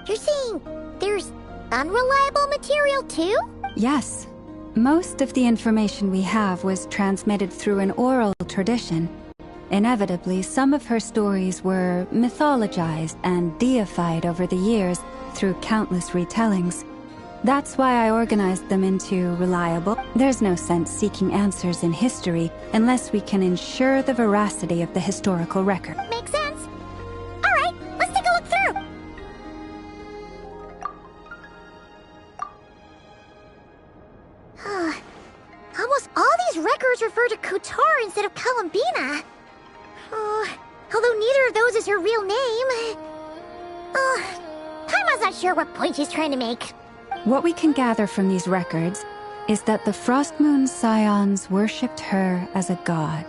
You're saying there's unreliable material too? Yes. Most of the information we have was transmitted through an oral tradition. Inevitably, some of her stories were mythologized and deified over the years through countless retellings. That's why I organized them into reliable. There's no sense seeking answers in history unless we can ensure the veracity of the historical record. Makes sense. All right, let's take a look through. Almost all these records refer to Kutar instead of Columbina. Although neither of those is her real name. Paimon's not sure what point she's trying to make. What we can gather from these records is that the Frost Moon Scions worshipped her as a god,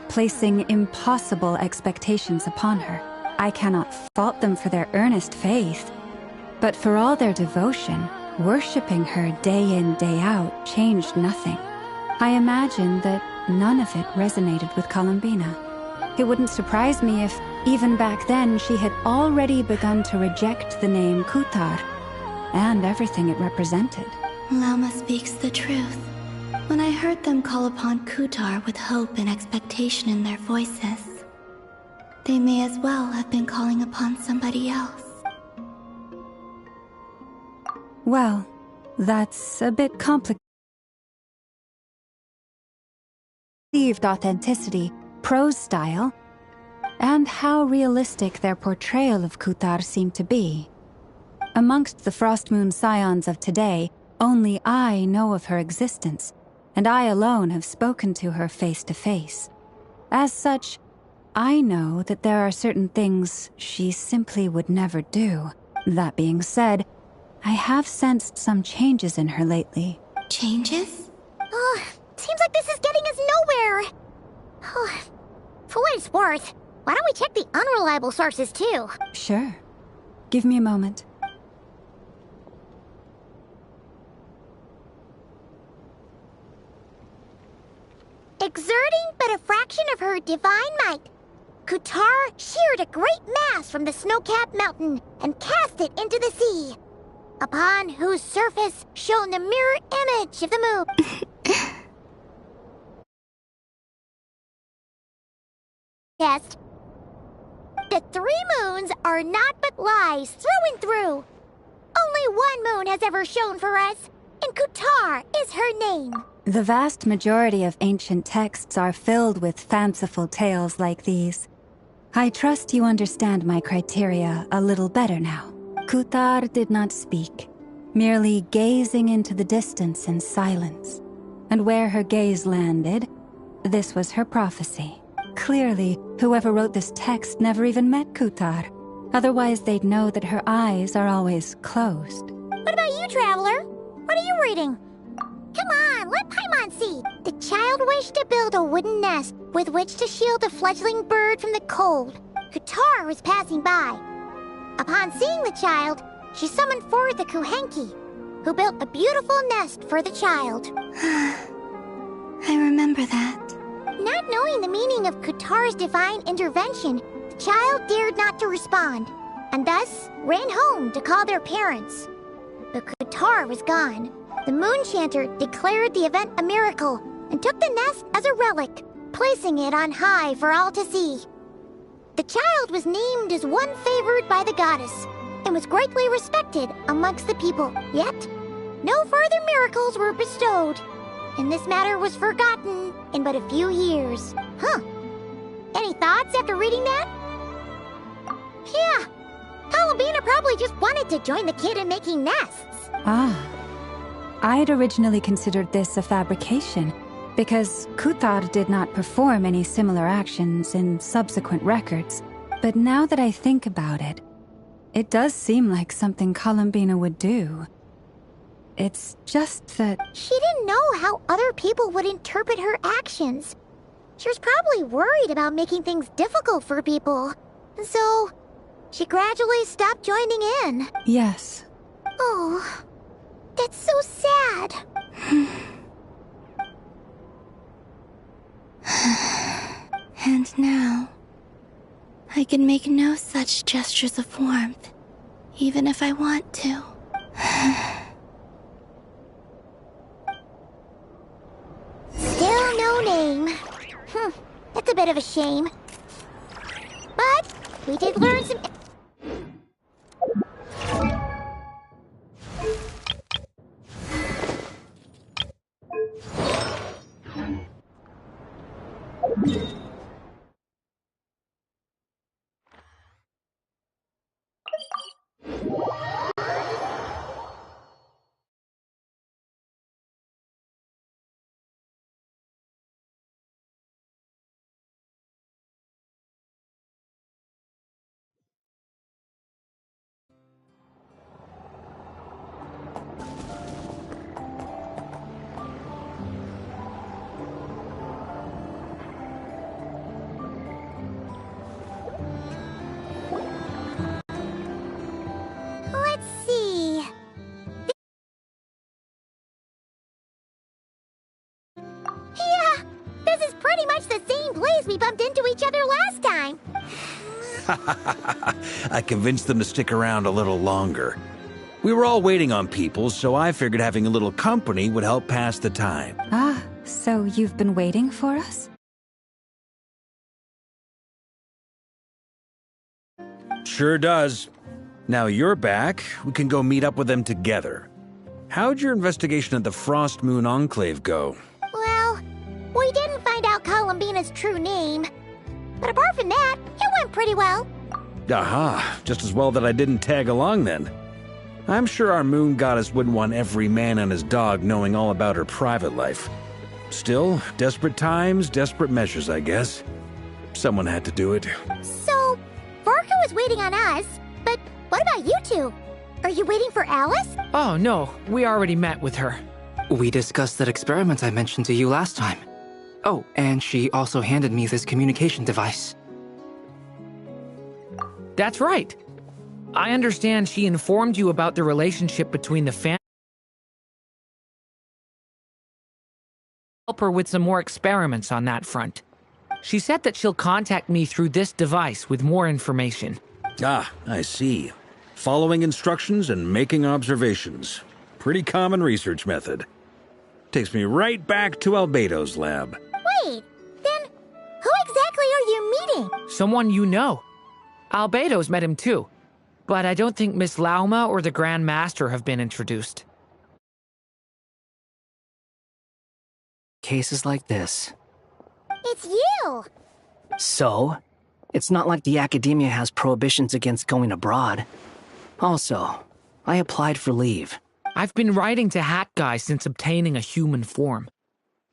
placing impossible expectations upon her. I cannot fault them for their earnest faith, but for all their devotion, worshipping her day in, day out changed nothing. I imagine that none of it resonated with Columbina. It wouldn't surprise me if, even back then, she had already begun to reject the name Kutar and everything it represented. Lama speaks the truth. When I heard them call upon Kutar with hope and expectation in their voices, they may as well have been calling upon somebody else. Well, that's a bit complicated. Perceived authenticity, prose style, and how realistic their portrayal of Kutar seemed to be. Amongst the Frost Moon Scions of today, only I know of her existence, and I alone have spoken to her face to face. As such, I know that there are certain things she simply would never do. That being said, I have sensed some changes in her lately. Changes? Seems like this is getting us nowhere. For what it's worth, why don't we check the unreliable sources too? Sure. Give me a moment. Exerting but a fraction of her divine might, Kutar sheared a great mass from the snow-capped mountain and cast it into the sea, upon whose surface shone the mirror image of the moon. Yes. The 3 moons are not but lies through and through. Only one moon has ever shone for us, and Kutar is her name. The vast majority of ancient texts are filled with fanciful tales like these. I trust you understand my criteria a little better now. Kutar did not speak, merely gazing into the distance in silence. And where her gaze landed, this was her prophecy. Clearly, whoever wrote this text never even met Kutar. Otherwise, they'd know that her eyes are always closed. What about you, Traveler? What are you reading? Come on, let Paimon see. The child wished to build a wooden nest with which to shield a fledgling bird from the cold. Kutar was passing by. Upon seeing the child, she summoned forth the Kuhenki, who built a beautiful nest for the child. I remember that. Not knowing the meaning of Kutar's divine intervention, the child dared not to respond, and thus ran home to call their parents. But Kutar was gone. The moon chanter declared the event a miracle and took the nest as a relic, placing it on high for all to see. The child was named as one favored by the goddess and was greatly respected amongst the people. Yet, no further miracles were bestowed, and this matter was forgotten in but a few years. Any thoughts after reading that? Yeah, Columbina probably just wanted to join the kid in making nests. I'd originally considered this a fabrication, because Kuthar did not perform any similar actions in subsequent records. But now that I think about it, it does seem like something Columbina would do. It's just that... She didn't know how other people would interpret her actions. She was probably worried about making things difficult for people. So, she gradually stopped joining in. Yes. Oh, that's so sad. And now, I can make no such gestures of warmth, even if I want to. Still no name. That's a bit of a shame. But we did learn some... Let's see. Yeah, this is pretty much the same place we bumped into each other last time. I convinced them to stick around a little longer. We were all waiting on people, so I figured having a little company would help pass the time. Ah, so you've been waiting for us? Sure does. Now you're back, we can go meet up with them together. How'd your investigation at the Frost Moon Enclave go? Well, we didn't find out Columbina's true name. But apart from that, it went pretty well. Aha, just as well that I didn't tag along then. I'm sure our moon goddess wouldn't want every man and his dog knowing all about her private life. Still, desperate times, desperate measures, I guess. Someone had to do it. So, Varka was waiting on us, but what about you two? Are you waiting for Alice? Oh, no. We already met with her. We discussed that experiment I mentioned to you last time. Oh, and she also handed me this communication device. That's right. I understand she informed you about the relationship between the family. Help her with some more experiments on that front. She said that she'll contact me through this device with more information. Ah, I see. Following instructions and making observations. Pretty common research method. Takes me right back to Albedo's lab. Wait, then who exactly are you meeting? Someone you know. Albedo's met him too. But I don't think Miss Lauma or the Grand Master have been introduced. Cases like this. It's you! So? It's not like the academia has prohibitions against going abroad. Also, I applied for leave. I've been writing to Hat Guy since obtaining a human form.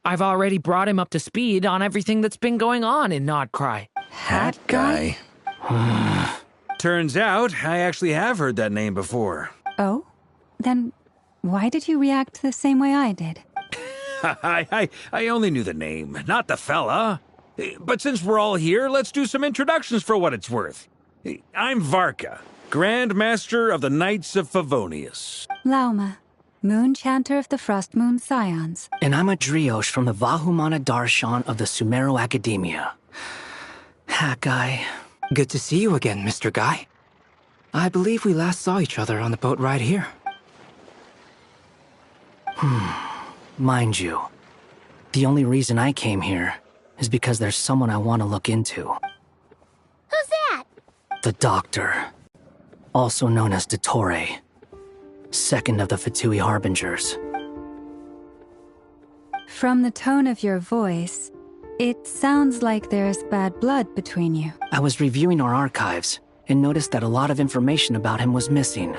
I've already brought him up to speed on everything that's been going on in Nodcry. Hat Guy? Turns out, I actually have heard that name before. Oh? Then why did you react the same way I did? I only knew the name, not the fella. But since we're all here, let's do some introductions for what it's worth. I'm Varka, Grand Master of the Knights of Favonius. Lauma, Moon Chanter of the Frost Moon Scions. And I'm a Driosh from the Vahumana Darshan of the Sumero Academia. Hat Guy. Good to see you again, Mr. Guy. I believe we last saw each other on the boat ride here. Mind you, the only reason I came here is because there's someone I want to look into. Who's that? The Doctor, also known as Dottore, second of the Fatui Harbingers. From the tone of your voice, it sounds like there's bad blood between you. I was reviewing our archives and noticed that a lot of information about him was missing.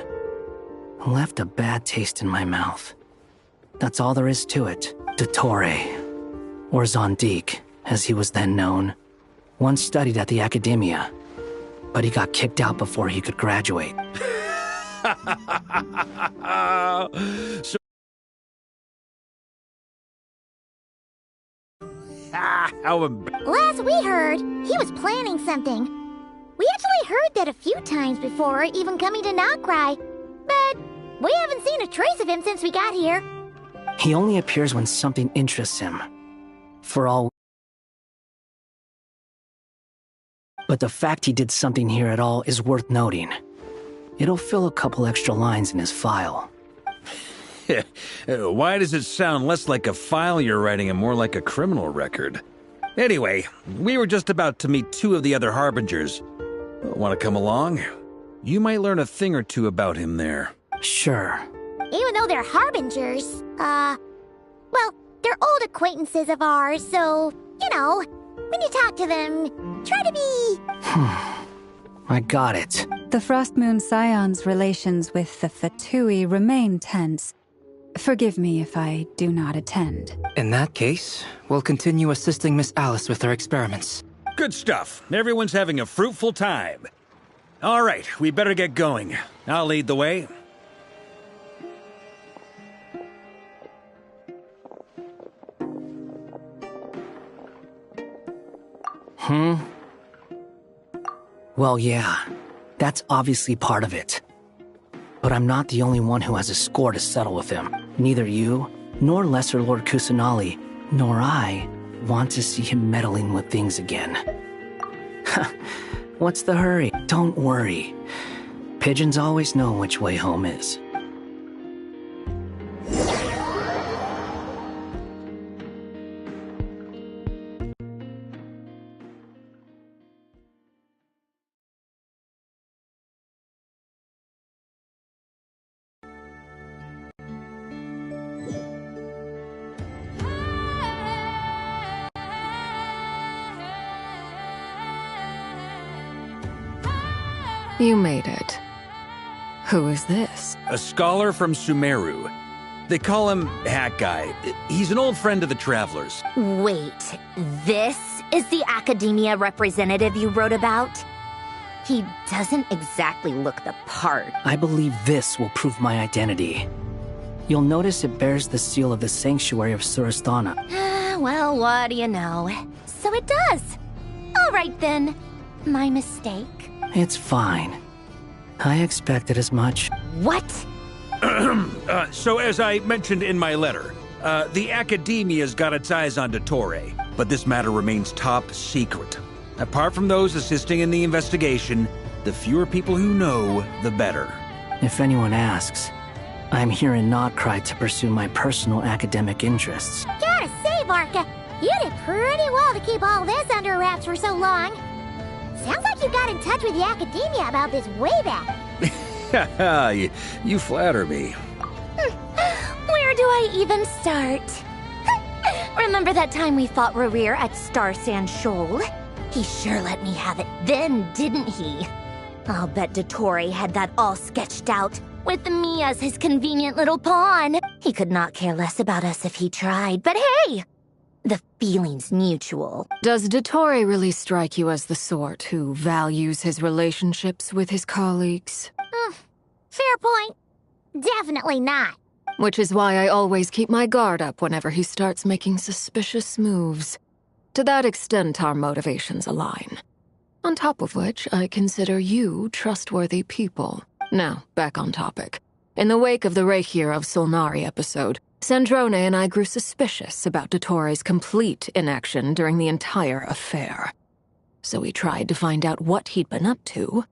Left a bad taste in my mouth. That's all there is to it. Dottore, or Zondique, as he was then known, once studied at the Academia, but he got kicked out before he could graduate. So, Last we heard, he was planning something. We actually heard that a few times before, even coming to Nocrai, but we haven't seen a trace of him since we got here. He only appears when something interests him. For all... But the fact he did something here at all is worth noting. It'll fill a couple extra lines in his file. Why does it sound less like a file you're writing and more like a criminal record? Anyway, we were just about to meet two of the other Harbingers. Want to come along? You might learn a thing or two about him there. Sure. Even though they're Harbingers, well, they're old acquaintances of ours, so, you know, when you talk to them, try to be... I got it. The Frost Moon Scion's relations with the Fatui remain tense. Forgive me if I do not attend. In that case, we'll continue assisting Miss Alice with her experiments. Good stuff. Everyone's having a fruitful time. All right, we better get going. I'll lead the way. Well, yeah. That's obviously part of it. But I'm not the only one who has a score to settle with him. Neither you, nor Lesser Lord Kusanali, nor I want to see him meddling with things again. What's the hurry? Don't worry. Pigeons always know which way home is. You made it. Who is this? A scholar from Sumeru. They call him Hat Guy. He's an old friend of the Travelers. Wait, this is the Academia representative you wrote about? He doesn't exactly look the part. I believe this will prove my identity. You'll notice it bears the seal of the Sanctuary of Surasthana. Well, what do you know? So it does. All right then. My mistake. It's fine. I expected as much. What? So as I mentioned in my letter, the Academia's got its eyes on Dottore, but this matter remains top secret. Apart from those assisting in the investigation, the fewer people who know, the better. If anyone asks, I'm here in Nocrai to pursue my personal academic interests. Gotta say, Varka, you did pretty well to keep all this under wraps for so long. Sounds like you got in touch with the Academia about this way back. you flatter me. Where do I even start? Remember that time we fought Rerir at Star Sand Shoal? He sure let me have it then, didn't he? I'll bet Dottore had that all sketched out, with me as his convenient little pawn. He could not care less about us if he tried, but hey! The feeling's mutual. Does Dottore really strike you as the sort who values his relationships with his colleagues? Fair point. Definitely not. Which is why I always keep my guard up whenever he starts making suspicious moves. To that extent, our motivations align. On top of which, I consider you trustworthy people. Now, back on topic. In the wake of the Reikir of Solnari episode, Sandrone and I grew suspicious about Dottore's complete inaction during the entire affair. So we tried to find out what he'd been up to,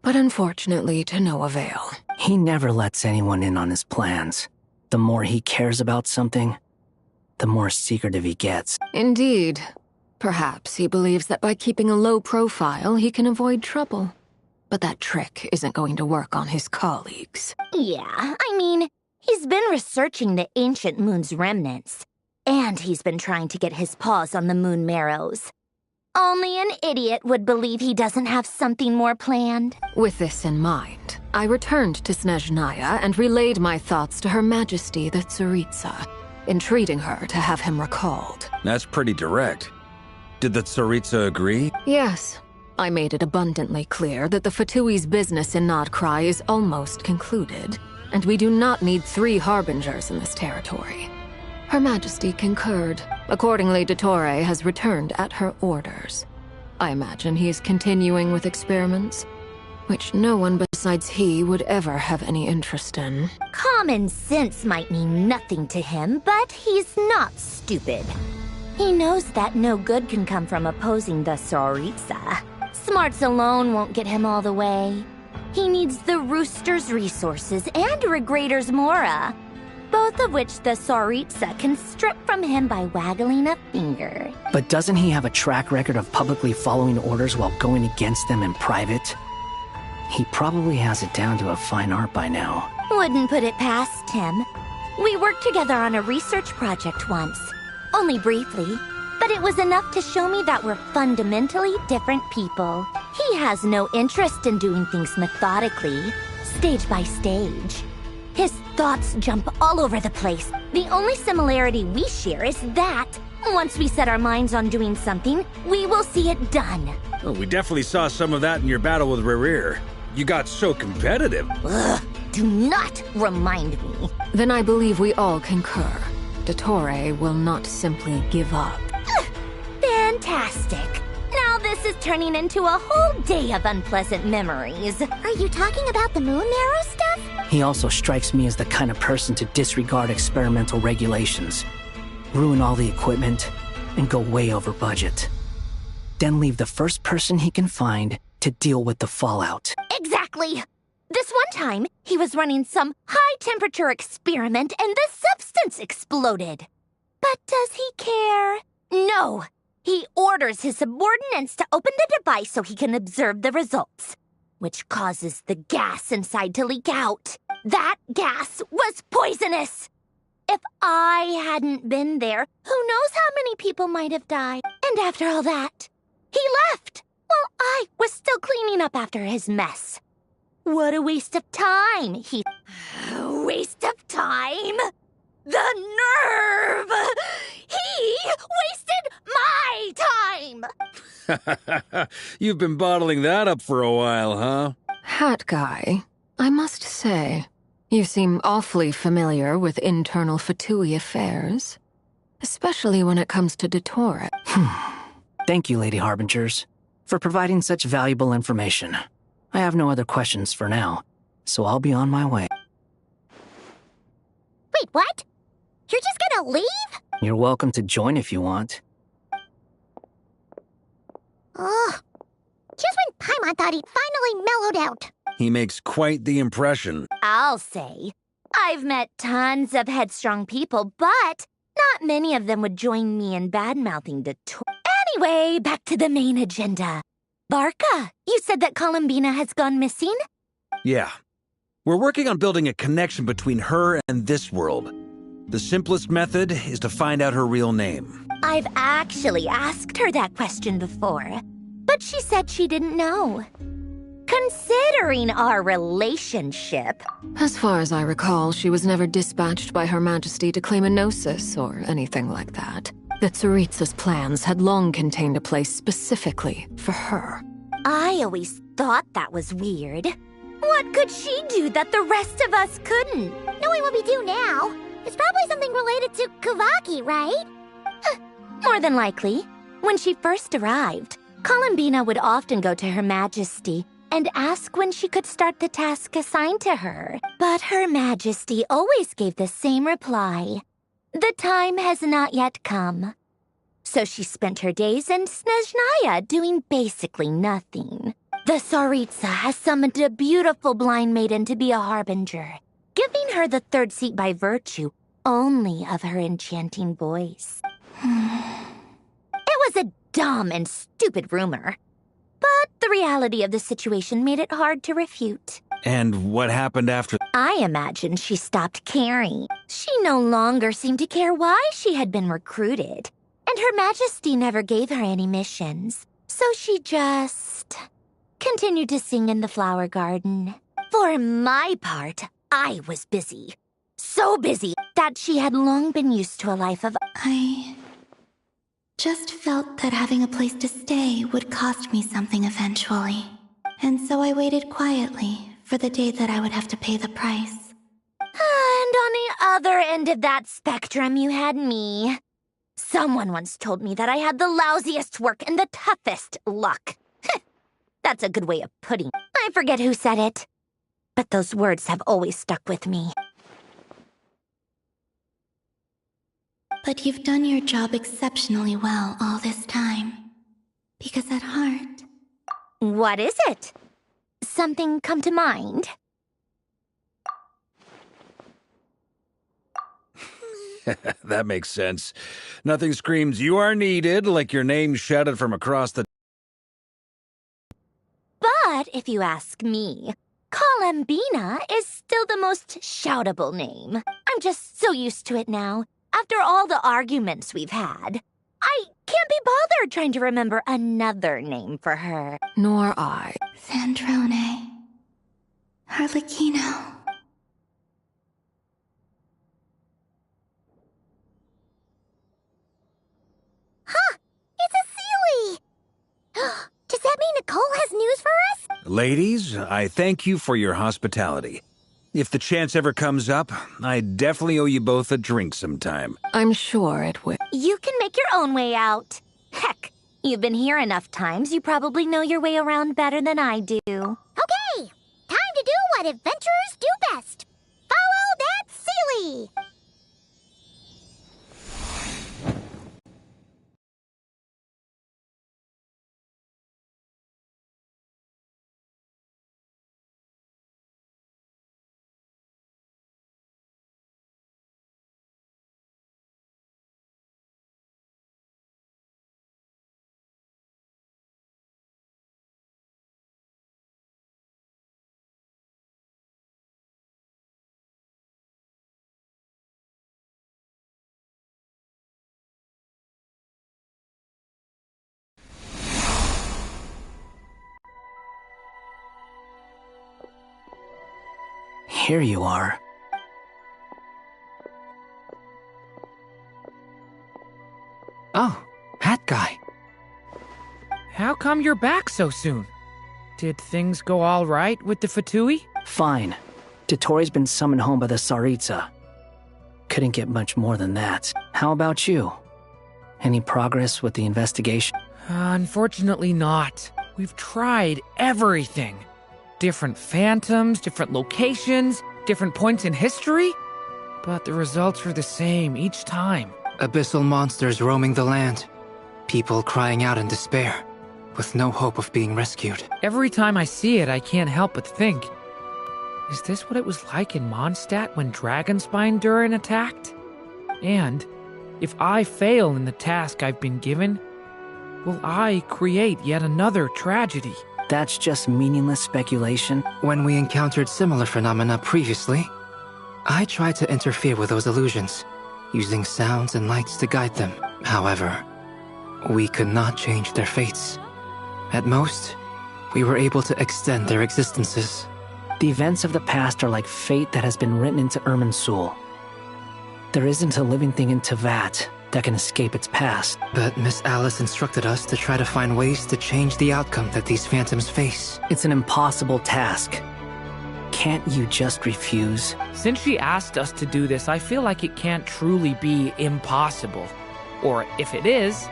but unfortunately to no avail. He never lets anyone in on his plans. The more he cares about something, the more secretive he gets. Indeed. Perhaps he believes that by keeping a low profile, he can avoid trouble. But that trick isn't going to work on his colleagues. Yeah, I mean, he's been researching the ancient moon's remnants. And he's been trying to get his paws on the moon marrows. Only an idiot would believe he doesn't have something more planned. With this in mind, I returned to Snezhnaya and relayed my thoughts to Her Majesty the Tsaritsa, entreating her to have him recalled. That's pretty direct. Did the Tsaritsa agree? Yes. I made it abundantly clear that the Fatui's business in Nodcry is almost concluded, and we do not need 3 harbingers in this territory. Her Majesty concurred. Accordingly, Dottore has returned at her orders. I imagine he's continuing with experiments, which no one besides he would ever have any interest in. Common sense might mean nothing to him, but he's not stupid. He knows that no good can come from opposing the Tsaritsa. Smarts alone won't get him all the way. He needs the Rooster's resources and Regrator's Mora, both of which the Tsaritsa can strip from him by waggling a finger. But doesn't he have a track record of publicly following orders while going against them in private? He probably has it down to a fine art by now. Wouldn't put it past him. We worked together on a research project once. Only briefly, but it was enough to show me that we're fundamentally different people. He has no interest in doing things methodically, stage by stage. His thoughts jump all over the place. The only similarity we share is that, once we set our minds on doing something, we will see it done. Oh, we definitely saw some of that in your battle with Rerir. You got so competitive. Ugh, do not remind me. Then I believe we all concur. Dottore will not simply give up. Fantastic. Now this is turning into a whole day of unpleasant memories. Are you talking about the moon marrow stuff? He also strikes me as the kind of person to disregard experimental regulations, ruin all the equipment, and go way over budget. Then leave the first person he can find to deal with the fallout. Exactly. This one time, he was running some high-temperature experiment and the substance exploded. But does he care? No. He orders his subordinates to open the device so he can observe the results, which causes the gas inside to leak out. That gas was poisonous. If I hadn't been there, who knows how many people might have died. And after all that, he left while I was still cleaning up after his mess. What a waste of time, Waste of time? The nerve! He wasted my time! You've been bottling that up for a while, huh? Hat guy, I must say, you seem awfully familiar with internal Fatui affairs. Especially when it comes to Dottore. Thank you, Lady Harbingers, for providing such valuable information. I have no other questions for now, so I'll be on my way. Wait, what? You're just gonna leave? You're welcome to join if you want. Ugh. Just when Paimon thought he'd finally mellowed out. He makes quite the impression. I'll say. I've met tons of headstrong people, but not many of them would join me in bad-mouthing Dottore. Anyway, back to the main agenda. Barca, you said that Columbina has gone missing? Yeah. We're working on building a connection between her and this world. The simplest method is to find out her real name. I've actually asked her that question before, but she said she didn't know. Considering our relationship... As far as I recall, she was never dispatched by Her Majesty to claim a gnosis or anything like that. The Tsaritsa's plans had long contained a place specifically for her. I always thought that was weird. What could she do that the rest of us couldn't? Knowing what we do now, it's probably something related to Kavaki, right? More than likely. When she first arrived, Columbina would often go to Her Majesty and ask when she could start the task assigned to her. But Her Majesty always gave the same reply. The time has not yet come. So she spent her days in Snezhnaya doing basically nothing. The Tsaritsa has summoned a beautiful blind maiden to be a harbinger, giving her the third seat by virtue only of her enchanting voice. It was a dumb and stupid rumor, but the reality of the situation made it hard to refute. And what happened after? I imagine she stopped caring. She no longer seemed to care why she had been recruited, and Her Majesty never gave her any missions. So she just continued to sing in the flower garden. For my part, I was busy. So busy that she had long been used to a life of... I just felt that having a place to stay would cost me something eventually. And so I waited quietly for the day that I would have to pay the price. And on the other end of that spectrum, you had me. Someone once told me that I had the lousiest work and the toughest luck. That's a good way of putting it. I forget who said it, but those words have always stuck with me. But you've done your job exceptionally well all this time. Because at heart... What is it? Something come to mind? That makes sense. Nothing screams "you are needed" like your name shouted from across the... But if you ask me, Colambina is still the most shoutable name. I'm just so used to it now. After all the arguments we've had, I can't be bothered trying to remember another name for her. Nor I. Sandrone. Harlequino. Huh! It's a Sealy! Does that mean Nicole has news for us? Ladies, I thank you for your hospitality. If the chance ever comes up, I definitely owe you both a drink sometime. I'm sure it will. You can make your own way out. Heck, you've been here enough times, you probably know your way around better than I do. Okay! Time to do what adventurers do best. Follow that Sealy! Here you are. Oh, hat guy. How come you're back so soon? Did things go all right with the Fatui? Fine. Dotori's been summoned home by the Tsaritsa. Couldn't get much more than that. How about you? Any progress with the investigation? Unfortunately not. We've tried everything. Different phantoms, different locations, different points in history. But the results are the same each time. Abyssal monsters roaming the land. People crying out in despair, with no hope of being rescued. Every time I see it, I can't help but think, is this what it was like in Mondstadt when Dragonspine Durin attacked? And if I fail in the task I've been given, will I create yet another tragedy? That's just meaningless speculation. When we encountered similar phenomena previously, I tried to interfere with those illusions, using sounds and lights to guide them. However, we could not change their fates. At most, we were able to extend their existences. The events of the past are like fate that has been written into Irminsul. There isn't a living thing in Tevat that can escape its past. But Miss Alice instructed us to try to find ways to change the outcome that these phantoms face. It's an impossible task. Can't you just refuse? Since she asked us to do this, I feel like it can't truly be impossible. Or if it is,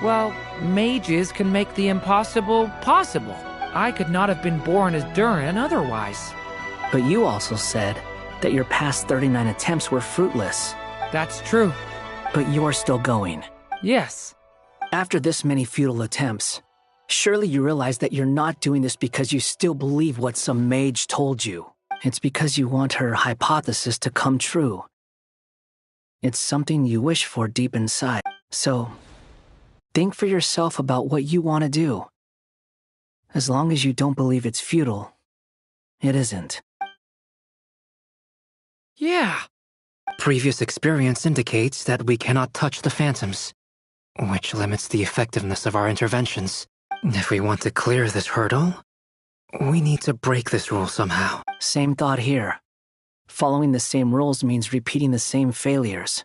well, mages can make the impossible possible. I could not have been born as Durin otherwise. But you also said that your past 39 attempts were fruitless. That's true. But you're still going. Yes. After this many futile attempts, surely you realize that you're not doing this because you still believe what some mage told you. It's because you want her hypothesis to come true. It's something you wish for deep inside. So, think for yourself about what you want to do. As long as you don't believe it's futile, it isn't. Yeah. Previous experience indicates that we cannot touch the phantoms, which limits the effectiveness of our interventions. If we want to clear this hurdle, we need to break this rule somehow. Same thought here. Following the same rules means repeating the same failures.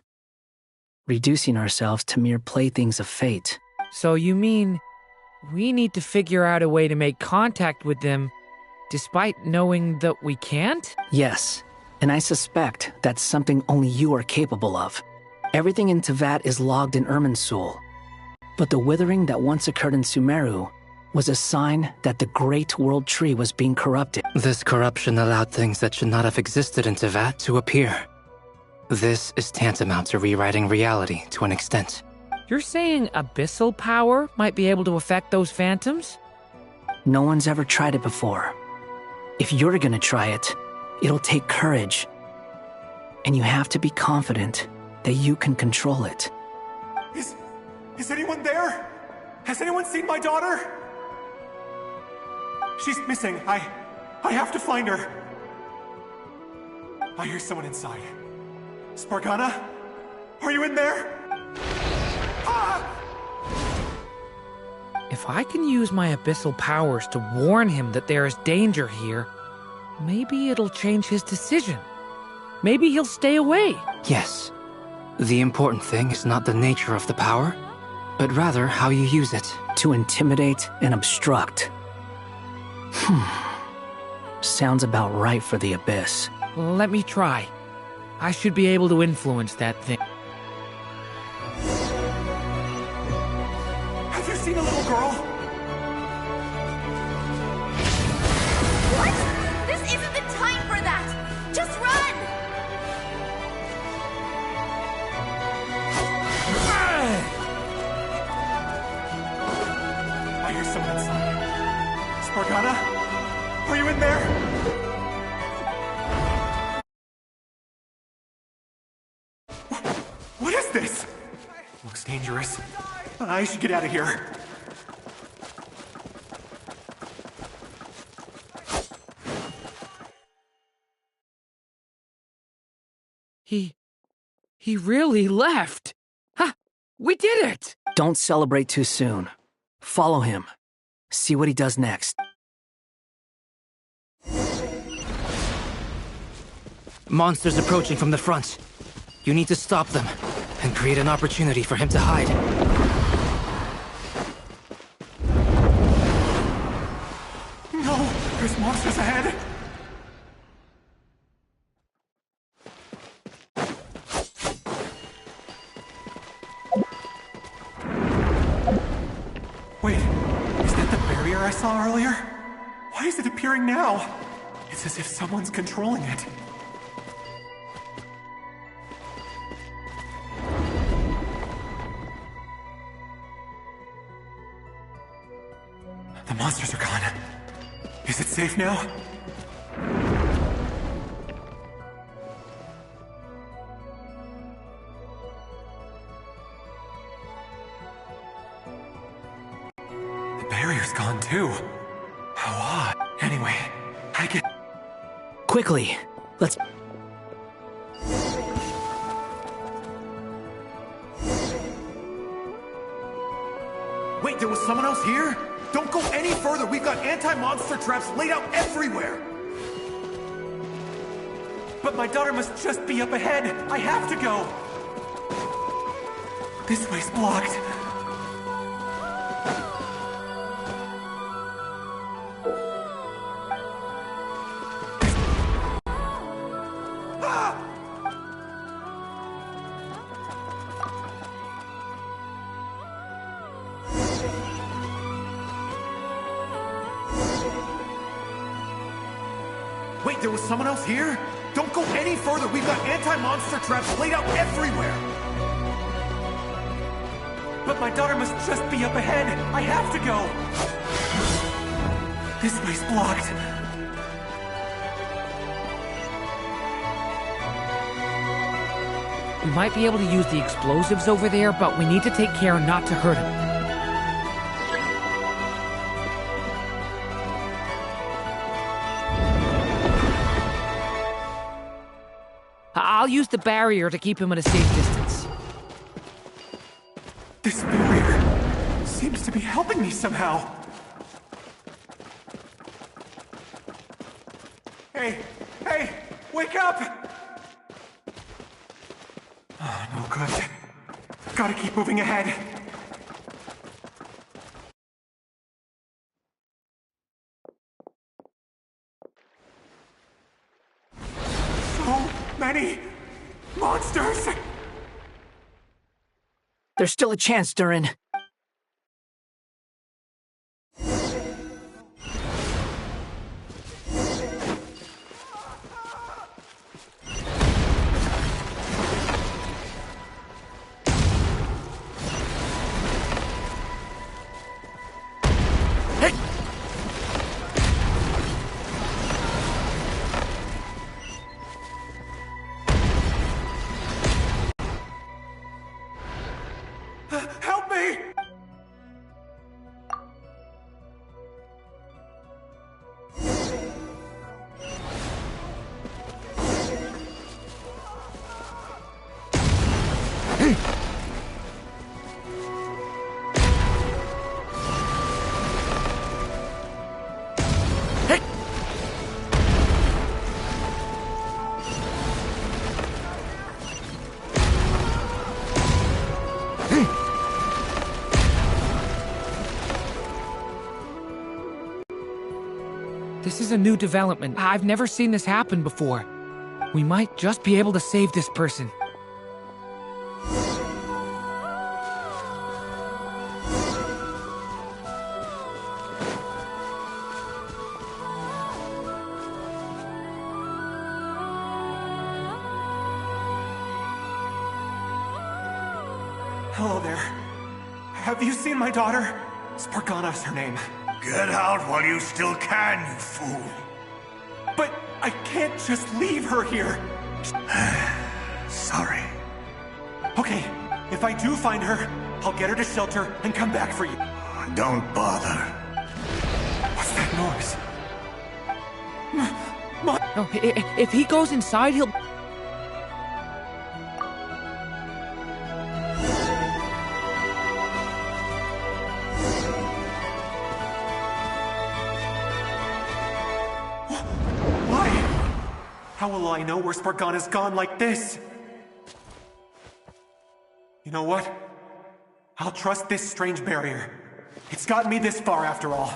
Reducing ourselves to mere playthings of fate. So you mean we need to figure out a way to make contact with them despite knowing that we can't? Yes, and I suspect that's something only you are capable of. Everything in Tevat is logged in Irminsul, but the withering that once occurred in Sumeru was a sign that the Great World Tree was being corrupted. This corruption allowed things that should not have existed in Tevat to appear. This is tantamount to rewriting reality to an extent. You're saying abyssal power might be able to affect those phantoms? No one's ever tried it before. If you're gonna try it, it'll take courage. And you have to be confident that you can control it. Is anyone there? Has anyone seen my daughter? She's missing. I have to find her. I hear someone inside. Spargana? Are you in there? Ah! If I can use my abyssal powers to warn him that there is danger here, maybe it'll change his decision. Maybe he'll stay away. Yes. The important thing is not the nature of the power, but rather how you use it. To intimidate and obstruct. Sounds about right for the Abyss. Let me try. I should be able to influence that thing. Have you seen a little girl? What? This isn't the time for that! Just run! I hear someone inside. Spargana? Are you in there? What is this? Looks dangerous. I should get out of here. He really left. Ha! We did it! Don't celebrate too soon. Follow him. See what he does next. Monsters approaching from the front. You need to stop them and create an opportunity for him to hide. No! There's monsters ahead! Wait, is that the barrier I saw earlier? Why is it appearing now? It's as if someone's controlling it. The monsters are gone. Is it safe now? The barrier's gone too. How odd. Anyway, I get... Quickly, let's... Wait, there was someone else here? Don't go any further! We've got anti-monster traps laid out everywhere! But my daughter must just be up ahead! I have to go! This way's blocked. Wait, there was someone else here? Don't go any further! We've got anti-monster traps laid out everywhere! But my daughter must just be up ahead! I have to go! This way's blocked. We might be able to use the explosives over there, but we need to take care not to hurt him. I'll use the barrier to keep him at a safe distance. This barrier seems to be helping me somehow. Hey! Hey! Wake up! Oh, no good. Gotta keep moving ahead. So many monsters! There's still a chance, Durin. Help me! This is a new development. I've never seen this happen before. We might just be able to save this person. Hello there. Have you seen my daughter? Spargana's her name. Get out while you still can, you fool. But I can't just leave her here. Sorry. Okay, if I do find her, I'll get her to shelter and come back for you. Don't bother. What's that noise? No, if he goes inside, he'll... How will I know where Spargana's gone like this? You know what? I'll trust this strange barrier. It's gotten me this far after all.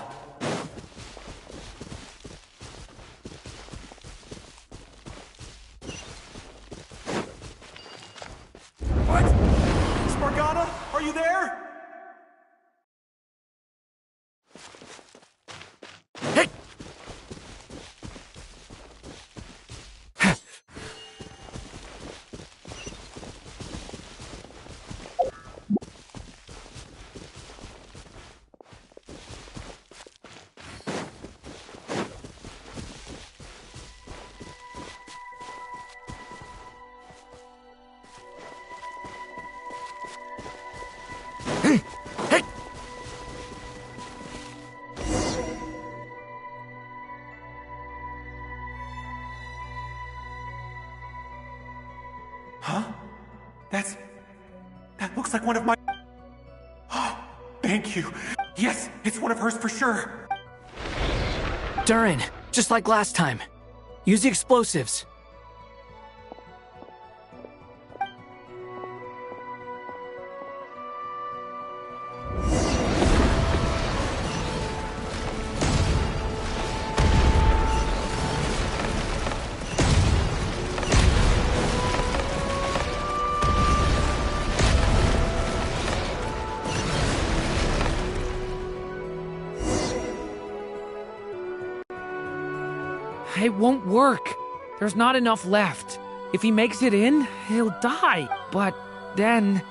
What? Spargana? Are you there? Huh? That looks like one of my... Oh, thank you. Yes, it's one of hers for sure. Durin, just like last time. Use the explosives. It won't work. There's not enough left. If he makes it in, he'll die. But then,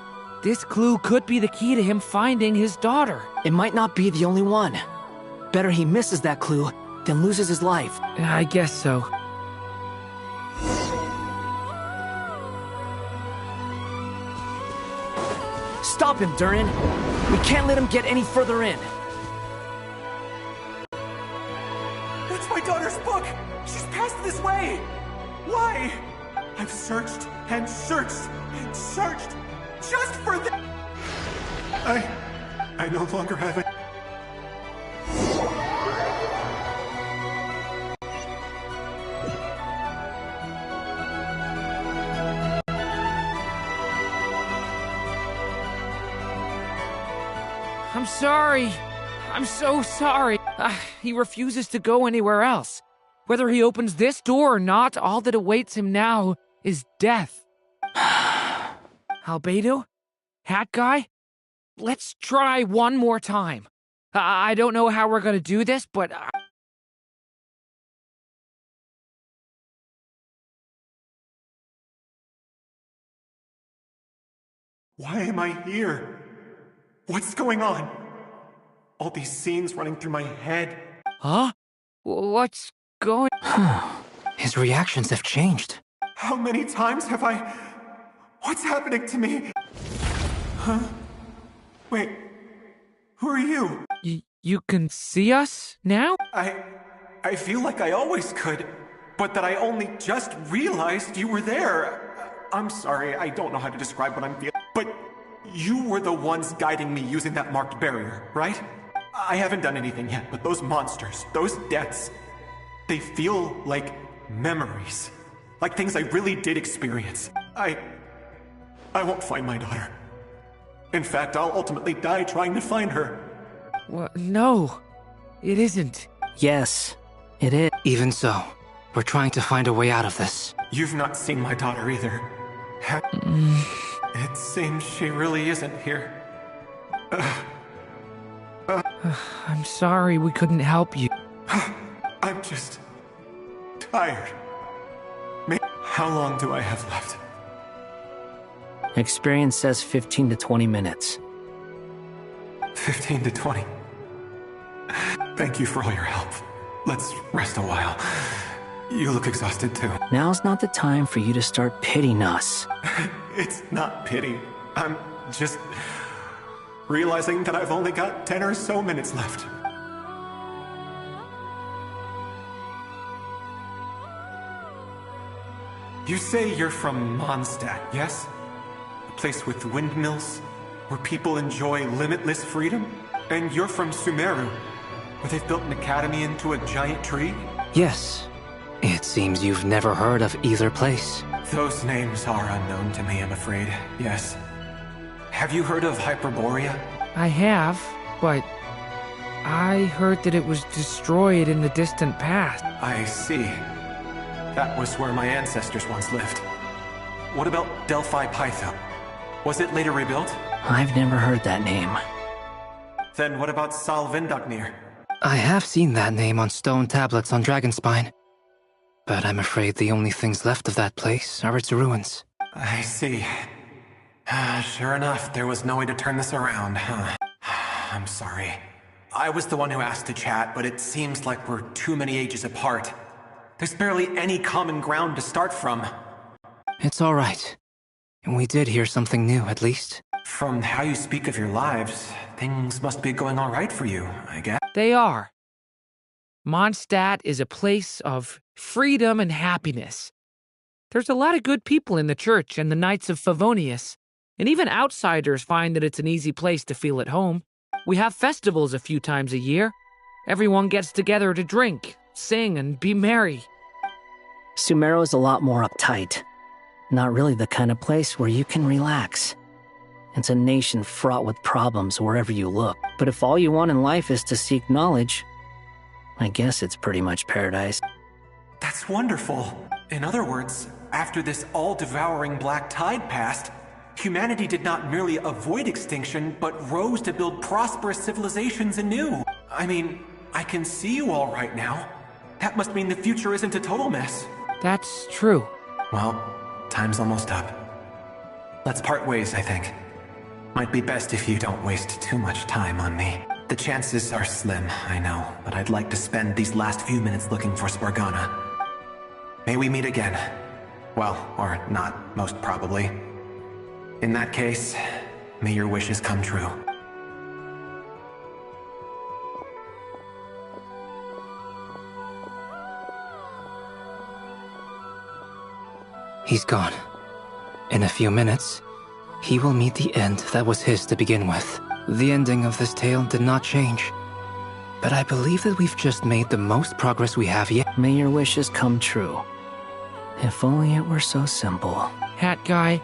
this clue could be the key to him finding his daughter. It might not be the only one. Better he misses that clue than loses his life. I guess so. Stop him, Durin. We can't let him get any further in. That's my daughter's book! She's passed this way! Why? I've searched and searched and searched just for this! I no longer have it. I'm sorry. I'm so sorry. He refuses to go anywhere else. Whether he opens this door or not, all that awaits him now is death. Albedo? Hat Guy? Let's try one more time. I don't know how we're gonna do this, but... Why am I here? What's going on? All these scenes running through my head. Huh? What's going... His reactions have changed. How many times have I... What's happening to me? Huh? Wait, who are you? You can see us now? I feel like I always could, but that I only just realized you were there. I'm sorry, I don't know how to describe what I'm feeling, but you were the ones guiding me using that marked barrier, right? I haven't done anything yet, but those monsters, those deaths, they feel like memories. Like things I really did experience. I won't find my daughter. In fact, I'll ultimately die trying to find her. Well, no, it isn't. Yes, it is. Even so, we're trying to find a way out of this. You've not seen my daughter either. It seems she really isn't here. I'm sorry we couldn't help you. I'm just... tired. How long do I have left? Experience says 15 to 20 minutes. 15 to 20. Thank you for all your help. Let's rest a while. You look exhausted too. Now's not the time for you to start pitying us. It's not pity. I'm just realizing that I've only got 10 or so minutes left. You say you're from Mondstadt, yes? A place with windmills, where people enjoy limitless freedom? And you're from Sumeru, where they've built an academy into a giant tree? Yes. It seems you've never heard of either place. Those names are unknown to me, I'm afraid. Yes. Have you heard of Hyperborea? I have, but I heard that it was destroyed in the distant past. I see. That was where my ancestors once lived. What about Delphi Pytho? Was it later rebuilt? I've never heard that name. Then what about Sal Vindaknir? I have seen that name on stone tablets on Dragonspine. But I'm afraid the only things left of that place are its ruins. I see. Sure enough, there was no way to turn this around, huh? I'm sorry. I was the one who asked to chat, but it seems like we're too many ages apart. There's barely any common ground to start from. It's all right. We did hear something new, at least. From how you speak of your lives, things must be going all right for you, I guess. They are. Mondstadt is a place of freedom and happiness. There's a lot of good people in the church and the Knights of Favonius, and even outsiders find that it's an easy place to feel at home. We have festivals a few times a year. Everyone gets together to drink, sing, and be merry. Sumeru is a lot more uptight. Not really the kind of place where you can relax. It's a nation fraught with problems wherever you look. But if all you want in life is to seek knowledge, I guess it's pretty much paradise. That's wonderful. In other words, after this all-devouring black tide passed, humanity did not merely avoid extinction, but rose to build prosperous civilizations anew. I mean, I can see you all right now. That must mean the future isn't a total mess. That's true. Well, time's almost up. Let's part ways, I think. Might be best if you don't waste too much time on me. The chances are slim, I know, but I'd like to spend these last few minutes looking for Spargana. May we meet again. Well, or not, most probably. In that case, may your wishes come true. He's gone. In a few minutes, he will meet the end that was his to begin with. The ending of this tale did not change. But I believe that we've just made the most progress we have yet. May your wishes come true. If only it were so simple. Hat Guy,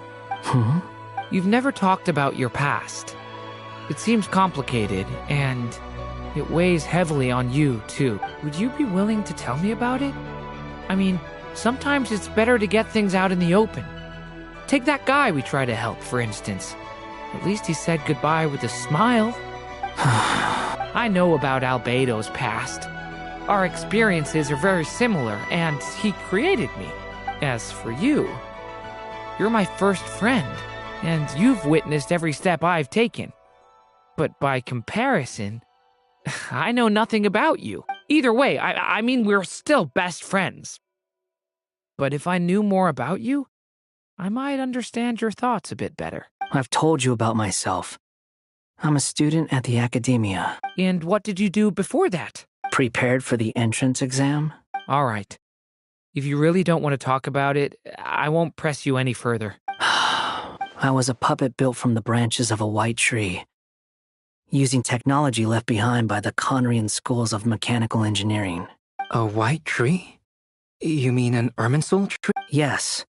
you've never talked about your past. It seems complicated, and it weighs heavily on you, too. Would you be willing to tell me about it? I mean, sometimes it's better to get things out in the open. Take that guy we try to help, for instance. At least he said goodbye with a smile. I know about Albedo's past. Our experiences are very similar, and he created me. As for you, you're my first friend, and you've witnessed every step I've taken. But by comparison, I know nothing about you. Either way, I mean, we're still best friends. But if I knew more about you, I might understand your thoughts a bit better. I've told you about myself. I'm a student at the academia. And what did you do before that? Prepared for the entrance exam? All right. If you really don't want to talk about it, I won't press you any further. I was a puppet built from the branches of a white tree, using technology left behind by the Conrian schools of mechanical engineering. A white tree? You mean an Irminsul tree? Yes.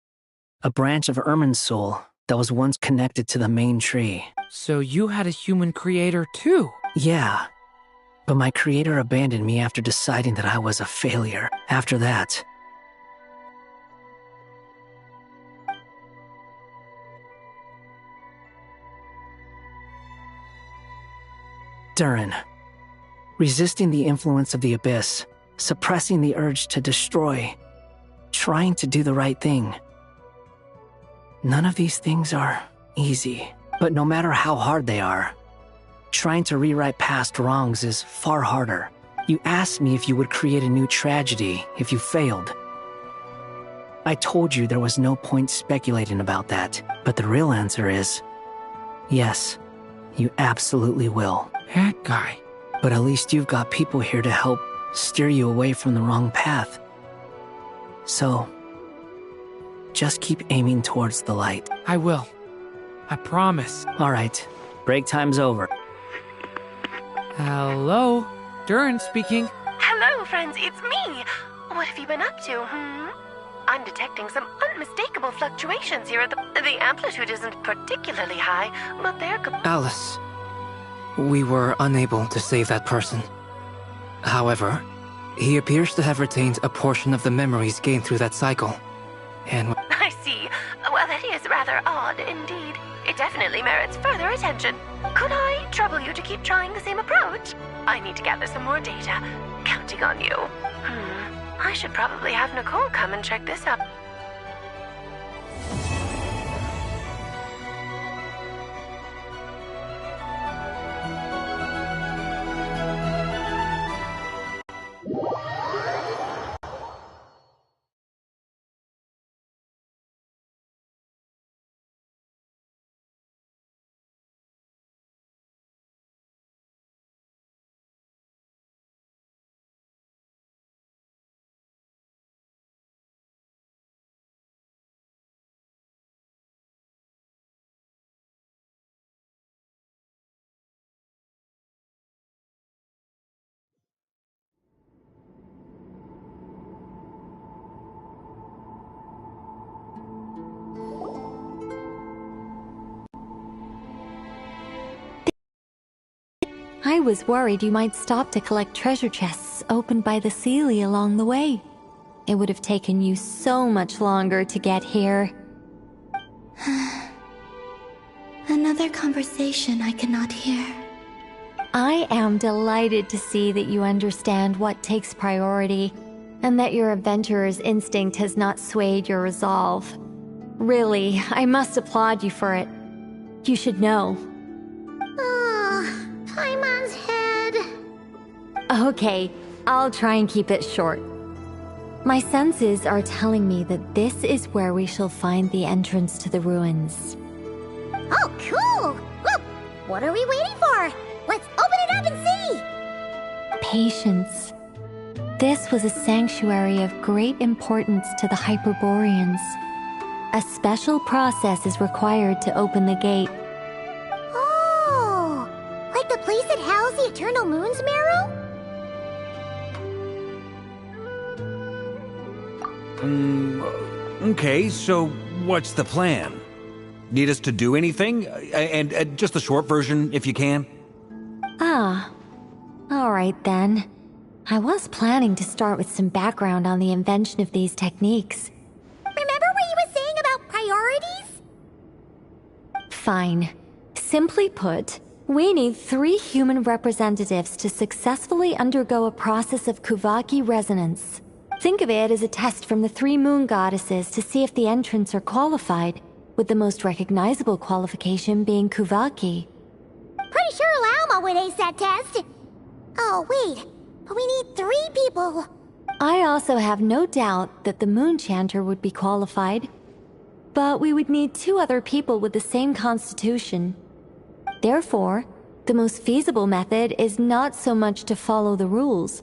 A branch of Irminsul that was once connected to the main tree. So you had a human creator too? Yeah. But my creator abandoned me after deciding that I was a failure. After that, Durin. Resisting the influence of the abyss, suppressing the urge to destroy, trying to do the right thing. None of these things are easy, but no matter how hard they are, trying to rewrite past wrongs is far harder. You asked me if you would create a new tragedy if you failed. I told you there was no point speculating about that, but the real answer is, yes, you absolutely will. That guy. But at least you've got people here to help steer you away from the wrong path. So, just keep aiming towards the light. I will. I promise. All right, break time's over. Hello? Durin speaking. Hello, friends, it's me. What have you been up to, I'm detecting some unmistakable fluctuations here. The amplitude isn't particularly high, but they're... Alice, we were unable to save that person. However, he appears to have retained a portion of the memories gained through that cycle. And... I see. Well, that is rather odd indeed. It definitely merits further attention. Could I trouble you to keep trying the same approach? I need to gather some more data. Counting on you. I should probably have Nicole come and check this up. I was worried you might stop to collect treasure chests opened by the Seelie along the way. It would have taken you so much longer to get here. Another conversation I cannot hear. I am delighted to see that you understand what takes priority, and that your adventurer's instinct has not swayed your resolve. Really, I must applaud you for it. You should know. Paimon's head. Okay, I'll try and keep it short. My senses are telling me that this is where we shall find the entrance to the ruins. Oh, cool! Well, what are we waiting for? Let's open it up and see! Patience. This was a sanctuary of great importance to the Hyperboreans. A special process is required to open the gate. Oh! Like the place that housed the Eternal Moon's Marrow? Okay, so what's the plan? Need us to do anything? And just the short version, if you can. Ah. Alright then. I was planning to start with some background on the invention of these techniques. Remember what you were saying about priorities? Fine. Simply put, we need 3 human representatives to successfully undergo a process of Kuvaki resonance. Think of it as a test from the 3 moon goddesses to see if the entrants are qualified, with the most recognizable qualification being Kuvaki. Pretty sure Lauma would ace that test. Oh, wait. But we need 3 people. I also have no doubt that the Moon Chanter would be qualified. But we would need 2 other people with the same constitution. Therefore, the most feasible method is not so much to follow the rules,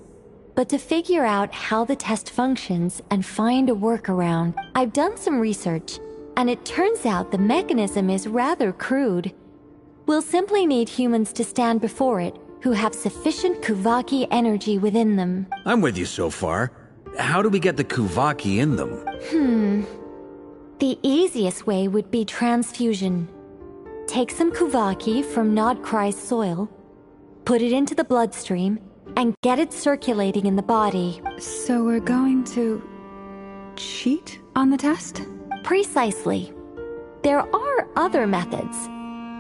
but to figure out how the test functions and find a workaround. I've done some research, and it turns out the mechanism is rather crude. We'll simply need humans to stand before it who have sufficient Kuvaki energy within them. I'm with you so far. How do we get the Kuvaki in them? The easiest way would be transfusion. Take some Kuvaki from Nodkrai's soil, put it into the bloodstream, and get it circulating in the body. So we're going to cheat on the test? Precisely. There are other methods,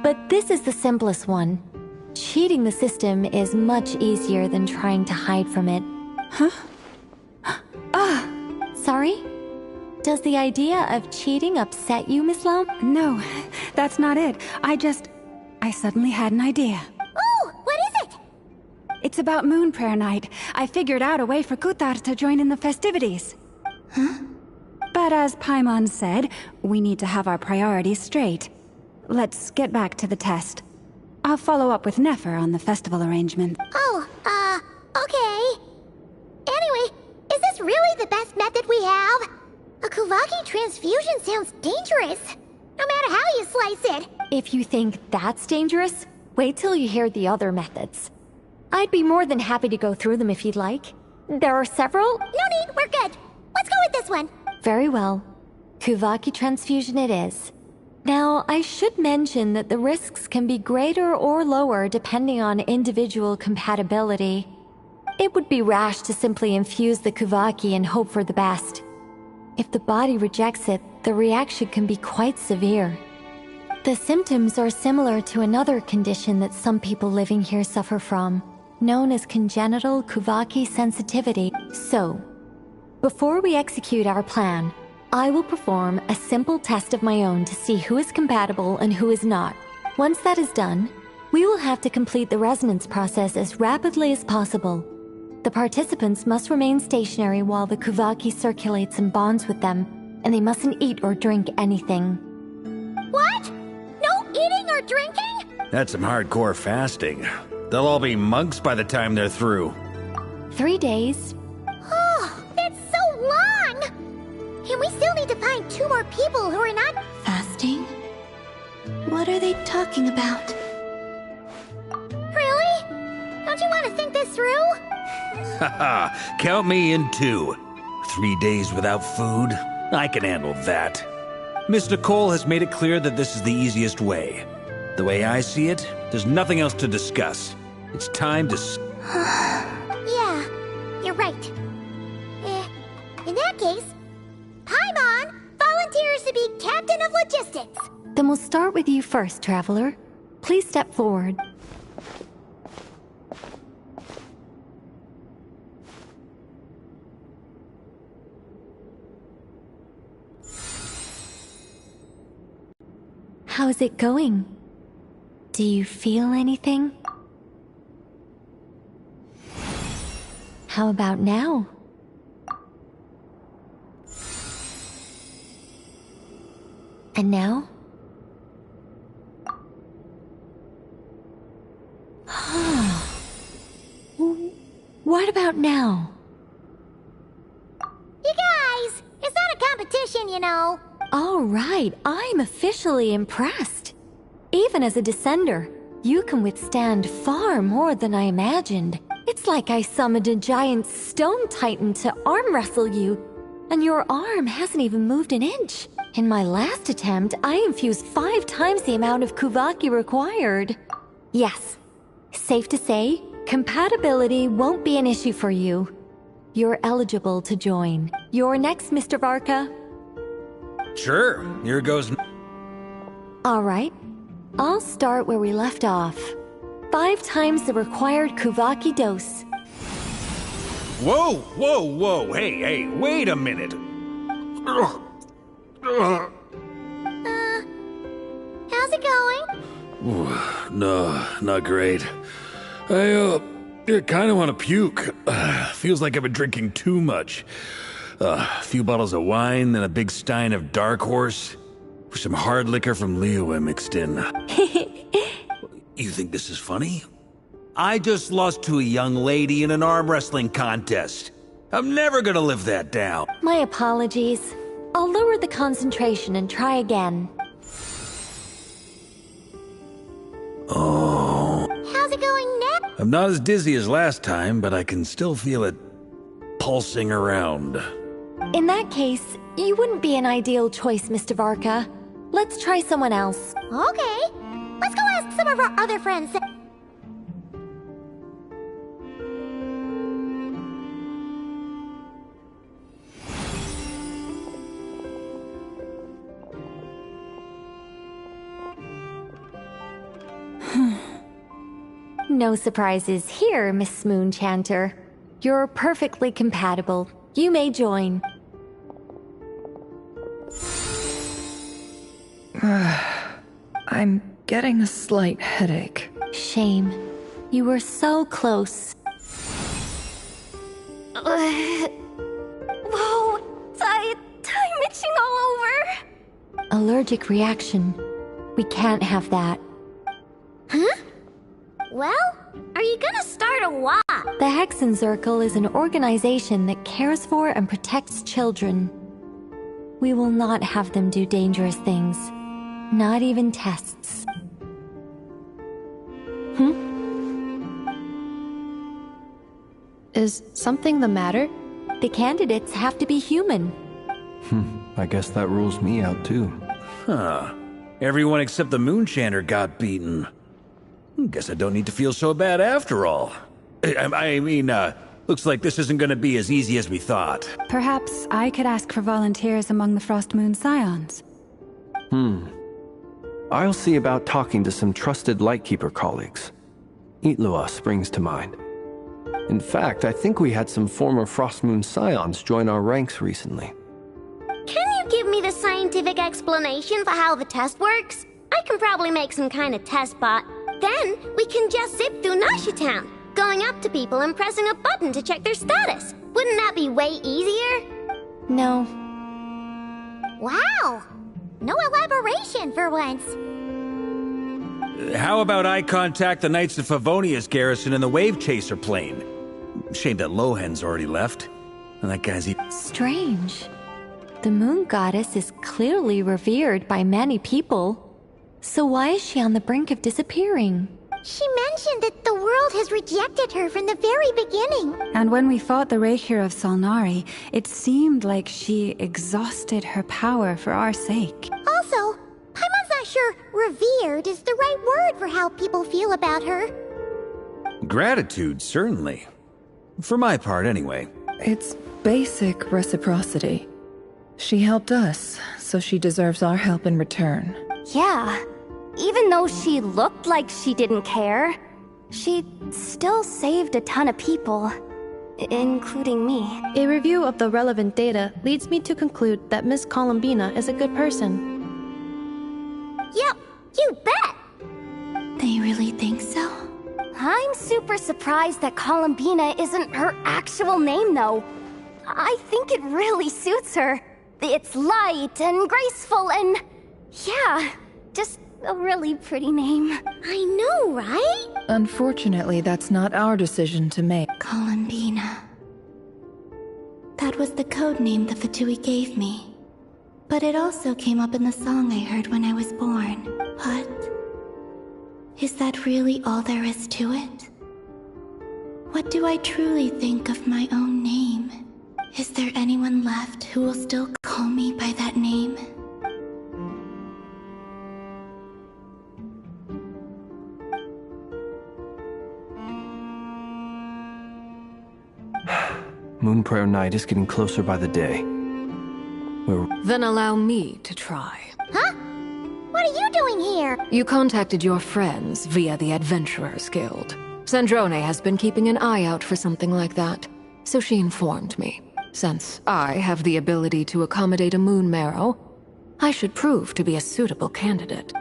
but this is the simplest one. Cheating the system is much easier than trying to hide from it. Huh? Sorry? Does the idea of cheating upset you, Miss Lam? No, that's not it. I suddenly had an idea. Ooh, what is it? It's about Moon Prayer Night. I figured out a way for Kutar to join in the festivities. Huh? But as Paimon said, we need to have our priorities straight. Let's get back to the test. I'll follow up with Nefer on the festival arrangement. Oh, okay. Anyway, is this really the best method we have? A Kuvaki transfusion sounds dangerous, no matter how you slice it. If you think that's dangerous, wait till you hear the other methods. I'd be more than happy to go through them if you'd like. There are several. No need, we're good. Let's go with this one. Very well. Kuvaki transfusion it is. Now, I should mention that the risks can be greater or lower depending on individual compatibility. It would be rash to simply infuse the Kuvaki and hope for the best. If the body rejects it, the reaction can be quite severe. The symptoms are similar to another condition that some people living here suffer from, known as congenital Kuvaki sensitivity. So, before we execute our plan, I will perform a simple test of my own to see who is compatible and who is not. Once that is done, we will have to complete the resonance process as rapidly as possible. The participants must remain stationary while the Kuvaki circulates and bonds with them, and they mustn't eat or drink anything. What? No eating or drinking? That's some hardcore fasting. They'll all be monks by the time they're through. 3 days. Oh, that's so long! And we still need to find 2 more people who are not... Fasting? What are they talking about? Really? Don't you want to think this through? Haha, count me in too. 3 days without food? I can handle that. Miss Nicole has made it clear that this is the easiest way. The way I see it, there's nothing else to discuss. It's time to... Yeah, you're right. In that case, Paimon volunteers to be captain of logistics. Then we'll start with you first, Traveler. Please step forward. How's it going? Do you feel anything? How about now? And now? What about now? You guys, it's not a competition, you know. All right, I'm officially impressed. Even as a descender, you can withstand far more than I imagined. It's like I summoned a giant stone titan to arm wrestle you, and your arm hasn't even moved an inch. In my last attempt, I infused 5 times the amount of Kuvaki required. Yes, safe to say, compatibility won't be an issue for you. You're eligible to join. You're next, Mr. Varka. Sure, here goes. All right, I'll start where we left off. 5 times the required Kuvaki dose. Whoa, whoa, whoa, hey, wait a minute. How's it going? No, not great. I kind of want to puke. Feels like I've been drinking too much. A few bottles of wine, then a big stein of Dark Horse, with some hard liquor from Liyue mixed in. You think this is funny? I just lost to a young lady in an arm wrestling contest. I'm never gonna live that down. My apologies. I'll lower the concentration and try again. Oh. How's it going now? I'm not as dizzy as last time, but I can still feel it pulsing around. In that case, you wouldn't be an ideal choice, Mr. Varka. Let's try someone else. Okay. Let's go ask some of our other friends. No surprises here, Miss Moonchanter. You're perfectly compatible. You may join. I'm getting a slight headache. Shame. You were so close. Whoa! I'm itching all over! Allergic reaction. We can't have that. Huh? Well, are you gonna start a what? The Hexen Circle is an organization that cares for and protects children. We will not have them do dangerous things. Not even tests. Is something the matter? The candidates have to be human. I guess that rules me out too. Huh. Everyone except the Moonchanter got beaten. Guess I don't need to feel so bad after all. I mean, looks like this isn't gonna be as easy as we thought. Perhaps I could ask for volunteers among the Frost Moon Scions. I'll see about talking to some trusted Lightkeeper colleagues. Itlua springs to mind. In fact, I think we had some former Frost Moon Scions join our ranks recently. Can you give me the scientific explanation for how the test works? I can probably make some kind of test bot. Then we can just zip through Nasha Town, going up to people and pressing a button to check their status. Wouldn't that be way easier? No. Wow! No elaboration for once. How about I contact the Knights of Favonius garrison in the Wave Chaser plane? Shame that Lohan's already left. And that guy's Strange. The moon goddess is clearly revered by many people. So why is she on the brink of disappearing? She mentioned that the world has rejected her from the very beginning. And when we fought the Rakier of Salnari, it seemed like she exhausted her power for our sake. Also, I'm not sure revered is the right word for how people feel about her. Gratitude, certainly. For my part, anyway. It's basic reciprocity. She helped us, so she deserves our help in return. Yeah. Even though she looked like she didn't care, she still saved a ton of people, including me. A review of the relevant data leads me to conclude that Miss Columbina is a good person. Yep, you bet! They really think so? I'm super surprised that Columbina isn't her actual name, though. I think it really suits her. It's light and graceful and... yeah, just a really pretty name. I know, right? Unfortunately, that's not our decision to make. Columbina. That was the code name the Fatui gave me. But it also came up in the song I heard when I was born. But... is that really all there is to it? What do I truly think of my own name? Is there anyone left who will still call me by that name? Moon Prayer Night is getting closer by the day. Then allow me to try. Huh? What are you doing here? You contacted your friends via the Adventurers Guild. Sandrone has been keeping an eye out for something like that, so she informed me. Since I have the ability to accommodate a moon marrow, I should prove to be a suitable candidate.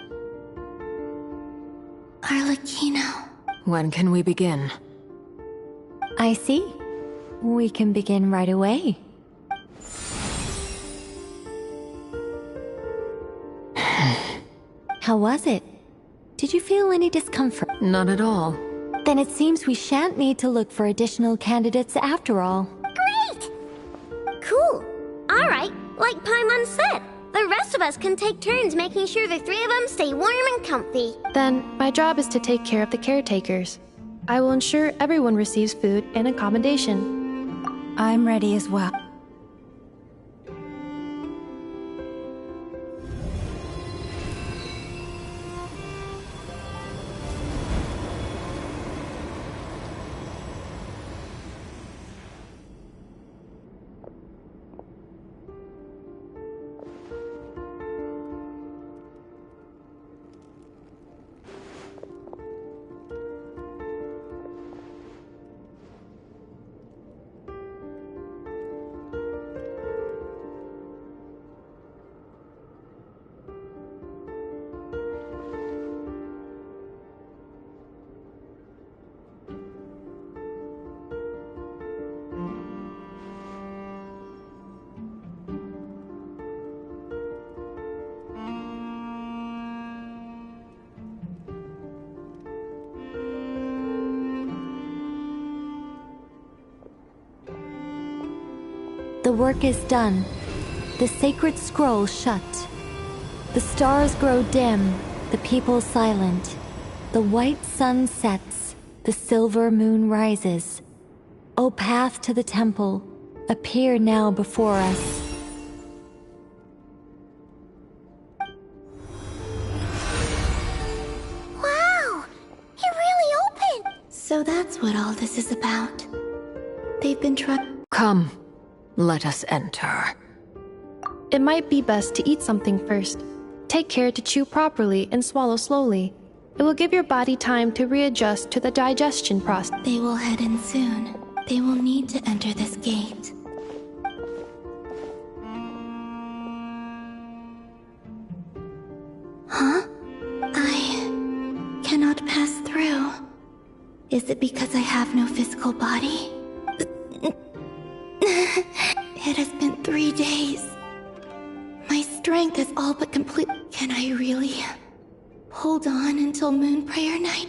Arlecchino. When can we begin? I see. We can begin right away. How was it? Did you feel any discomfort? Not at all. Then it seems we shan't need to look for additional candidates after all. Great! Cool. Alright, like Paimon said, the rest of us can take turns making sure the three of them stay warm and comfy. Then, my job is to take care of the caretakers. I will ensure everyone receives food and accommodation. I'm ready as well. The work is done. The sacred scroll shut. The stars grow dim, the people silent. The white sun sets, the silver moon rises. O path to the temple, appear now before us. Wow! It really opened! So that's what all this is about. They've been Come, let us enter. It might be best to eat something first. Take care to chew properly and swallow slowly. It will give your body time to readjust to the digestion process. They will head in soon. They will need to enter this gate. Huh? I cannot pass through. Is it because I have no physical body? It has been 3 days. My strength is all but complete. Can I really hold on until Moon Prayer Night?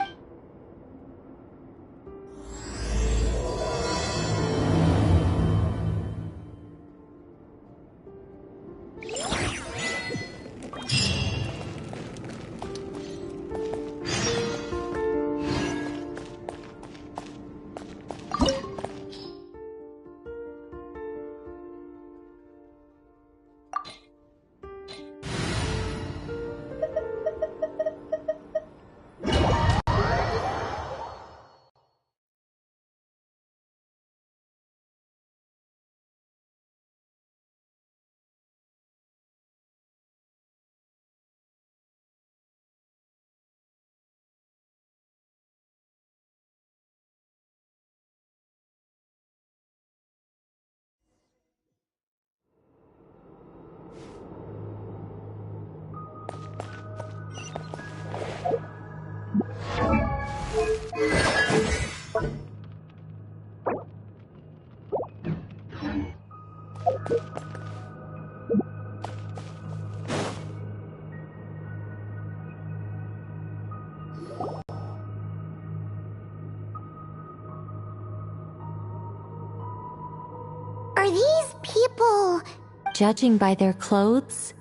Are these people... Judging by their clothes,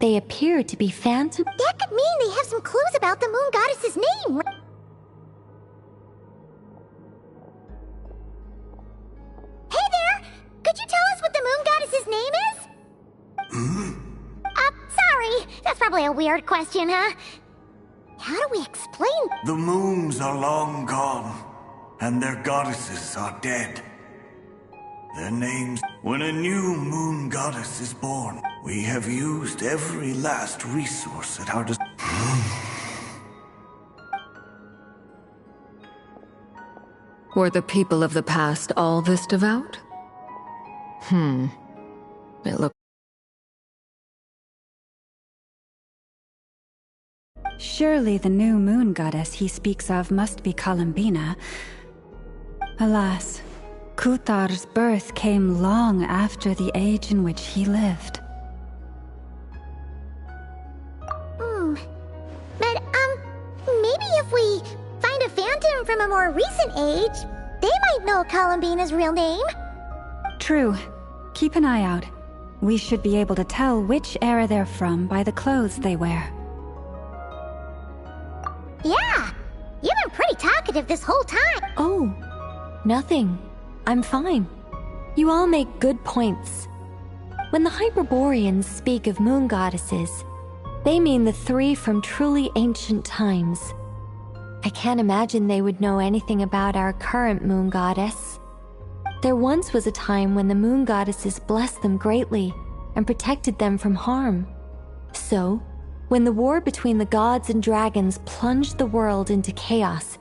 they appear to be phantom. That could mean they have some clues about the moon goddess's name. Hey there! Could you tell us what the moon goddess's name is? Sorry. That's probably a weird question, huh? How do we explain? The moons are long gone, and their goddesses are dead. Their names. When a new moon goddess is born, we have used every last resource at our Were the people of the past all this devout? It looked... Surely the new moon goddess he speaks of must be Columbina. Alas, Kutar's birth came long after the age in which he lived. But, maybe if we find a phantom from a more recent age, they might know Columbina's real name. True. Keep an eye out. We should be able to tell which era they're from by the clothes they wear. Yeah, you've been pretty talkative this whole time. Oh, nothing. I'm fine. You all make good points. When the Hyperboreans speak of moon goddesses, they mean the three from truly ancient times. I can't imagine they would know anything about our current moon goddess. There once was a time when the moon goddesses blessed them greatly and protected them from harm. So, when the war between the gods and dragons plunged the world into chaos,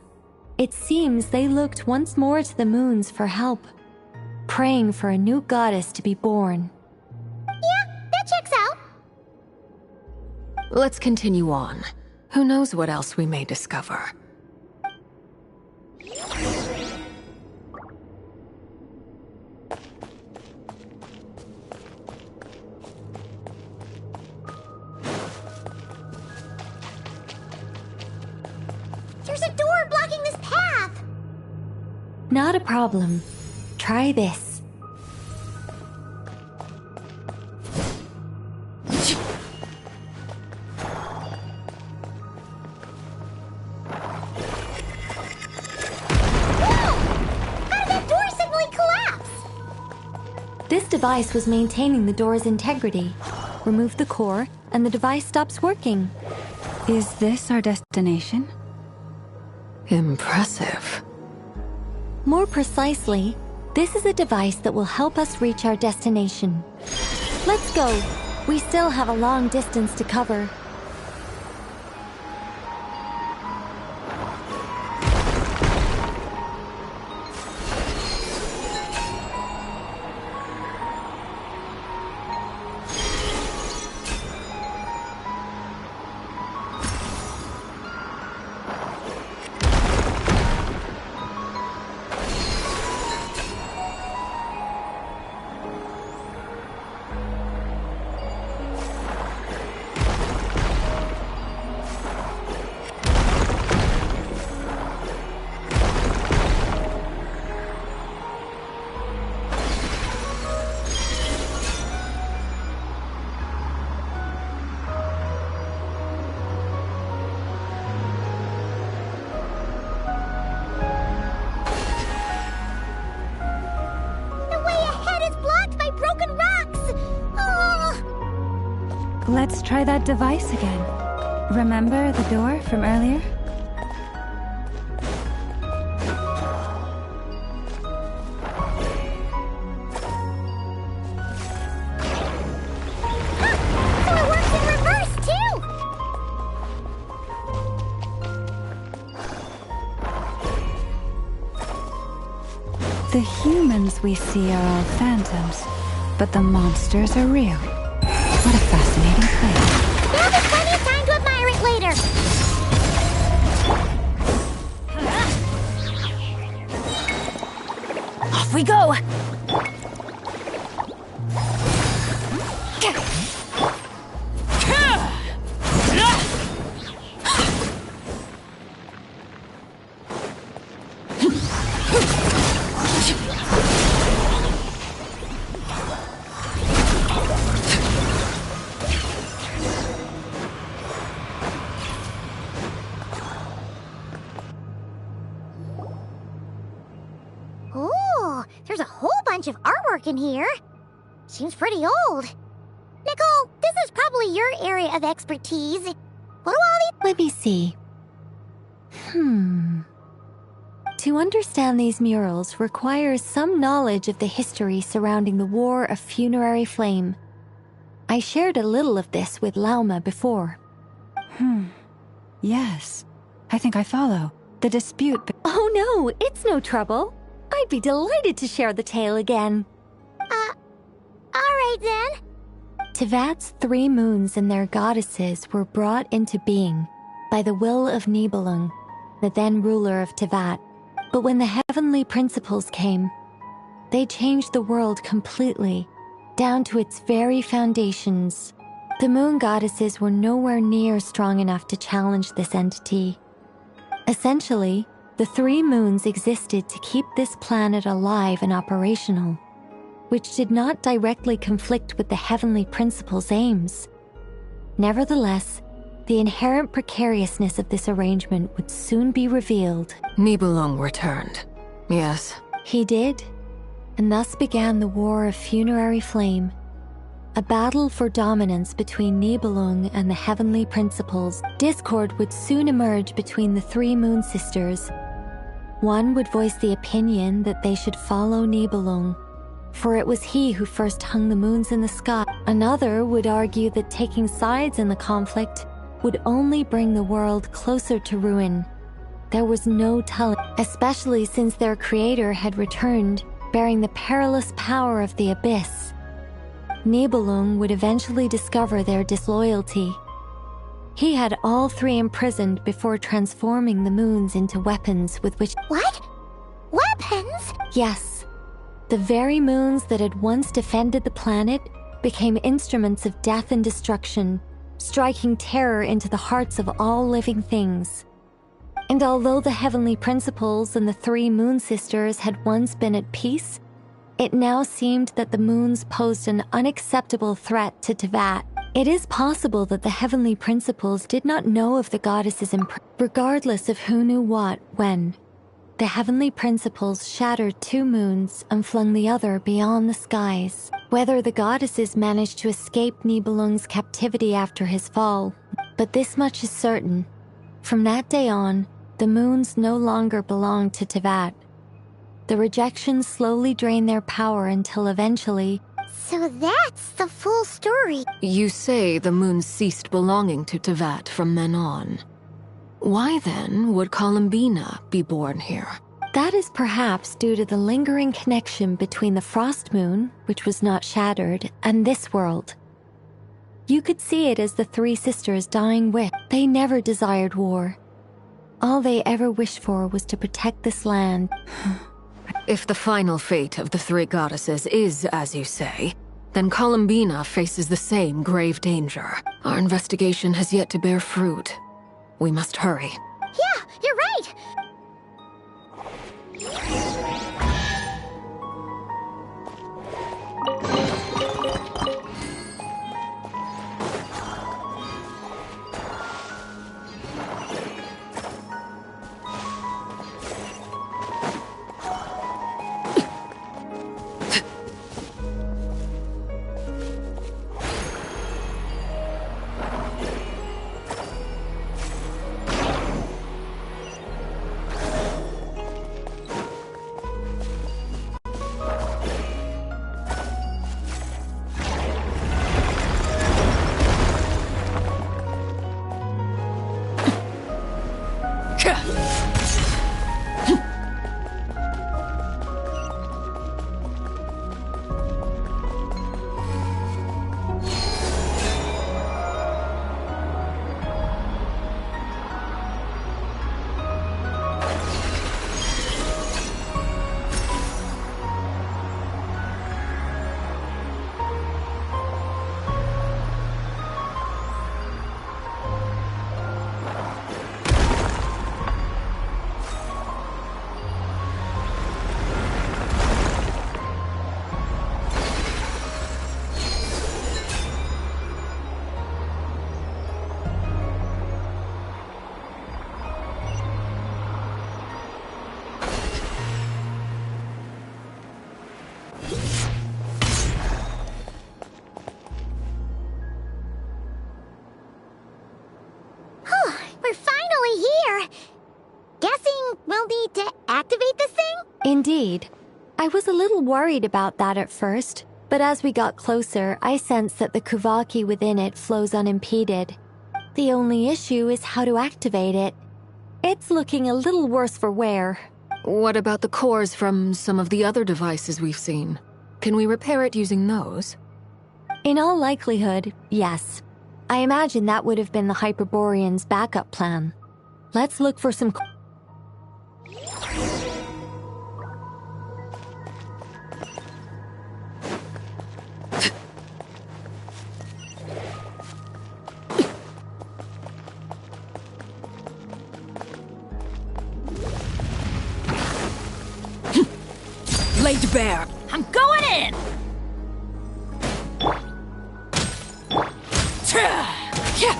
it seems they looked once more to the moons for help, praying for a new goddess to be born. Yeah, that checks out. Let's continue on. Who knows what else we may discover. There's a door blocking this path! Not a problem. Try this. This device was maintaining the door's integrity. Remove the core, and the device stops working. Is this our destination? Impressive. More precisely, this is a device that will help us reach our destination. Let's go. We still have a long distance to cover. Let's try that device again. Remember the door from earlier? So it works in reverse, too! The humans we see are all phantoms, but the monsters are real. What a fascinating place. There'll be plenty of time to admire it later. Off we go! There's a whole bunch of artwork in here. Seems pretty old. Nicole, this is probably your area of expertise. What do all these... Let me see. To understand these murals requires some knowledge of the history surrounding the War of Funerary Flame. I shared a little of this with Lauma before. Yes, I think I follow. The dispute. Oh no, it's no trouble. I'd be delighted to share the tale again. Alright then. Tevat's 3 moons and their goddesses were brought into being by the will of Nibelung, the then ruler of Tevat. But when the heavenly principles came, they changed the world completely, down to its very foundations. The moon goddesses were nowhere near strong enough to challenge this entity. Essentially, the 3 moons existed to keep this planet alive and operational, which did not directly conflict with the heavenly principles' aims. Nevertheless, the inherent precariousness of this arrangement would soon be revealed. Nibelung returned. Yes. He did, and thus began the War of Funerary Flame, a battle for dominance between Nibelung and the heavenly principles. Discord would soon emerge between the 3 moon sisters. One would voice the opinion that they should follow Nibelung, for it was he who first hung the moons in the sky. Another would argue that taking sides in the conflict would only bring the world closer to ruin. There was no telling, especially since their creator had returned, bearing the perilous power of the abyss. Nibelung would eventually discover their disloyalty. He had all 3 imprisoned before transforming the moons into weapons with which— What? Weapons? Yes. The very moons that had once defended the planet became instruments of death and destruction, striking terror into the hearts of all living things. And although the heavenly principles and the 3 moon sisters had once been at peace, it now seemed that the moons posed an unacceptable threat to Tevat. It is possible that the heavenly principles did not know of the goddesses' regardless of who knew what, when. The heavenly principles shattered 2 moons and flung the other beyond the skies. Whether the goddesses managed to escape Nibelung's captivity after his fall, but this much is certain. From that day on, the moons no longer belonged to Tevat. The rejection slowly drained their power until eventually— So that's the full story. You say the moons ceased belonging to Tevat from then on. Why then would Columbina be born here? That is perhaps due to the lingering connection between the Frost Moon, which was not shattered, and this world. You could see it as the 3 sisters' dying wish. They never desired war. All they ever wished for was to protect this land. If the final fate of the 3 goddesses is as you say, then Columbina faces the same grave danger. Our investigation has yet to bear fruit. We must hurry. Yeah, you're right! We're finally here! Guessing we'll need to activate Indeed. I was a little worried about that at first, but as we got closer, I sensed that the Kuvaki within it flows unimpeded. The only issue is how to activate it. It's looking a little worse for wear. What about the cores from some of the other devices we've seen? Can we repair it using those? In all likelihood, yes. I imagine that would have been the Hyperborean's backup plan. Let's look for some... Laid bare. I'm going in! Yeah.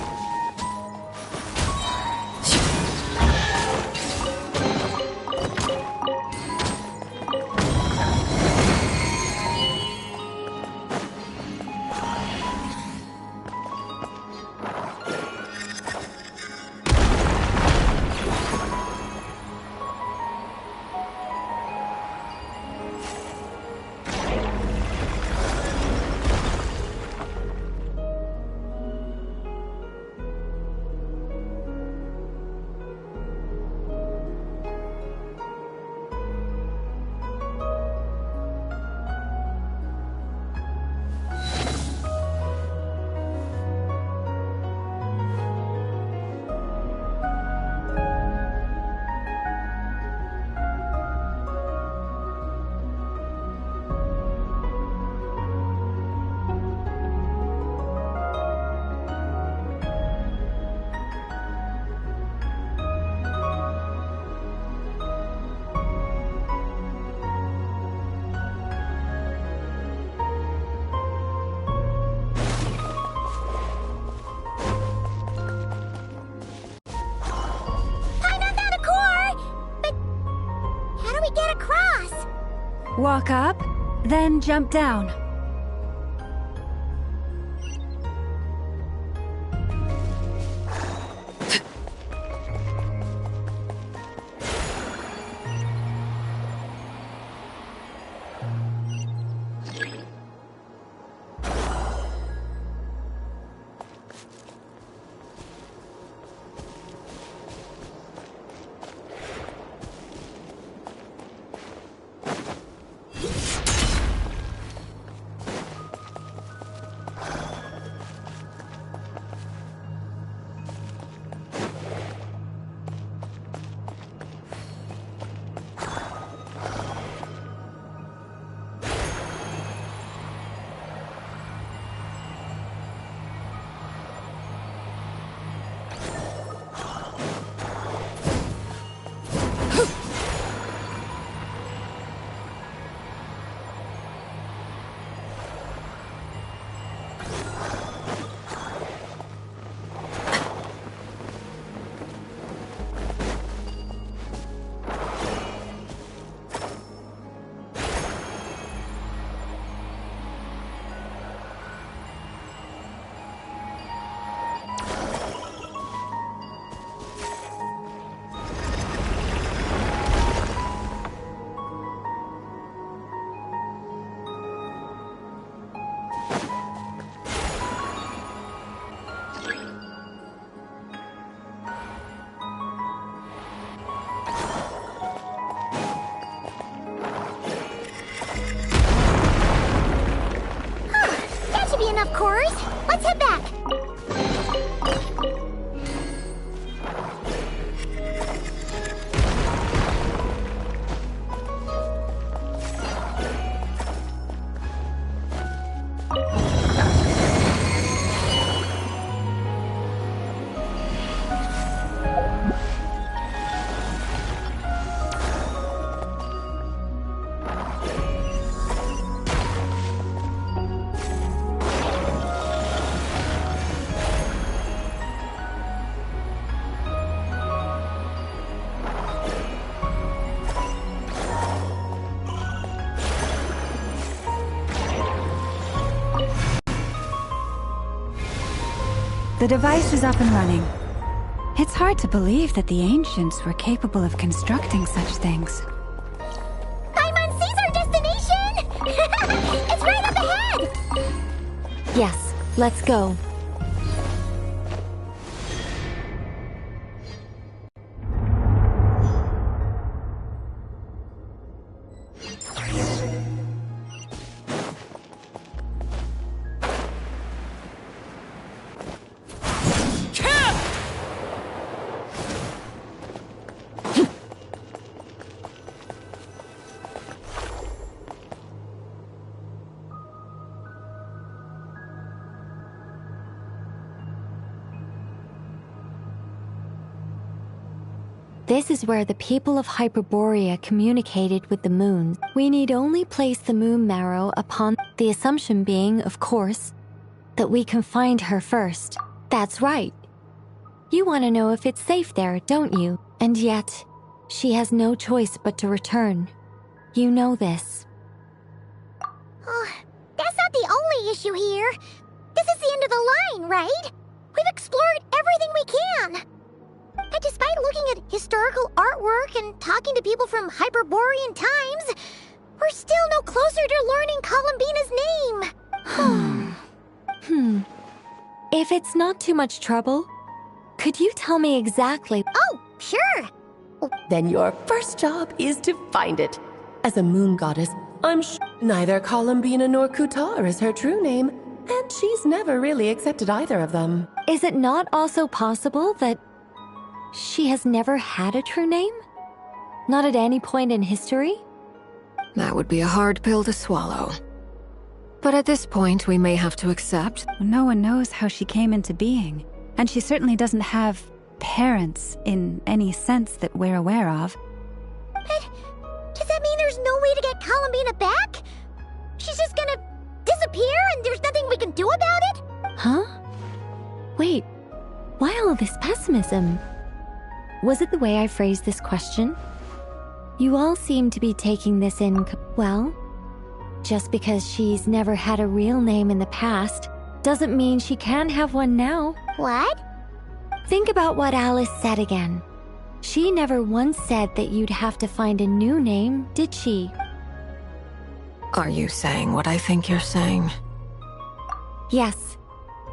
Walk up, then jump down. Enough cores. Let's head back. The device is up and running. It's hard to believe that the ancients were capable of constructing such things. Yes, let's go. This is where the people of Hyperborea communicated with the moon. We need only place the moon marrow upon the assumption being, of course, that we can find her first. That's right. You want to know if it's safe there, don't you? And yet, she has no choice but to return. You know this. Oh, that's not the only issue here. This is the end of the line, right? We've explored everything we can. And despite looking at historical artwork and talking to people from Hyperborean times, we're still no closer to learning Columbina's name. If it's not too much trouble, could you tell me exactly— Oh, sure. Then your first job is to find it. As a moon goddess, I'm sure neither Columbina nor Kutar is her true name, and she's never really accepted either of them. Is it not also possible that she has never had a true name? Not at any point in history? That would be a hard pill to swallow. But at this point, we may have to accept. No one knows how she came into being, and she certainly doesn't have parents in any sense that we're aware of. But does that mean there's no way to get Columbina back? She's just gonna disappear and there's nothing we can do about it? Huh? Wait, why all this pessimism? Was it the way I phrased this question? You all seem to be taking this in, well, just because she's never had a real name in the past doesn't mean she can't have one now. What? Think about what Alice said again. She never once said that you'd have to find a new name, did she? Are you saying what I think you're saying? Yes.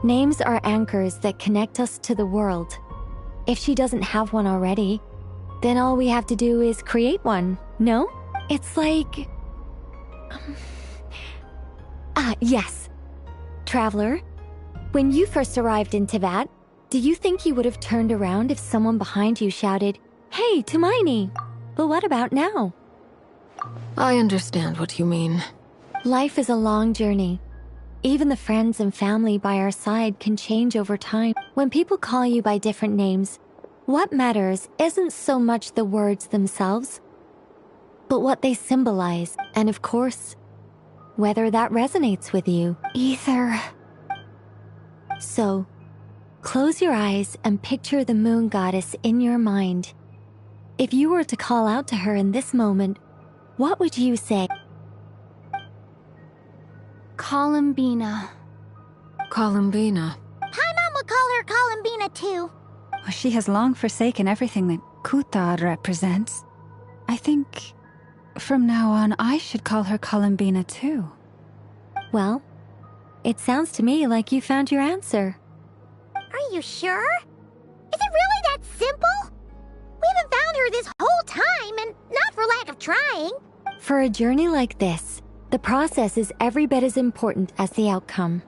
Names are anchors that connect us to the world. If she doesn't have one already, then all we have to do is create one, no? It's like— yes. Traveler, when you first arrived in Teyvat, do you think you would have turned around if someone behind you shouted, "Hey, Tumaini"? But what about now? I understand what you mean. Life is a long journey. Even the friends and family by our side can change over time. When people call you by different names, what matters isn't so much the words themselves, but what they symbolize, and of course, whether that resonates with you. Ether. So, close your eyes and picture the moon goddess in your mind. If you were to call out to her in this moment, what would you say? Columbina. Columbina. Paimon would call her Columbina too. Well, she has long forsaken everything that Kutar represents. I think from now on I should call her Columbina too. Well, it sounds to me like you found your answer. Are you sure? Is it really that simple? We haven't found her this whole time, and not for lack of trying. For a journey like this, the process is every bit as important as the outcome.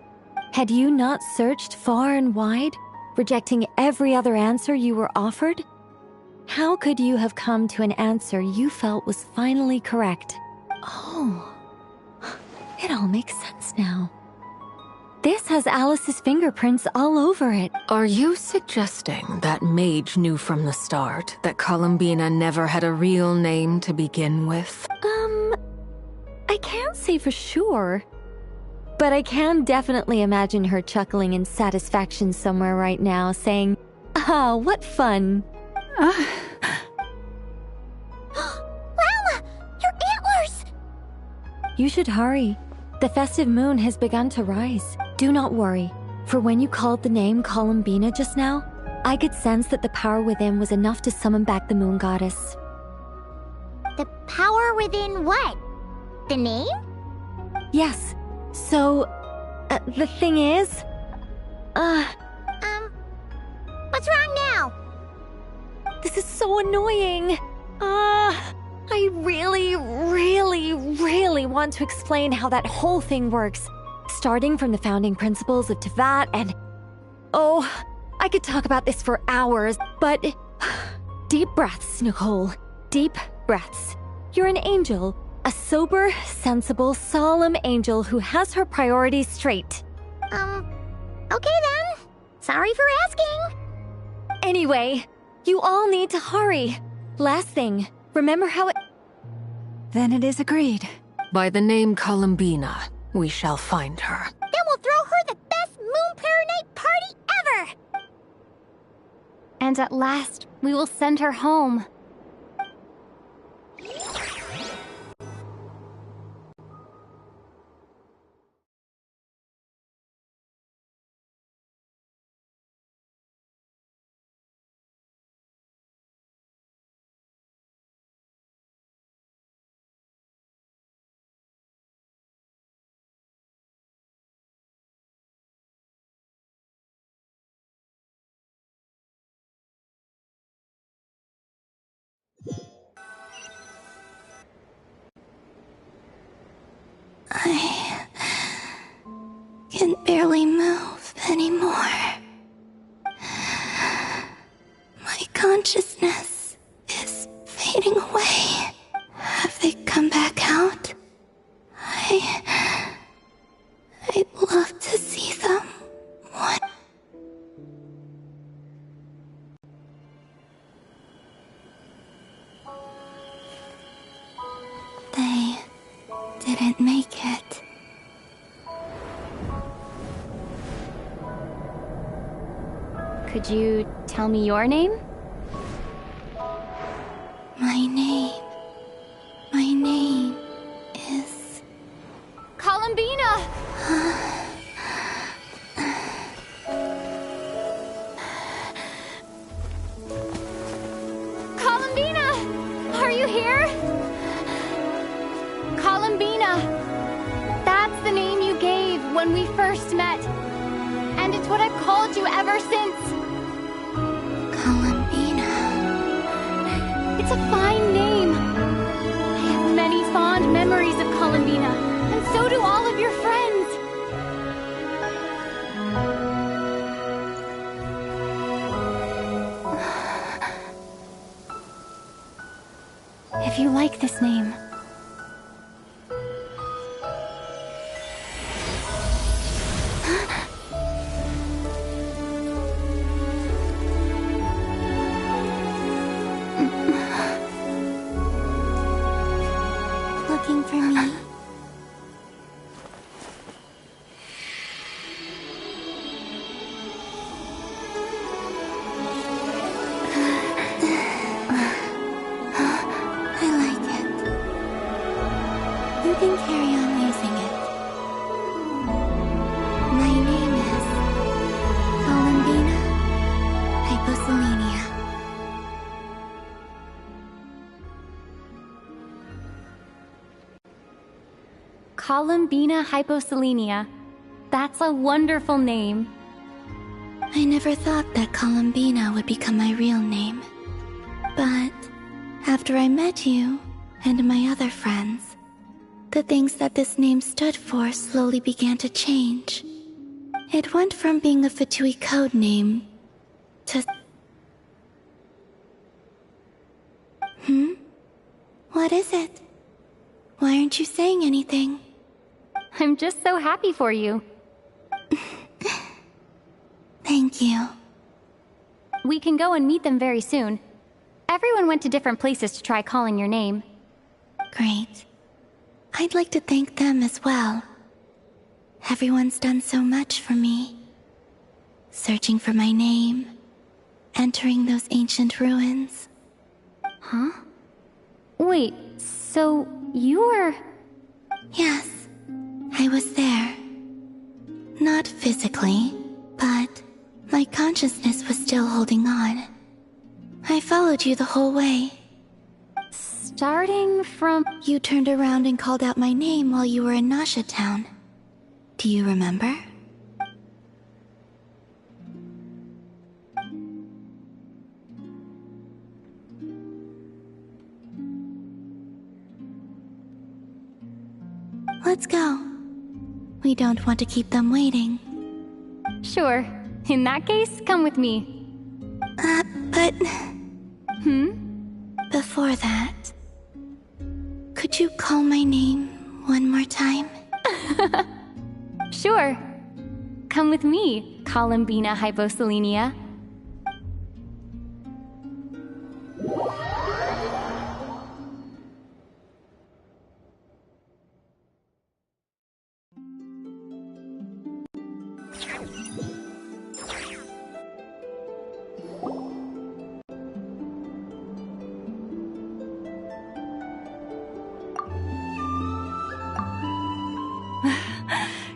Had you not searched far and wide, rejecting every other answer you were offered? How could you have come to an answer you felt was finally correct? Oh, it all makes sense now. This has Alice's fingerprints all over it. Are you suggesting that Mage knew from the start that Columbina never had a real name to begin with? I can't say for sure, but I can definitely imagine her chuckling in satisfaction somewhere right now, saying, "Ah, what fun." Lala! Your antlers! You should hurry. The festive moon has begun to rise. Do not worry, for when you called the name Columbina just now, I could sense that the power within was enough to summon back the moon goddess. The power within what? The name? Yes. So, The thing is... What's wrong now? This is so annoying. I really, really, really want to explain how that whole thing works. Starting from the founding principles of Tevat and... Oh, I could talk about this for hours, but... Deep breaths, Nicole. Deep breaths. You're an angel. A sober, sensible, solemn angel who has her priorities straight. Okay then. Sorry for asking. Anyway, you all need to hurry. Last thing, remember how it... Then it is agreed. By the name Columbina, we shall find her. Then we'll throw her the best Moon Paranite party ever! And at last, we will send her home. I can barely move anymore. My consciousness is fading away. Have they come back out? I'd love to see them. What? They didn't make it. Could you tell me your name? My name is... Columbina! Columbina! Are you here? Columbina! That's the name you gave when we first met. And it's what I've called you ever since. Columbina. It's a fine name. I have many fond memories of Columbina, and so do all of your friends. If you like this name, looking for me? I like it. You can carry on using it. My name is Columbina Hyposelenia. Columbina Hyposelenia. That's a wonderful name. I never thought that Columbina would become my real name. But after I met you and my other friends, the things that this name stood for slowly began to change. It went from being a Fatui code name to... What is it? Why aren't you saying anything? I'm just so happy for you. Thank you. We can go and meet them very soon. Everyone went to different places to try calling your name. Great. I'd like to thank them as well. Everyone's done so much for me. Searching for my name, entering those ancient ruins. Huh? Wait, so you were... Yes, I was there. Not physically, but my consciousness was still holding on. I followed you the whole way. Starting from... You turned around and called out my name while you were in Nasha Town. Do you remember? Let's go. We don't want to keep them waiting. Sure. In that case, come with me. But... Before that, could you call my name one more time? Sure. Come with me, Columbina Hyposelenia.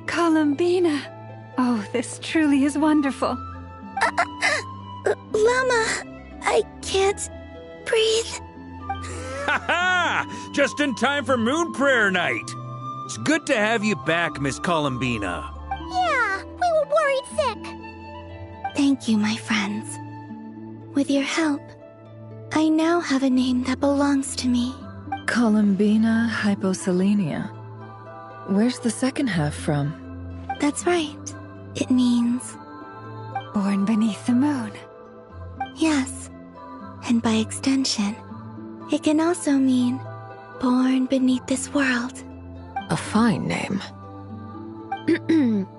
Columbina! Oh, this truly is wonderful. Llama, I can't breathe. Ha ha! Just in time for Moon Prayer Night. It's good to have you back, Miss Columbina. Yeah, we were worried sick. Thank you, my friends. With your help, I now have a name that belongs to me. Columbina Hyposelenia. Where's the second half from? That's right. It means... Born beneath the moon. Yes. And by extension, it can also mean born beneath this world. A fine name.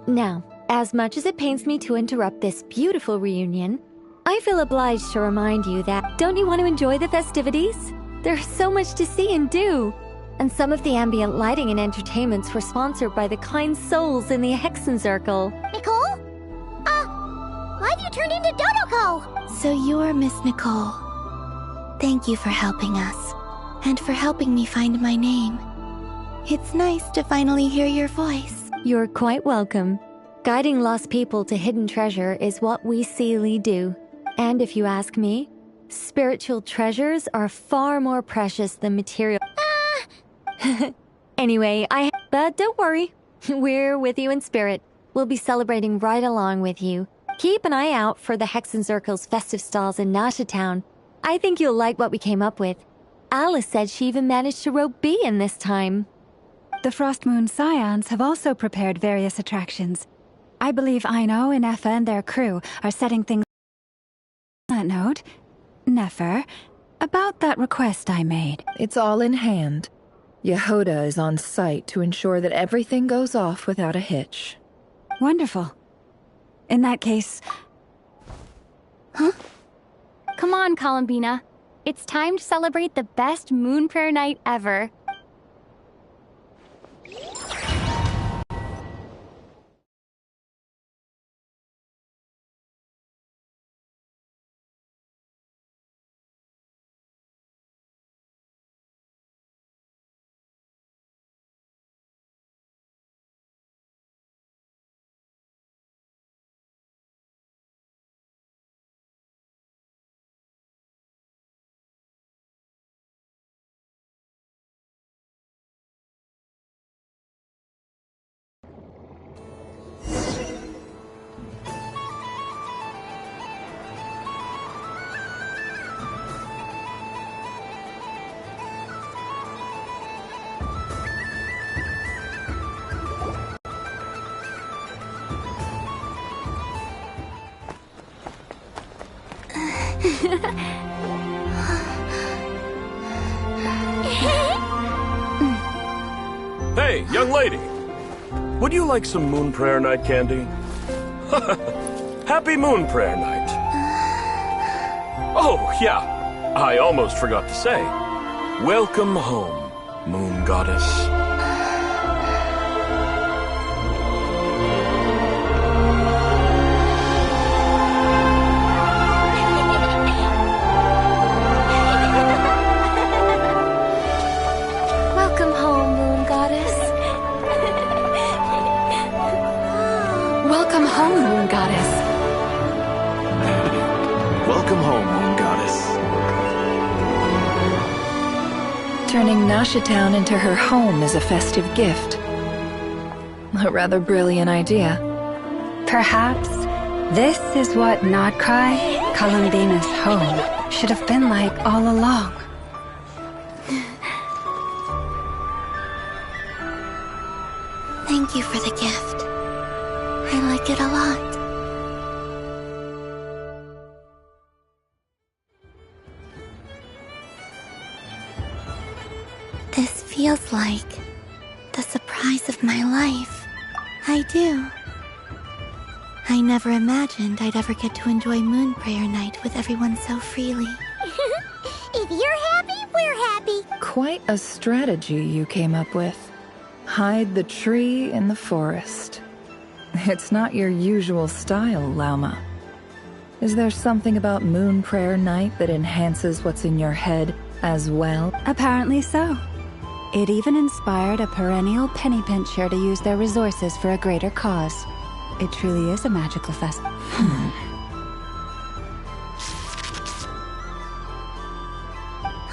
Now, as much as it pains me to interrupt this beautiful reunion, I feel obliged to remind you that don't you want to enjoy the festivities? There's so much to see and do. And some of the ambient lighting and entertainments were sponsored by the kind souls in the Hexenzirkel. Nicole? Why have you turned into Dodoko? So you're Miss Nicole. Thank you for helping us, and for helping me find my name. It's nice to finally hear your voice. You're quite welcome. Guiding lost people to hidden treasure is what we Seelie do. And if you ask me, spiritual treasures are far more precious than material... Anyway, But don't worry. We're with you in spirit. We'll be celebrating right along with you. Keep an eye out for the Hexenzirkel's festive stalls in Nasha Town. I think you'll like what we came up with. Alice said she even managed to rope B in this time. The Frost Moon Scions have also prepared various attractions. I believe Aino, Ineffa, and their crew are setting things... On that note, Nefer, about that request I made. It's all in hand. Yehoda is on site to ensure that everything goes off without a hitch. Wonderful. In that case... Huh? Come on, Columbina. It's time to celebrate the best Moon Prayer Night ever. Hey, young lady. Would you like some Moon Prayer Night candy? Happy Moon Prayer Night. Oh, yeah. I almost forgot to say. Welcome home, Moon Goddess. Welcome home, Moon Goddess. Welcome home, Moon Goddess. Welcome home, Moon Goddess. Turning Nasha Town into her home is a festive gift. I A rather brilliant idea. Perhaps this is what Nodcry, Columbina's home, should have been like all along. Thank you for the gift. I like it a lot. This feels like the surprise of my life. I do. I never imagined I'd ever get to enjoy Moon Prayer Night with everyone so freely. If you're happy, we're happy. Quite a strategy you came up with. Hide the tree in the forest. It's not your usual style, Lauma. Is there something about Moon Prayer Night that enhances what's in your head as well? Apparently so. It even inspired a perennial penny pincher to use their resources for a greater cause. It truly is a magical festival.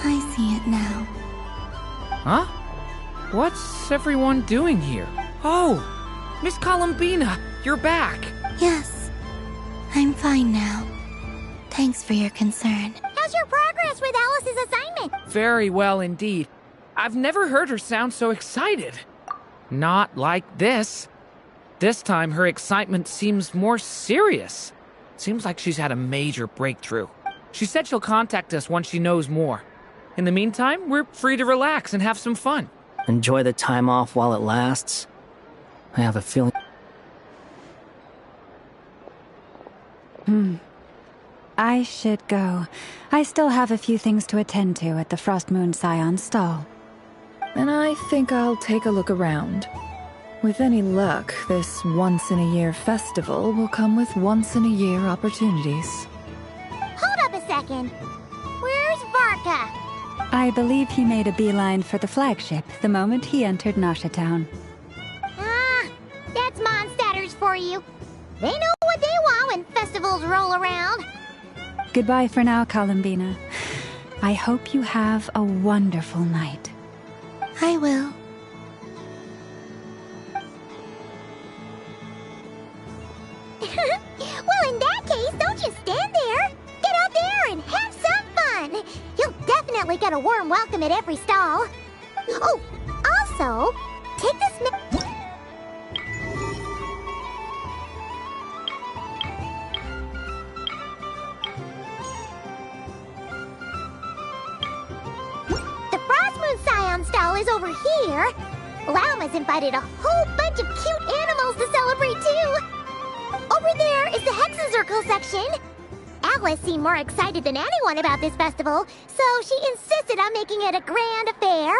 I see it now. Huh? What's everyone doing here? Oh, Miss Columbina, you're back. Yes, I'm fine now. Thanks for your concern. How's your progress with Alice's assignment? Very well indeed. I've never heard her sound so excited. Not like this. This time her excitement seems more serious. Seems like she's had a major breakthrough. She said she'll contact us once she knows more. In the meantime, we're free to relax and have some fun. Enjoy the time off while it lasts. I have a feeling... I should go. I still have a few things to attend to at the Frost Moon Scion stall. And I think I'll take a look around. With any luck, this once-in-a-year festival will come with once-in-a-year opportunities. Hold up a second. Where's Varka? I believe he made a beeline for the flagship the moment he entered Nasha Town. Ah, that's Mondstadters for you. They know what they want when festivals roll around. Goodbye for now, Columbina. I hope you have a wonderful night. I will. Well, in that case, don't just stand there. Get out there and have some fun. You'll definitely get a warm welcome at every stall. Oh, also, take this... The Frost Moon Scion stall is over here. Lauma's invited a whole bunch of cute animals to celebrate, too. Over there is the Hexenzirkel section. Alice seemed more excited than anyone about this festival, so she insisted on making it a grand affair.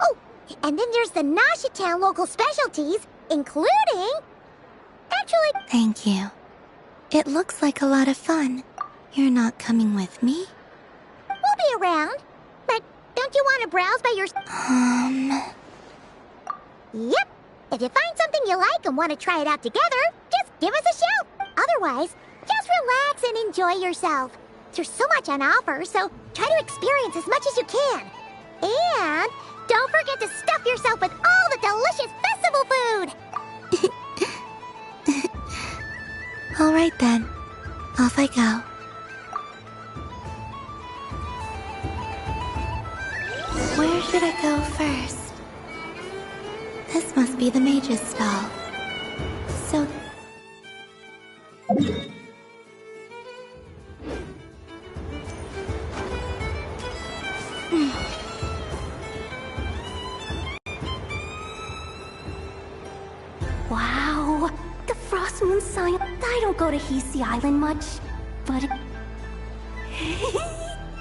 Oh, and then there's the Nasha Town local specialties, including... Actually... Thank you. It looks like a lot of fun. You're not coming with me? We'll be around. But don't you want to browse by your... Yep. If you find something you like and want to try it out together, just give us a shout. Otherwise, just relax and enjoy yourself. There's so much on offer, so try to experience as much as you can. And don't forget to stuff yourself with all the delicious festival food. All right then. Off I go. Where should I go first? This must be the mage's stall. So... Wow, the Frost Moon Scion. I don't go to Hisi Island much, but...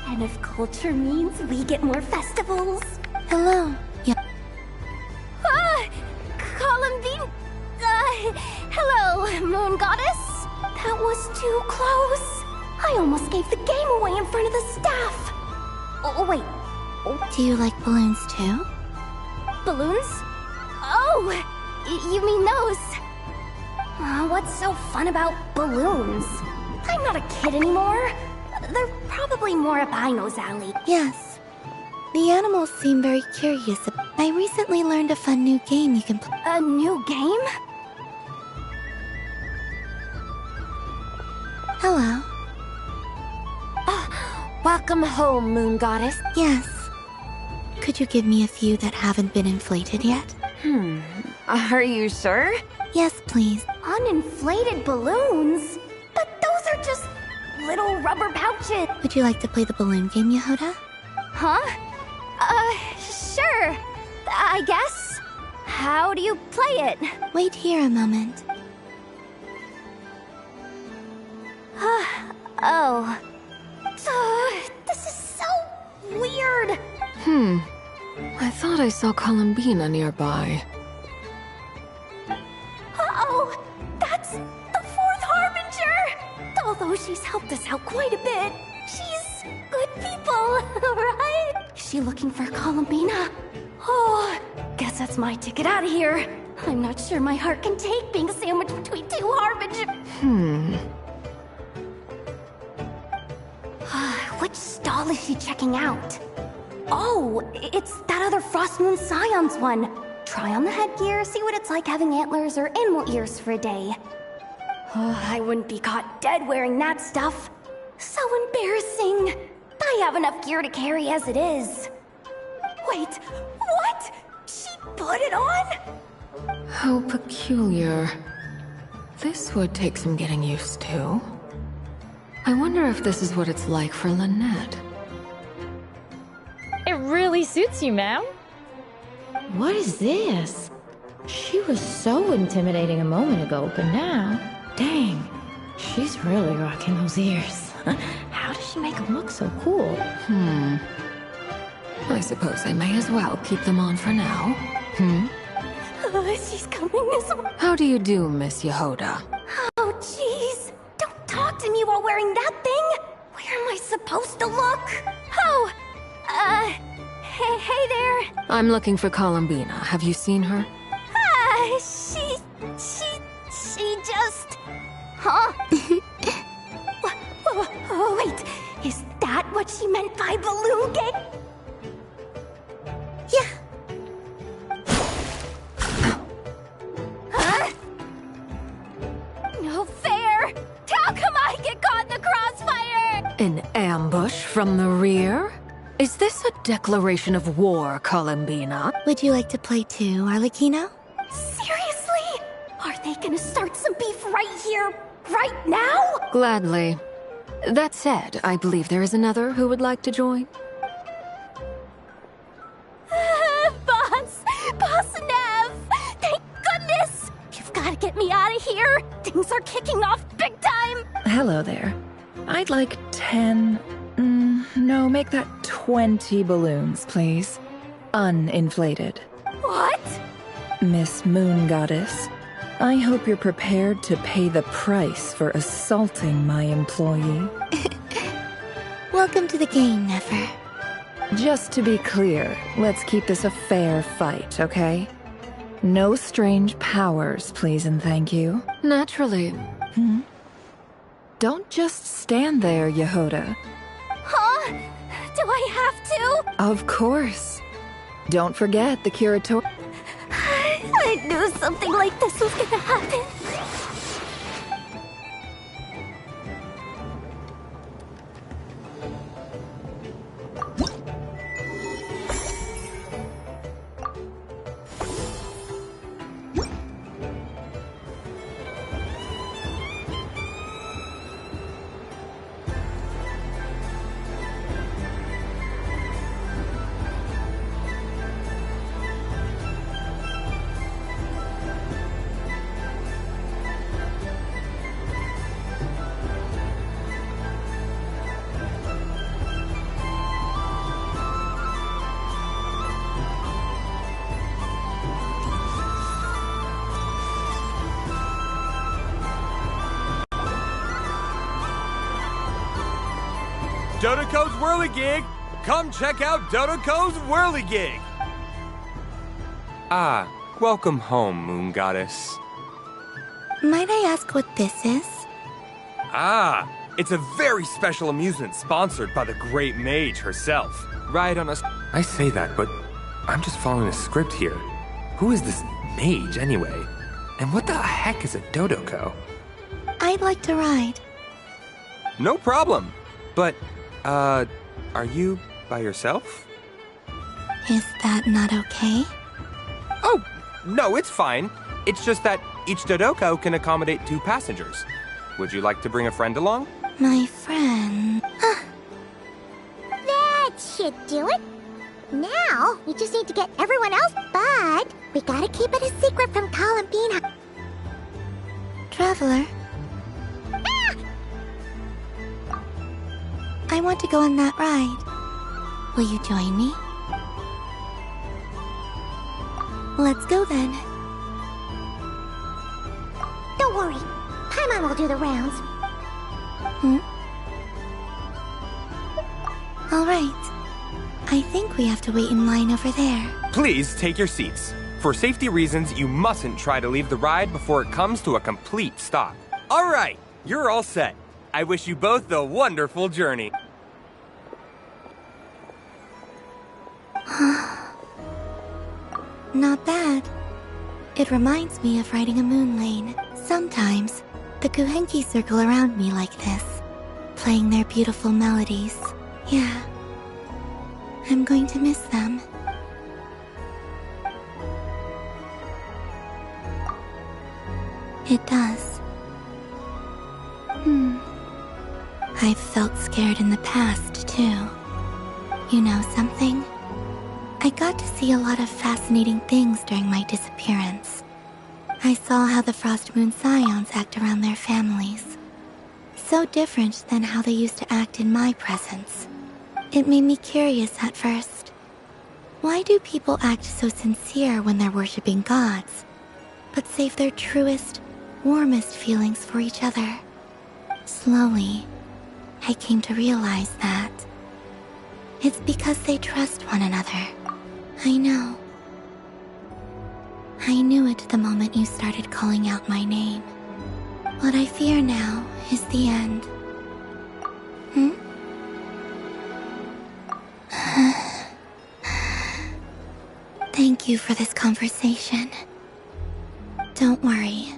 And if culture means we get more festivals... Hello. Yeah. Ah! Columbine... hello, Moon Goddess? That was too close. I almost gave the game away in front of the staff. Oh, wait. Do you like balloons too? Balloons? Oh! You mean those? What's so fun about balloons? I'm not a kid anymore. They're probably more up Aino's alley. Yes. The animals seem very curious. I recently learned a fun new game you can play. A new game? Hello. Welcome home, Moon Goddess. Yes. Could you give me a few that haven't been inflated yet? Are you sure? Yes, please. Uninflated balloons? But those are just little rubber pouches. Would you like to play the balloon game, Yehoda? Huh? Sure. I guess. How do you play it? Wait here a moment. Oh. This is so weird. I thought I saw Columbina nearby. Uh-oh! That's the fourth Harbinger! Although she's helped us out quite a bit, she's good people, right? Is she looking for Columbina? Oh, guess that's my ticket out of here. I'm not sure my heart can take being sandwiched between two Harbingers. Which stall is she checking out? Oh, it's that other Frost Moon Scion's one. Try on the headgear, see what it's like having antlers or animal ears for a day. Oh, I wouldn't be caught dead wearing that stuff. So embarrassing. I have enough gear to carry as it is. Wait, what? She put it on? How peculiar. This would take some getting used to. I wonder if this is what it's like for Lynette. It really suits you, ma'am. What is this? She was so intimidating a moment ago, but now, dang, she's really rocking those ears. How does she make them look so cool? I suppose I may as well keep them on for now. She's coming this way. How do you do, Miss Yehoda? Oh, jeez. Don't talk to me while wearing that thing. Where am I supposed to look? Oh, hey there. I'm looking for Columbina. Have you seen her? She just... Huh? Oh, wait. Is that what she meant by balloon game? Yeah. Huh? No fair. How come I get caught in the crossfire? An ambush from the rear? Is this a declaration of war, Columbina? Would you like to play too, Arlecchino? Seriously? Are they gonna start some beef right here, right now? Gladly. That said, I believe there is another who would like to join. Boss Nev! Thank goodness! You've gotta get me out of here! Things are kicking off big time! Hello there. I'd like 10... no, make that 20 balloons, please. Uninflated. What? Miss Moon Goddess, I hope you're prepared to pay the price for assaulting my employee. Welcome to the game, Nefer. Just to be clear, let's keep this a fair fight, okay? No strange powers, please and thank you. Naturally. Don't just stand there, Yehoda. Huh? Do I have to? Of course. Don't forget the curator. I knew something like this was gonna happen. Dodoco's Whirligig! Come check out Dodoco's Whirligig! Ah, welcome home, Moon Goddess. Might I ask what this is? Ah, it's a very special amusement sponsored by the great mage herself. ride on a... I say that, but I'm just following a script here. Who is this mage, anyway? And what the heck is a Dodoko? I'd like to ride. No problem. But, are you by yourself? Is that not okay? Oh, no, it's fine. It's just that each Dodoko can accommodate 2 passengers. Would you like to bring a friend along? My friend... That should do it. Now, we just need to get everyone else, but we gotta keep it a secret from Columbina. Traveler? Ah! I want to go on that ride. Will you join me? Let's go then. Don't worry. Paimon will do the rounds. All right. I think we have to wait in line over there. Please take your seats. For safety reasons, you mustn't try to leave the ride before it comes to a complete stop. All right, you're all set. I wish you both a wonderful journey. Not bad. It reminds me of riding a moon lane. Sometimes, the Kuhenki circle around me like this, playing their beautiful melodies. Yeah. I'm going to miss them. It does. I've felt scared in the past, too. You know something? I got to see a lot of fascinating things during my disappearance. I saw how the Frost Moon Scions act around their families. So different than how they used to act in my presence. It made me curious at first. Why do people act so sincere when they're worshipping gods, but save their truest, warmest feelings for each other? Slowly, I came to realize that it's because they trust one another. I know. I knew it the moment you started calling out my name. What I fear now is the end. Thank you for this conversation. Don't worry.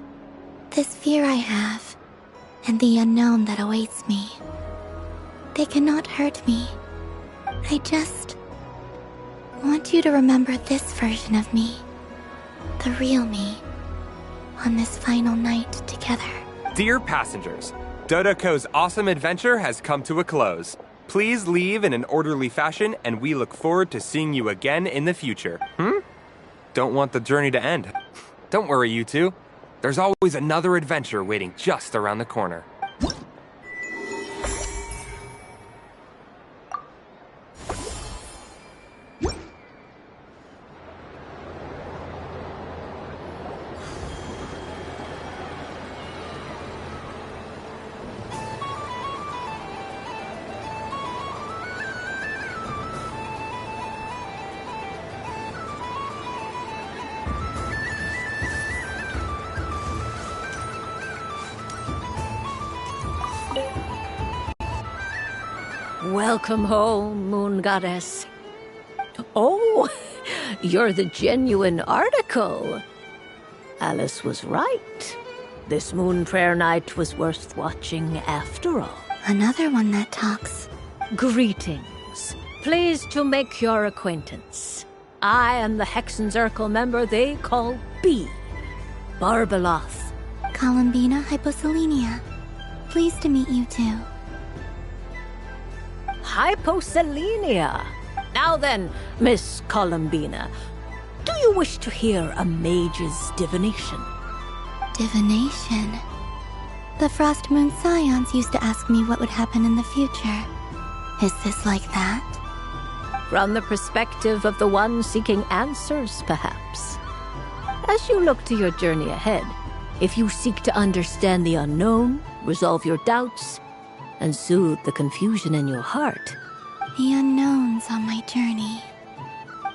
This fear I have, and the unknown that awaits me, they cannot hurt me. I just want you to remember this version of me, the real me, on this final night together. Dear passengers, Dodoko's awesome adventure has come to a close. Please leave in an orderly fashion, and we look forward to seeing you again in the future. Don't want the journey to end. Don't worry, you two. There's always another adventure waiting just around the corner. Welcome home, Moon Goddess. Oh, you're the genuine article. Alice was right. This moon prayer night was worth watching after all. Another one that talks. Greetings. Pleased to make your acquaintance. I am the Hexenzirkel member they call B. Barbeloth. Columbina Hyposelenia. Pleased to meet you too. Hyposelenia. Now then, Miss Columbina, do you wish to hear a mage's divination? Divination? The Frost Moon Scions used to ask me what would happen in the future. Is this like that? From the perspective of the one seeking answers, perhaps. As you look to your journey ahead, if you seek to understand the unknown, resolve your doubts, and soothe the confusion in your heart. The unknowns on my journey.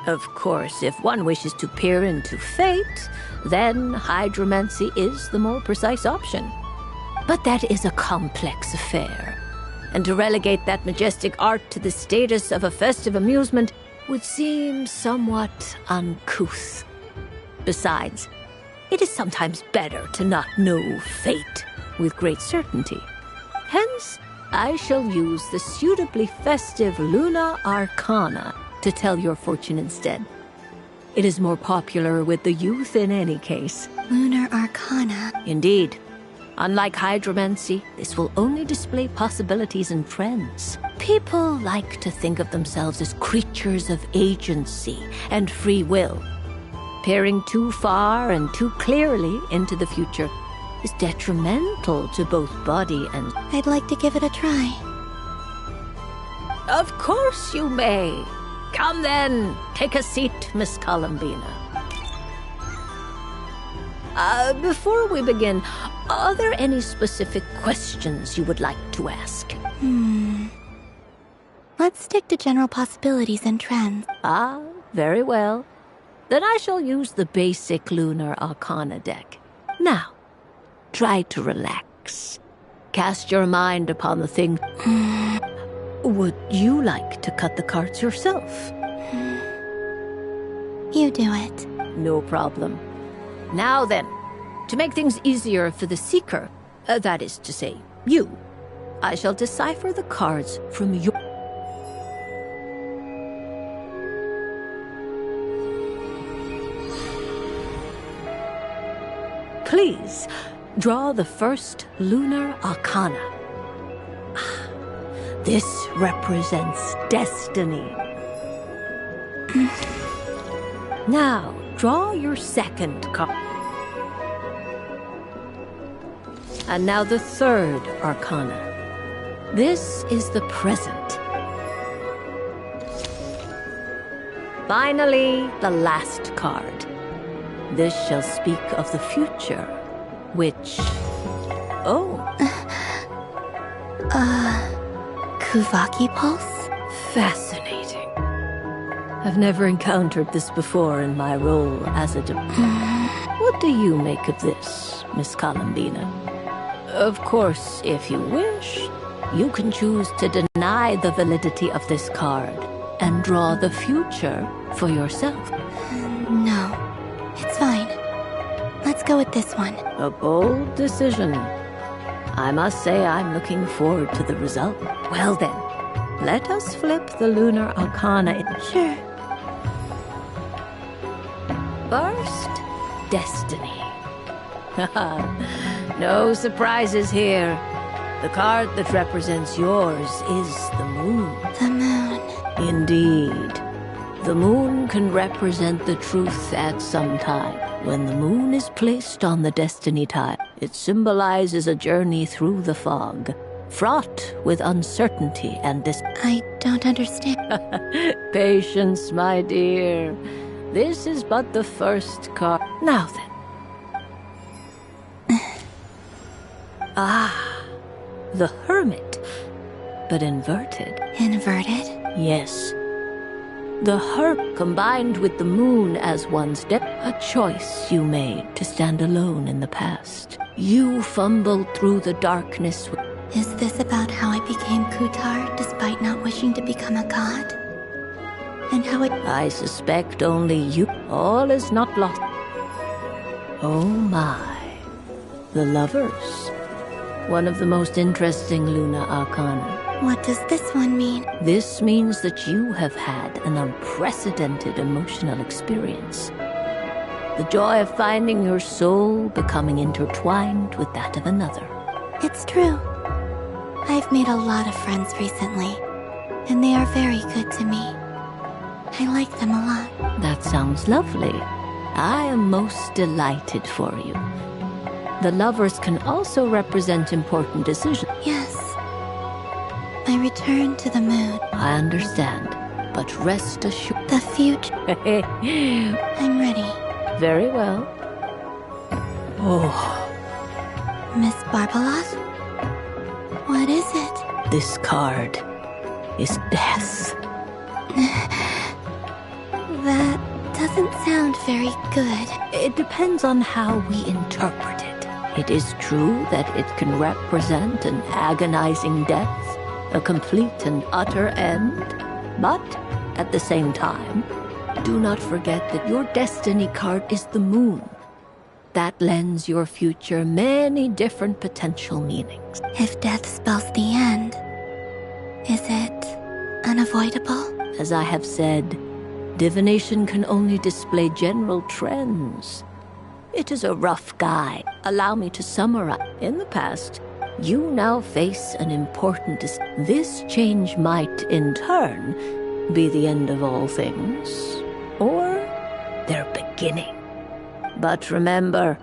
Of course, if one wishes to peer into fate, then hydromancy is the more precise option. But that is a complex affair. and to relegate that majestic art to the status of a festive amusement would seem somewhat uncouth. Besides, it is sometimes better to not know fate with great certainty. Hence, I shall use the suitably festive Luna Arcana to tell your fortune instead. It is more popular with the youth in any case. Lunar Arcana? Indeed. Unlike hydromancy, this will only display possibilities and trends. People like to think of themselves as creatures of agency and free will. Peering too far and too clearly into the future is detrimental to both body and... I'd like to give it a try. Of course you may. Come then, take a seat, Miss Columbina. Before we begin, are there any specific questions you would like to ask? Let's stick to general possibilities and trends. Ah, very well. Then I shall use the basic Lunar Arcana deck. Now, try to relax. Cast your mind upon the thing. Would you like to cut the cards yourself? You do it. No problem. Now then, to make things easier for the seeker, that is to say, you, I shall decipher the cards from your... Please, draw the first Lunar Arcana. This represents destiny. Now, draw your second card. And now the third Arcana. This is the present. Finally, the last card. This shall speak of the future, which... Oh. Kuvaki Pulse? Fascinating. I've never encountered this before in my role as a... What do you make of this, Miss Columbina? Of course, if you wish, you can choose to deny the validity of this card and draw the future for yourself. No, it's fine. Let's go with this one. A bold decision. I must say I'm looking forward to the result. Well then, let us flip the Lunar Arcana. Sure. First, Destiny. No surprises here. The card that represents yours is the moon. The moon. Indeed. The moon can represent the truth at some time. When the moon is placed on the destiny tile, it symbolizes a journey through the fog, fraught with uncertainty and I don't understand. Patience, my dear. This is but the first card. Now then. The Hermit, but inverted. Inverted? Yes. The herb combined with the moon as one's a choice you made to stand alone in the past. You fumbled through the darkness. Is this about how I became Kutar despite not wishing to become a god? And how it... I suspect only you. All is not lost. Oh my. The lovers. One of the most interesting Luna Arcana. What does this one mean? This means that you have had an unprecedented emotional experience. The joy of finding your soul becoming intertwined with that of another. It's true. I've made a lot of friends recently, and they are very good to me. I like them a lot. That sounds lovely. I am most delighted for you. The lovers can also represent important decisions. Yes. I return to the moon. I understand, but rest assured... The future. I'm ready. Very well. Oh. Miss Barbalov? What is it? This card is death. That doesn't sound very good. It depends on how we interpret it. It is true that it can represent an agonizing death, a complete and utter end. But at the same time, do not forget that your destiny card is the moon. That lends your future many different potential meanings. If death spells the end, is it unavoidable? As I have said, divination can only display general trends. It is a rough guide. Allow me to summarize. In the past, you now face an important This change might, in turn, be the end of all things, or their beginning. But remember,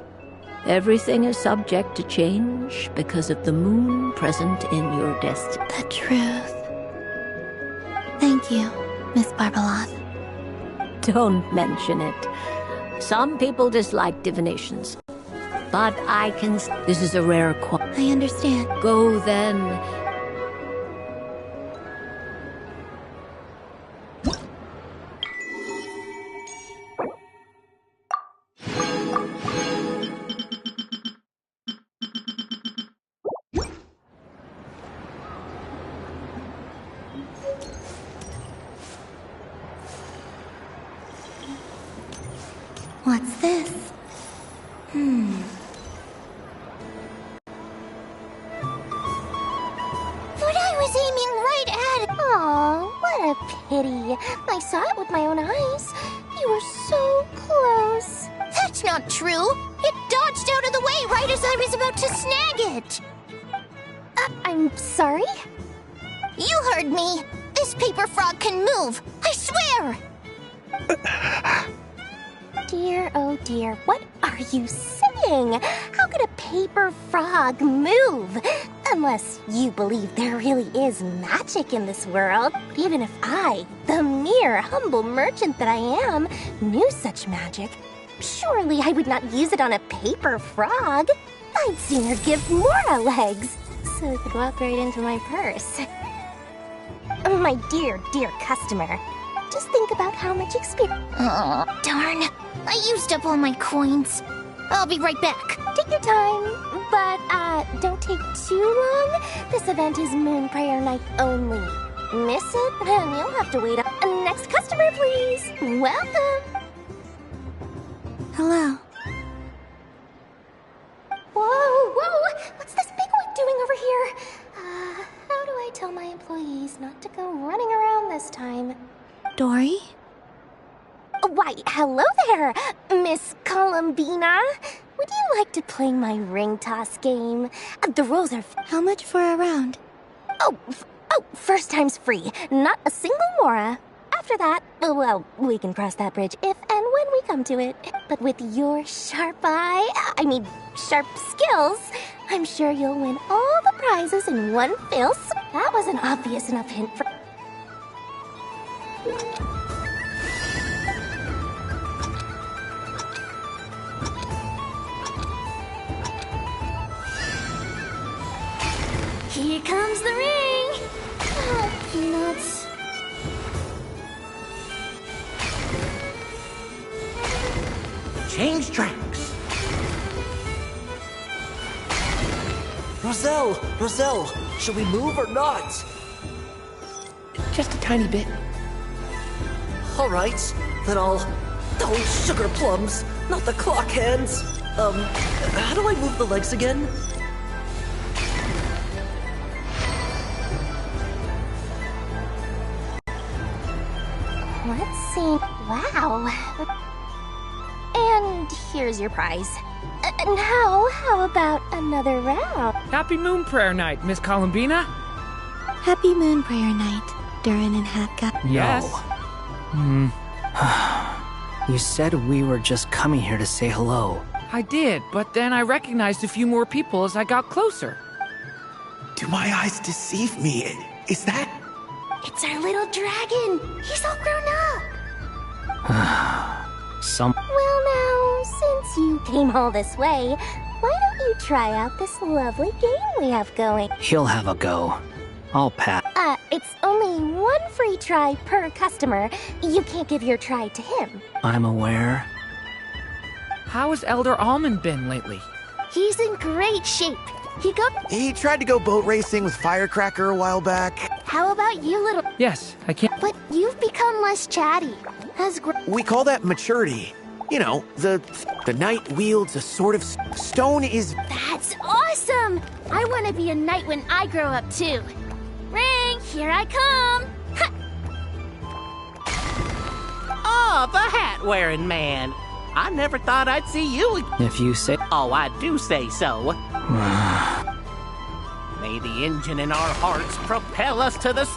everything is subject to change because of the moon present in your destiny. The truth. Thank you, Miss Barbeloth. Don't mention it. Some people dislike divinations, but I can... This is a rare I understand. Go then. What's this? But I was aiming right at it. Aw, what a pity. I saw it with my own eyes. You were so close. That's not true. It dodged out of the way right as I was about to snag it. I'm sorry? You heard me. This paper frog can move. I swear. Dear, oh dear, what are you saying? How could a paper frog move? Unless you believe there really is magic in this world. Even if I, the mere humble merchant that I am, knew such magic, surely I would not use it on a paper frog. I'd sooner give Mora legs, so it could walk right into my purse. My dear, dear customer, just think about how much experience... Oh, darn. I used up all my coins. I'll be right back. Take your time, but don't take too long. This event is Moon Prayer Night only. Miss it, and you'll have to wait up. Next customer, please. Welcome. Hello. Whoa, whoa! What's this big one doing over here? How do I tell my employees not to go running around this time? Dory? Why, hello there, Miss Columbina. Would you like to play my ring toss game? The rules are... How much for a round? Oh, first time's free. Not a single Mora. After that, well, we can cross that bridge if and when we come to it. But with your sharp sharp skills, I'm sure you'll win all the prizes in one fell swoop. That was an obvious enough hint for... Here comes the ring! Oh, nuts. Change tracks! Roselle, should we move or not? Just a tiny bit. All right, then I'll... Oh, sugar plums, not the clock hands. How do I move the legs again? Let's see. Wow. And here's your prize. Now, how about another round? Happy Moon Prayer Night, Miss Columbina. Happy Moon Prayer Night, Durin and Hatka. Yes. You said we were just coming here to say hello. I did, but then I recognized a few more people as I got closer. Do my eyes deceive me? Is that... It's our little dragon. He's all grown up. Well now, since you came all this way, why don't you try out this lovely game we have going? He'll have a go. I'll pass. It's only one free try per customer. You can't give your try to him. I'm aware. How has Elder Almond been lately? He's in great shape. He tried to go boat racing with Firecracker a while back. How about you, little... Yes, I can't. But you've become less chatty. We call that maturity. You know, the knight wields a sort of stone is... That's awesome! I want to be a knight when I grow up, too. Ring, here I come! Oh, the hat-wearing man. I never thought I'd see you again. If you say... Oh, I do say so. May the engine in our hearts propel us to the...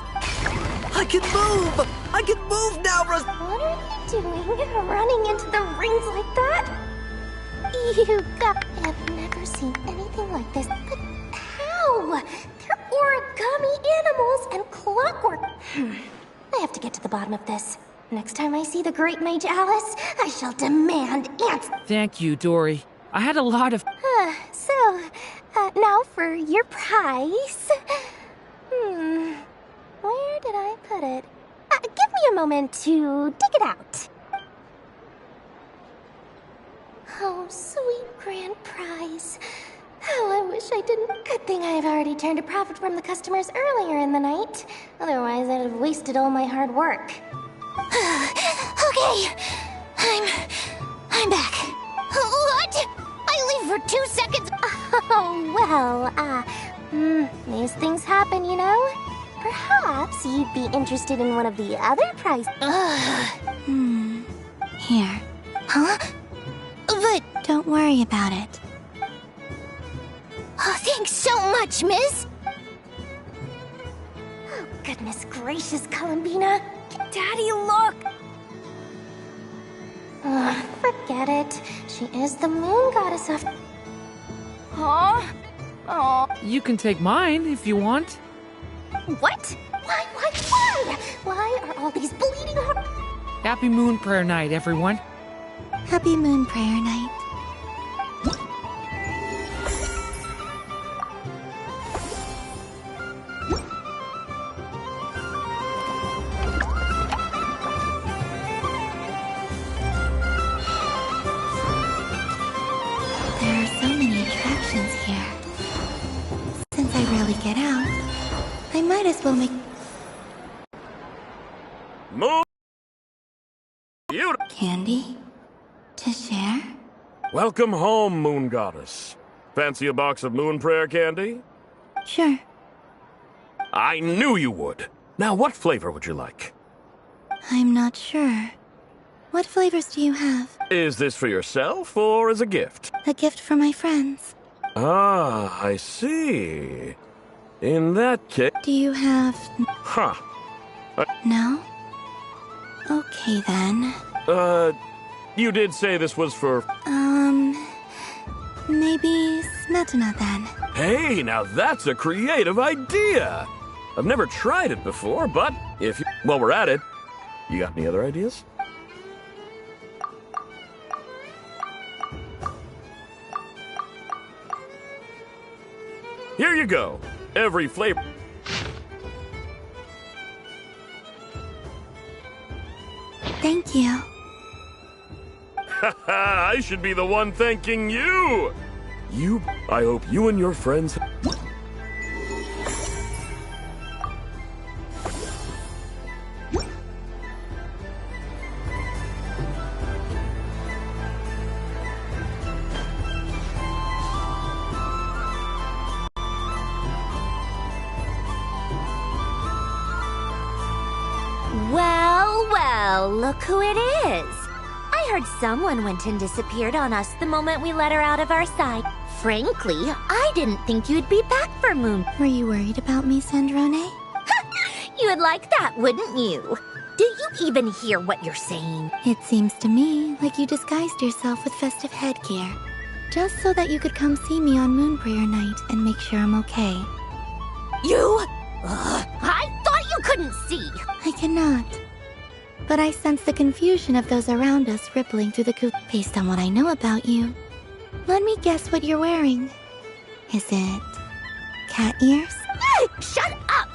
I can move! I can move now, What are you doing? Running into the rings like that? I've never seen anything like this. But how? They're origami animals and clockwork. I have to get to the bottom of this. Next time I see the Great Mage Alice, I shall demand answers. Thank you, Dory. I had a lot of... Now for your prize. Where did I put it? Give me a moment to dig it out. Oh, sweet grand prize. How I wish I didn't. Good thing I've already turned a profit from the customers earlier in the night. Otherwise, I'd have wasted all my hard work. Okay, I'm back. What? I leave for 2 seconds. Oh, well, these things happen, you know? Perhaps you'd be interested in one of the other prizes. Here. Huh? But Don't worry about it. oh, thanks so much, miss. Oh, goodness gracious, Columbina. Daddy, look. Forget it. She is the moon goddess of... Huh? Oh. You can take mine if you want. What? Why? Why are all these bleeding hearts? Happy Moon Prayer Night, everyone. Happy Moon Prayer Night. There are so many attractions here. Since I rarely get out, I might as well make Moon! You... candy to share. Welcome home, Moon Goddess. Fancy a box of moon prayer candy? Sure. I knew you would. Now, what flavor would you like? I'm not sure. What flavors do you have? Is this for yourself or as a gift? A gift for my friends. Ah, I see. In that case... Do you have... Huh. No? Okay then. You did say this was for... Maybe Smetana then. Hey, now that's a creative idea! I've never tried it before, but if you... While we're at it, you got any other ideas? Here you go. Every flavor... Thank you. Haha, I should be the one thanking you! I hope you and your friends... Well, look who it is. I heard someone went and disappeared on us the moment we let her out of our sight. Frankly, I didn't think you'd be back for Moon. Were you worried about me, Sandrone? You would like that, wouldn't you? Do you even hear what you're saying? It seems to me like you disguised yourself with festive headgear, just so that you could come see me on Moon Prayer Night and make sure I'm okay. You? I thought you couldn't see. I cannot. But I sense the confusion of those around us rippling through the coop. Based on what I know about you, let me guess what you're wearing. Is it cat ears? Shut up!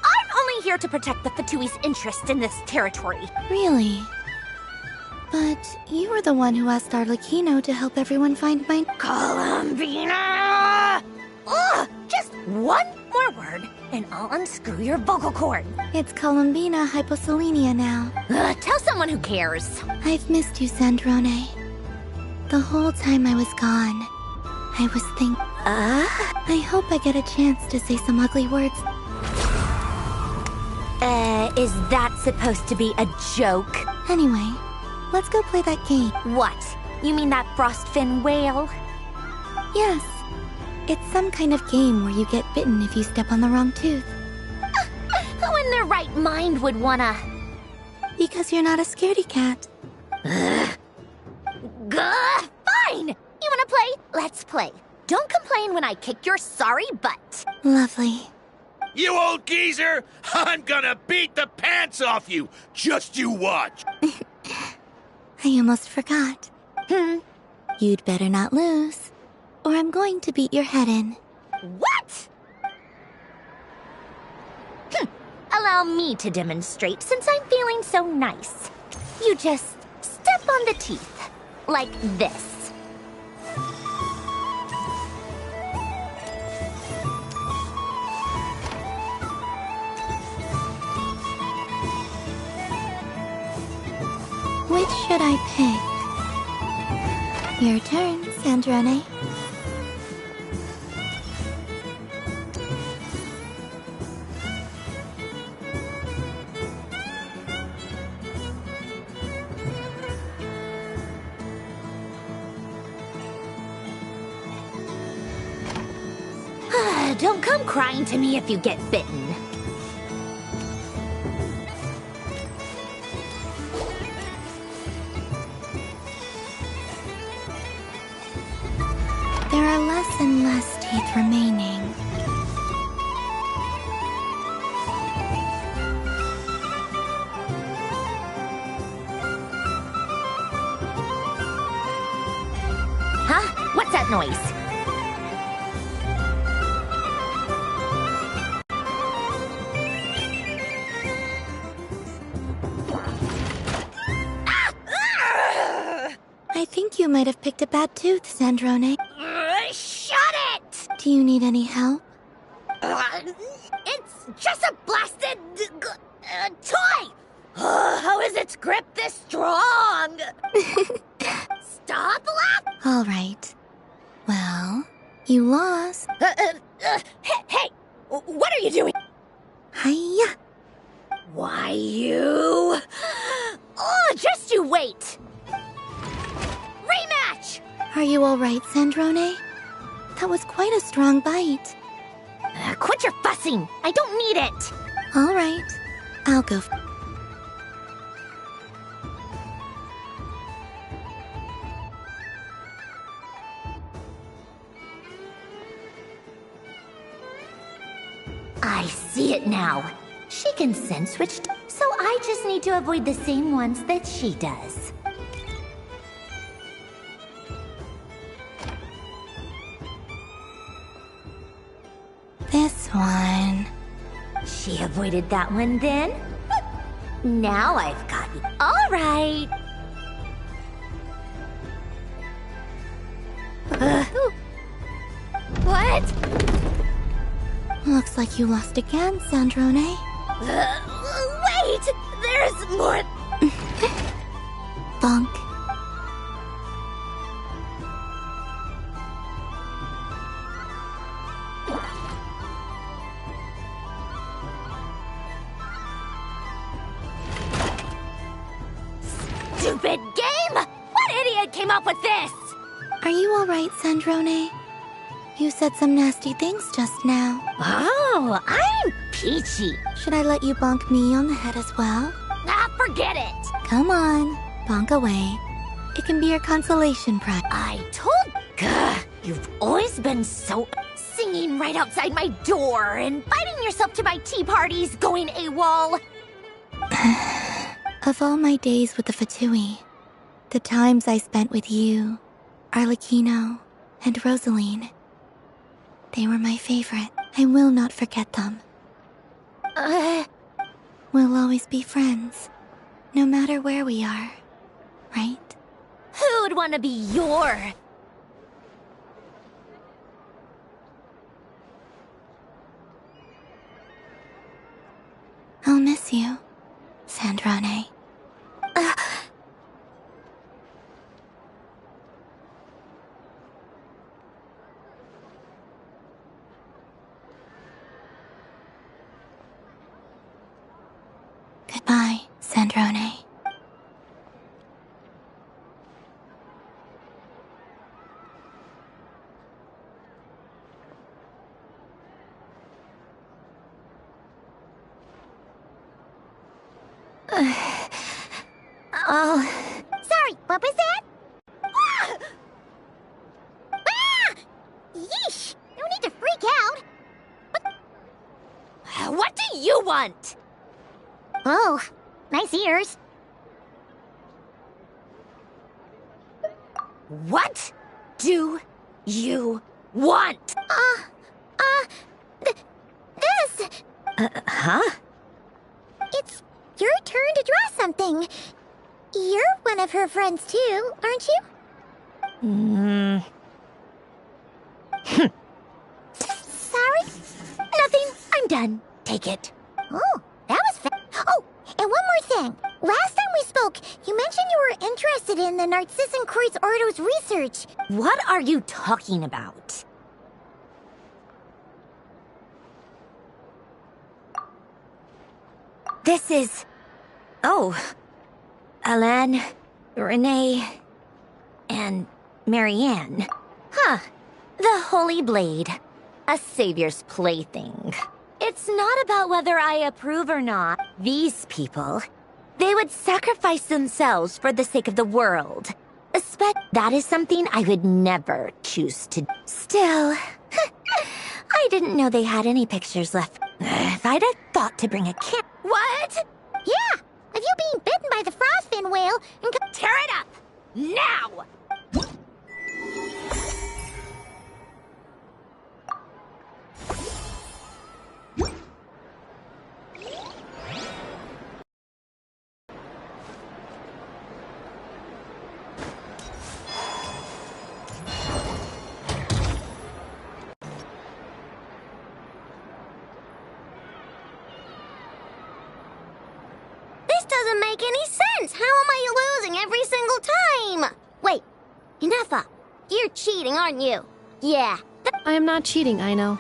I'm only here to protect the Fatui's interest in this territory. Really? But you were the one who asked Arlecchino to help everyone find my... Columbina! Ugh! Just one more word, and I'll unscrew your vocal cord. It's Columbina hyposelenia now. Tell someone who cares. I've missed you, Sandrone. The whole time I was gone, I was thinking... I hope I get a chance to say some ugly words. Is that supposed to be a joke? Anyway, let's go play that game. What? You mean that frostfin whale? Yes. It's some kind of game where you get bitten if you step on the wrong tooth. Who in their right mind would wanna... Because you're not a scaredy cat. Fine! You wanna play? Let's play. Don't complain when I kick your sorry butt. Lovely. You old geezer! I'm gonna beat the pants off you! Just you watch! I almost forgot. You'd better not lose, or I'm going to beat your head in. What? Allow me to demonstrate since I'm feeling so nice. You just step on the teeth, like this. Which should I pick? Your turn, Sandrone. Don't come crying to me if you get bitten. There are less and less teeth remaining. Huh? What's that noise? I think you might have picked a bad tooth, Sandrone. Shut it! Do you need any help? It's just a blasted toy! How is its grip this strong? Stop laughing! All right. Well, you lost. Hey! What are you doing? Hiya! Why, you... Oh, just you wait! Rematch! Are you all right, Sandrone? That was quite a strong bite. Quit your fussing! I don't need it! All right. I'll go. I see it now. She can sense which... So I just need to avoid the same ones that she does. This one. She avoided that one then? Now I've got you. All right. What? Looks like you lost again, Sandrone. Wait! There's more... Bonk. Stupid game! What idiot came up with this? Are you all right, Sandrone? You said some nasty things just now. Oh, I'm peachy. Should I let you bonk me on the head as well? Forget it. Come on, bonk away. It can be your consolation prize. I told... You've always been so... Singing right outside my door, inviting yourself to my tea parties, going AWOL. Of all my days with the Fatui, the times I spent with you, Arlecchino, and Rosaline, they were my favorite. I will not forget them. We'll always be friends, no matter where we are, right? Who would want to be your... miss you, Sandrane. Goodbye, Sandrane. Sorry, what was that? Ah! Ah! Yeesh! No need to freak out. What do you want? Oh, nice ears. What do you want? This! Huh? It's your turn to draw something. You're one of her friends too, aren't you? Sorry? Nothing. I'm done. Take it. Oh, that was Oh, and one more thing. Last time we spoke, you mentioned you were interested in the Narcissan Kreuz Ordo's research. What are you talking about? This is... Oh. Alan, Renee, and Marianne. Huh. The Holy Blade. A savior's plaything. It's not about whether I approve or not. These people, they would sacrifice themselves for the sake of the world. That is something I would never choose to do. Still, I didn't know they had any pictures left. If I'd have thought to bring a kit. What? Yeah, of you being bitten by the frostfin whale and... Tear it up! Now! Doesn't make any sense. How am I losing every single time? Wait, Inefa, you're cheating, aren't you? Yeah. I am not cheating, Aino.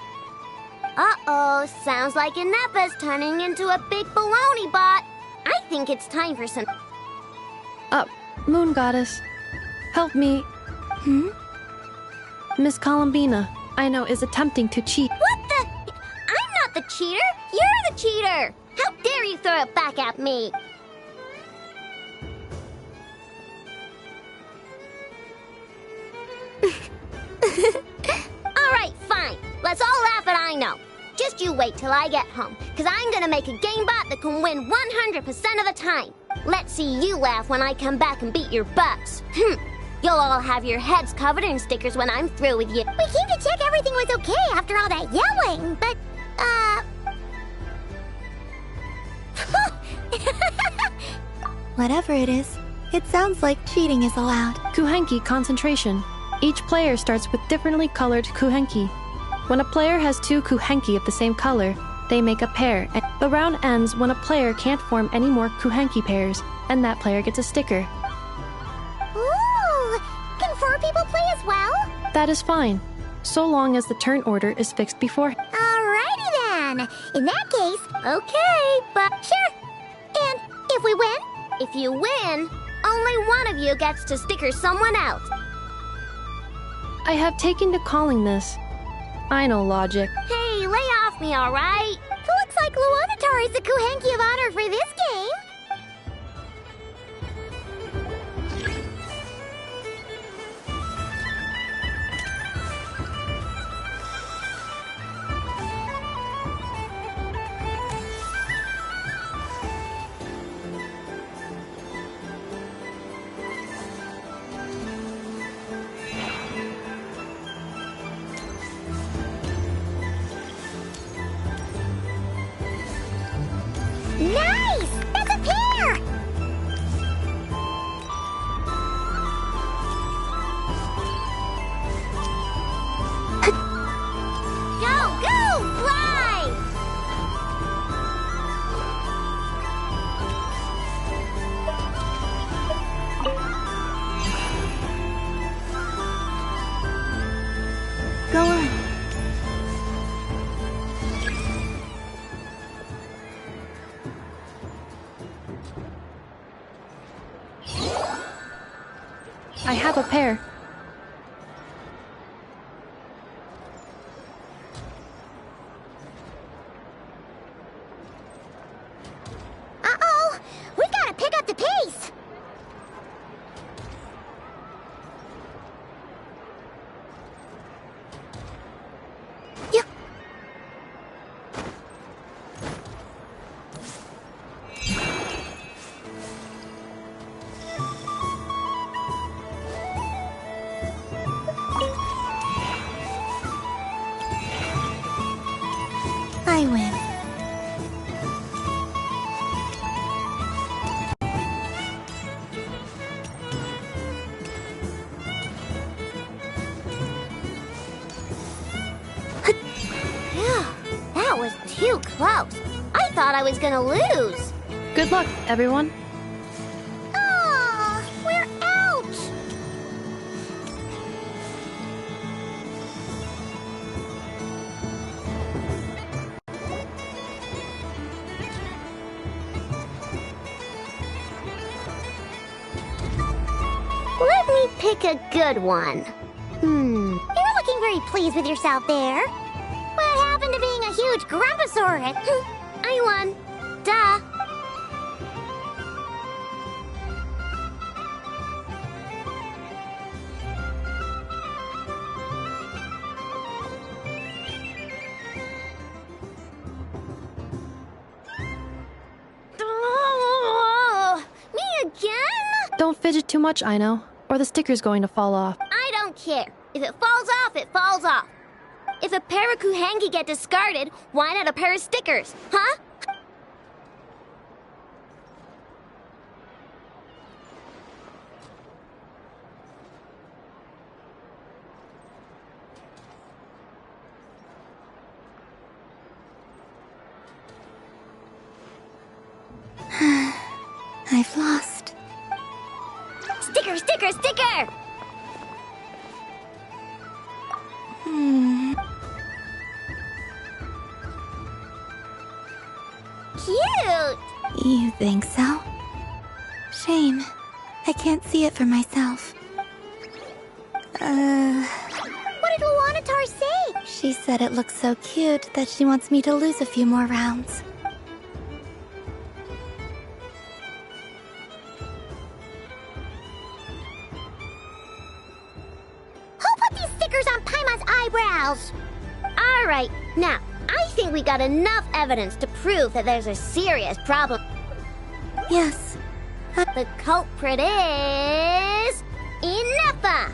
Uh-oh, sounds like Inefa's turning into a big baloney bot. I think it's time for some... Moon Goddess, help me. Miss Columbina, Aino is attempting to cheat. What the... I'm not the cheater. You're the cheater. How dare you throw it back at me? Alright, fine. Let's all laugh at Aino. Just you wait till I get home, because I'm gonna make a game bot that can win 100% of the time. Let's see you laugh when I come back and beat your butts. You'll all have your heads covered in stickers when I'm through with you. We came to check everything was okay after all that yelling, but, Whatever it is, it sounds like cheating is allowed. Kuhenki concentration. Each player starts with differently colored kuhenki. When a player has two kuhenki of the same color, they make a pair. And the round ends when a player can't form any more kuhenki pairs, and that player gets a sticker. Ooh! Can 4 people play as well? That is fine, so long as the turn order is fixed before. Alrighty then. In that case, okay, but sure. And if we win? If you win, only one of you gets to sticker someone else. I have taken to calling this. I know logic. Hey, lay off me, alright? Looks like Luonatar is the Kuhenki of honor for this game. Nice! That's a pair! Go, go, fly! I have a pair. Uh-oh! We gotta pick up the pace! Yep. I win. That was too close. I thought I was gonna lose. Good luck, everyone. Aw, we're out! Let me pick a good one. You're looking very pleased with yourself there. What happened to being a huge grumposaurus? I won. Duh. Oh, me again? Don't fidget too much, Ino, or the sticker's going to fall off. I don't care. If it falls off, it falls off. If a pair of Kuhengi get discarded, why not a pair of stickers, huh? I've lost. Sticker, sticker, sticker! Cute! You think so? Shame. I can't see it for myself. What did Luanatar say? She said it looks so cute that she wants me to lose a few more rounds. Who put these stickers on Paimon's eyebrows? Alright, now, I think we got enough evidence to prove that there's a serious problem. Yes. The culprit is... Inefa!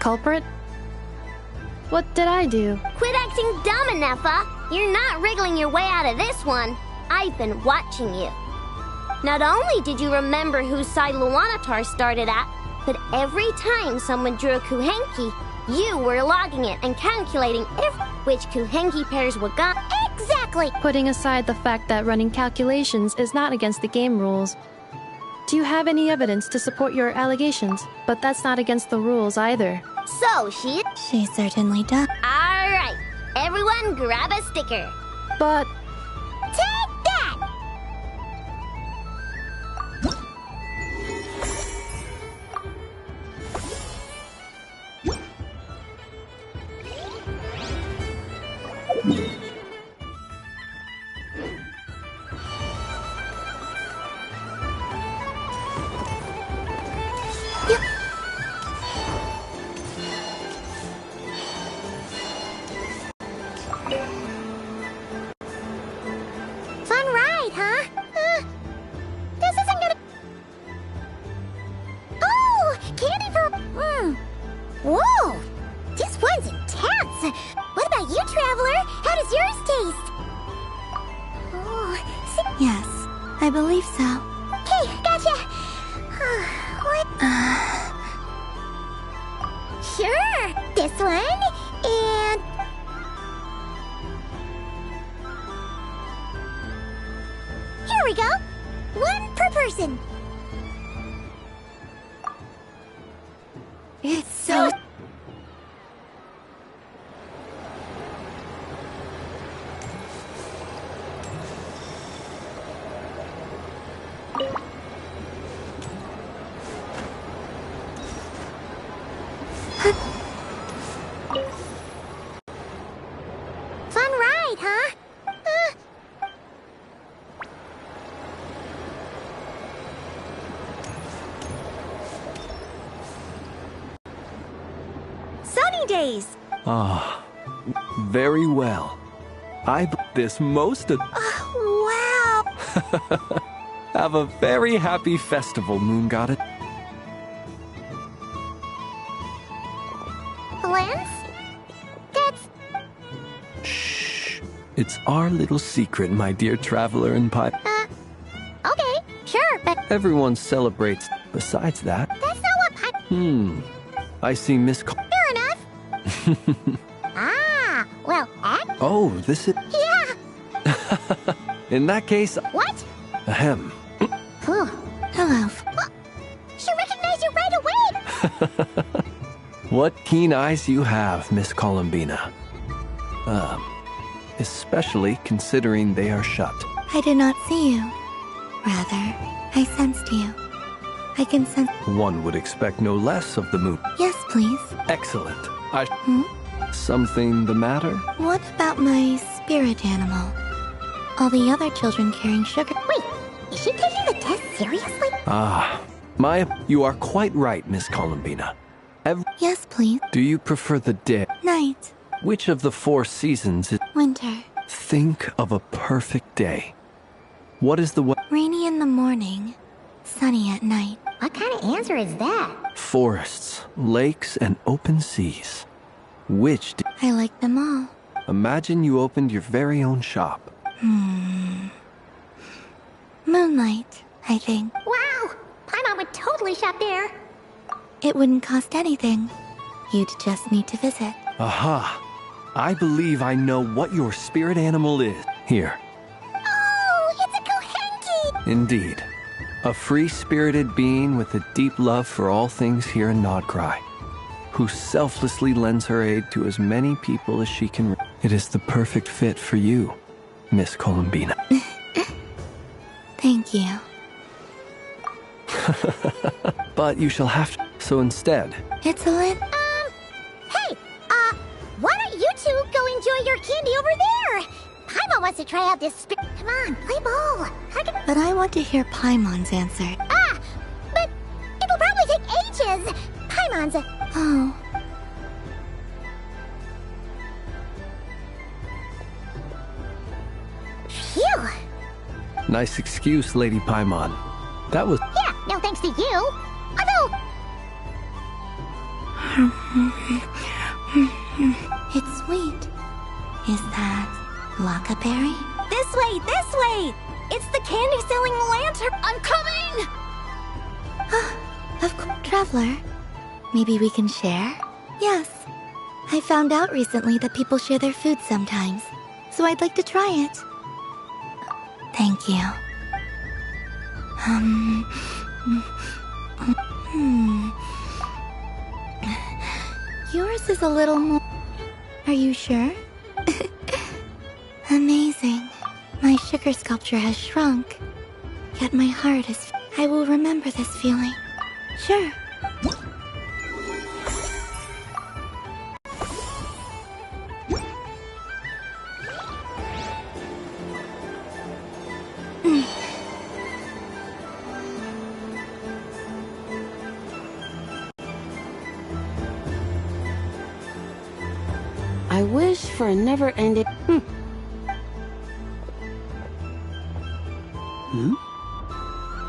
Culprit? What did I do? Quit acting dumb, Inefa! You're not wriggling your way out of this one. I've been watching you. Not only did you remember whose side Luanatar started at, but every time someone drew a Kuhenki, you were logging it and calculating which Kuhenki pairs were gone. Exactly! Putting aside the fact that running calculations is not against the game rules. Do you have any evidence to support your allegations? But that's not against the rules either. So, She certainly does. Alright, everyone grab a sticker. But... Take that! Fun ride, huh? This isn't gonna... Oh! Candy for... Whoa! This one's intense! What about you, Traveler? How does yours taste? Oh, Yes, I believe so. Okay, gotcha! What? Sure! This one, and... Here we go! One per person! It's so... days. Ah, very well. This most of... Wow! Have a very happy festival, Moon Goddess. Lance? That's... Shh. It's our little secret, my dear traveler and pipe. Okay, sure, but... Everyone celebrates. Besides that... That's not what pipe... I see Miss... Fair enough. Ah, well, Oh, this is... Yeah! In that case... What? Ahem. Hello. She recognized you right away! What keen eyes you have, Miss Columbina. Especially considering they are shut. I did not see you. Rather, I sensed you. I can sense... One would expect no less of the moon. Yes, please. Excellent. Something the matter? What about my spirit animal? All the other children carrying sugar... Wait, is she taking the test seriously? You are quite right, Miss Columbina. Yes, please. Do you prefer the day? Night. Which of the 4 seasons is... Winter. Think of a perfect day. What is the... Rainy in the morning, sunny at night. What kind of answer is that? Forests, lakes, and open seas. Which... I like them all. Imagine you opened your very own shop. Moonlight, I think. Wow! Paimon would totally shop there. It wouldn't cost anything. You'd just need to visit. Aha! I believe I know what your spirit animal is. Here. Oh, it's a Kohenki! Indeed. A free-spirited being with a deep love for all things here in Nodcry, who selflessly lends her aid to as many people as she can. It is the perfect fit for you, Miss Columbina. Thank you. But you shall have to. So instead... It's a lit... Hey, why don't you two go enjoy your candy over there? Paimon wants to try out this Come on, play ball. But I want to hear Paimon's answer. But it'll probably take ages. Paimon's a... Oh. Phew. Nice excuse, Lady Paimon. That was... Yeah, no thanks to you. Although... It's sweet. Is that Lockaberry? This way! It's the candy-selling lantern! I'm coming! Of course, Traveler. Maybe we can share? Yes. I found out recently that people share their food sometimes, so I'd like to try it. Thank you. Yours is a little more... Are you sure? Amazing. My sugar sculpture has shrunk, yet my heart is... I will remember this feeling. Sure. I wish for a never-ending...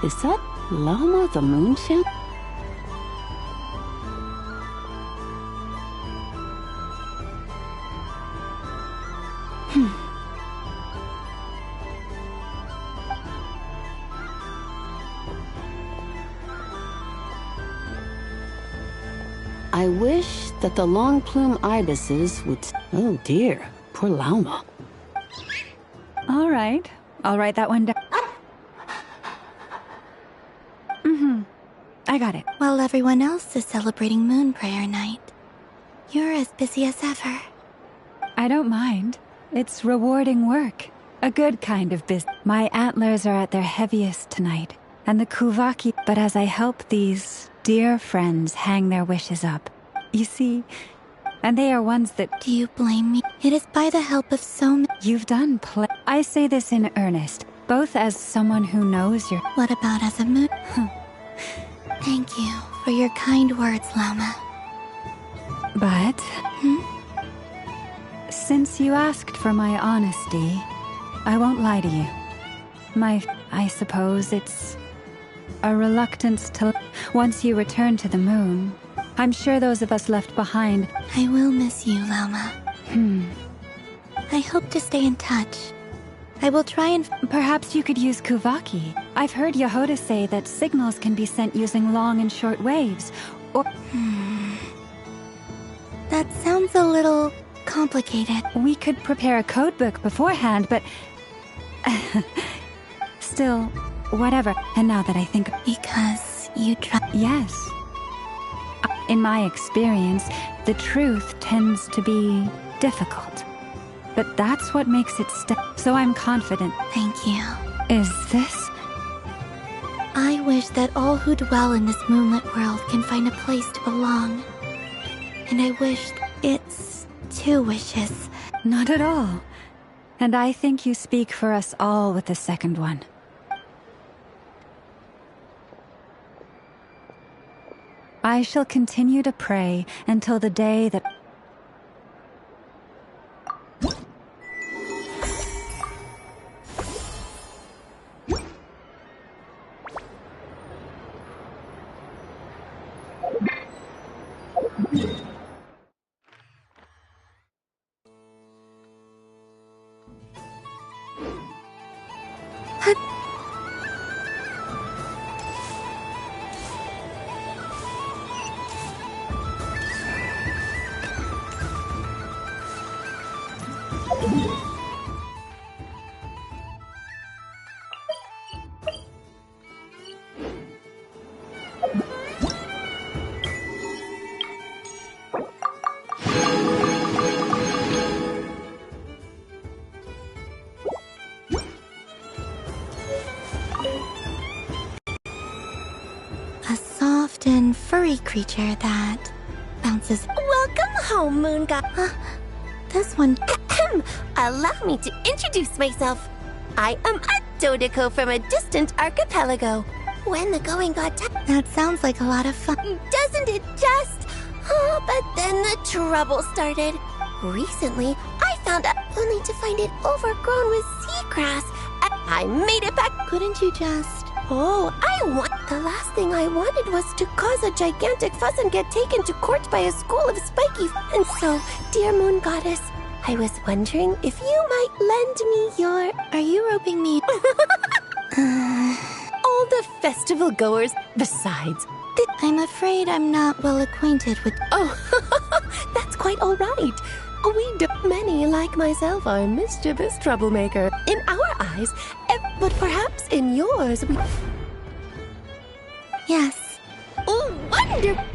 Is that Llama the Moonship? I wish that the long plume ibises would... Oh dear, poor Llama. All right, I'll write that one down. I got it. While everyone else is celebrating Moon Prayer Night, you're as busy as ever. I don't mind. It's rewarding work. A good kind of business. My antlers are at their heaviest tonight, and the Kuvaki... But as I help these dear friends hang their wishes up, you see, and they are ones that... Do you blame me? It is by the help of so many... You've done I say this in earnest, both as someone who knows your... What about as a moon? Thank you for your kind words, Llama. But... Since you asked for my honesty, I won't lie to you. I suppose it's a reluctance to... Once you return to the moon, I'm sure those of us left behind... I will miss you, Lauma. I hope to stay in touch. I will try and... Perhaps you could use Kuvaki. I've heard Yehoda say that signals can be sent using long and short waves, or... That sounds a little complicated. We could prepare a codebook beforehand, but... Still, whatever. And now that I think... Because you try... Yes. In my experience, the truth tends to be difficult. But that's what makes it so I'm confident. Thank you. Is this? I wish that all who dwell in this moonlit world can find a place to belong. And I wish it's 2 wishes. Not at all. And I think you speak for us all with the second one. I shall continue to pray until the day that... And furry creature that bounces. Welcome home, Moon God. This one. Allow me to introduce myself. I am a Dodeko from a distant archipelago. When the going got tough. That sounds like a lot of fun. Doesn't it just? Oh, but then the trouble started. Recently, I found out only to find it overgrown with seagrass. I made it back. Couldn't you just... Oh, the last thing I wanted was to cause a gigantic fuss and get taken to court by a school of spiky. And so, dear Moon Goddess, I was wondering if you might lend me your... Are you roping me? All the festival goers. Besides, I'm afraid I'm not well acquainted with... Oh, that's quite all right. Many, like myself, are mischievous troublemaker. In our eyes, but perhaps in yours, we... Yes. Oh, wonderful!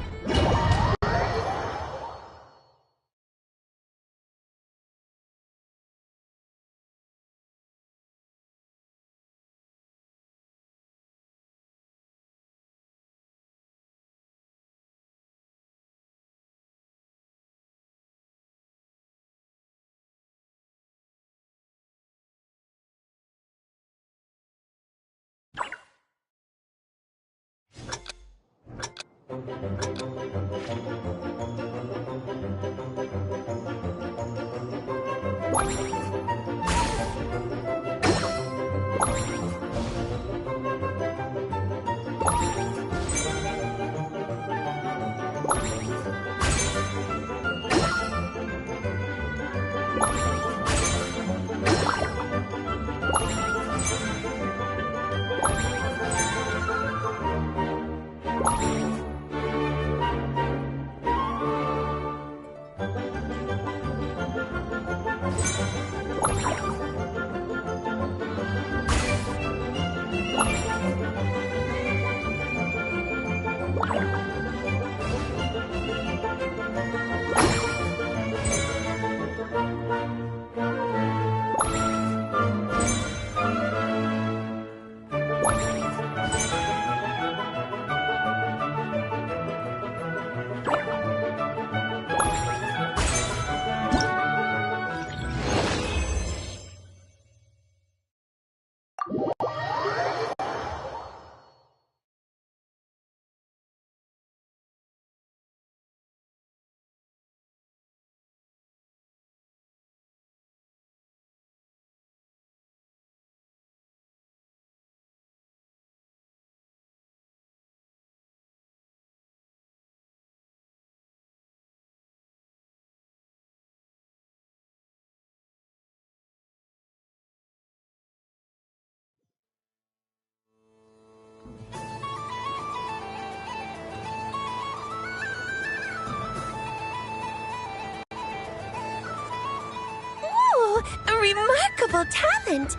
wonderful talent.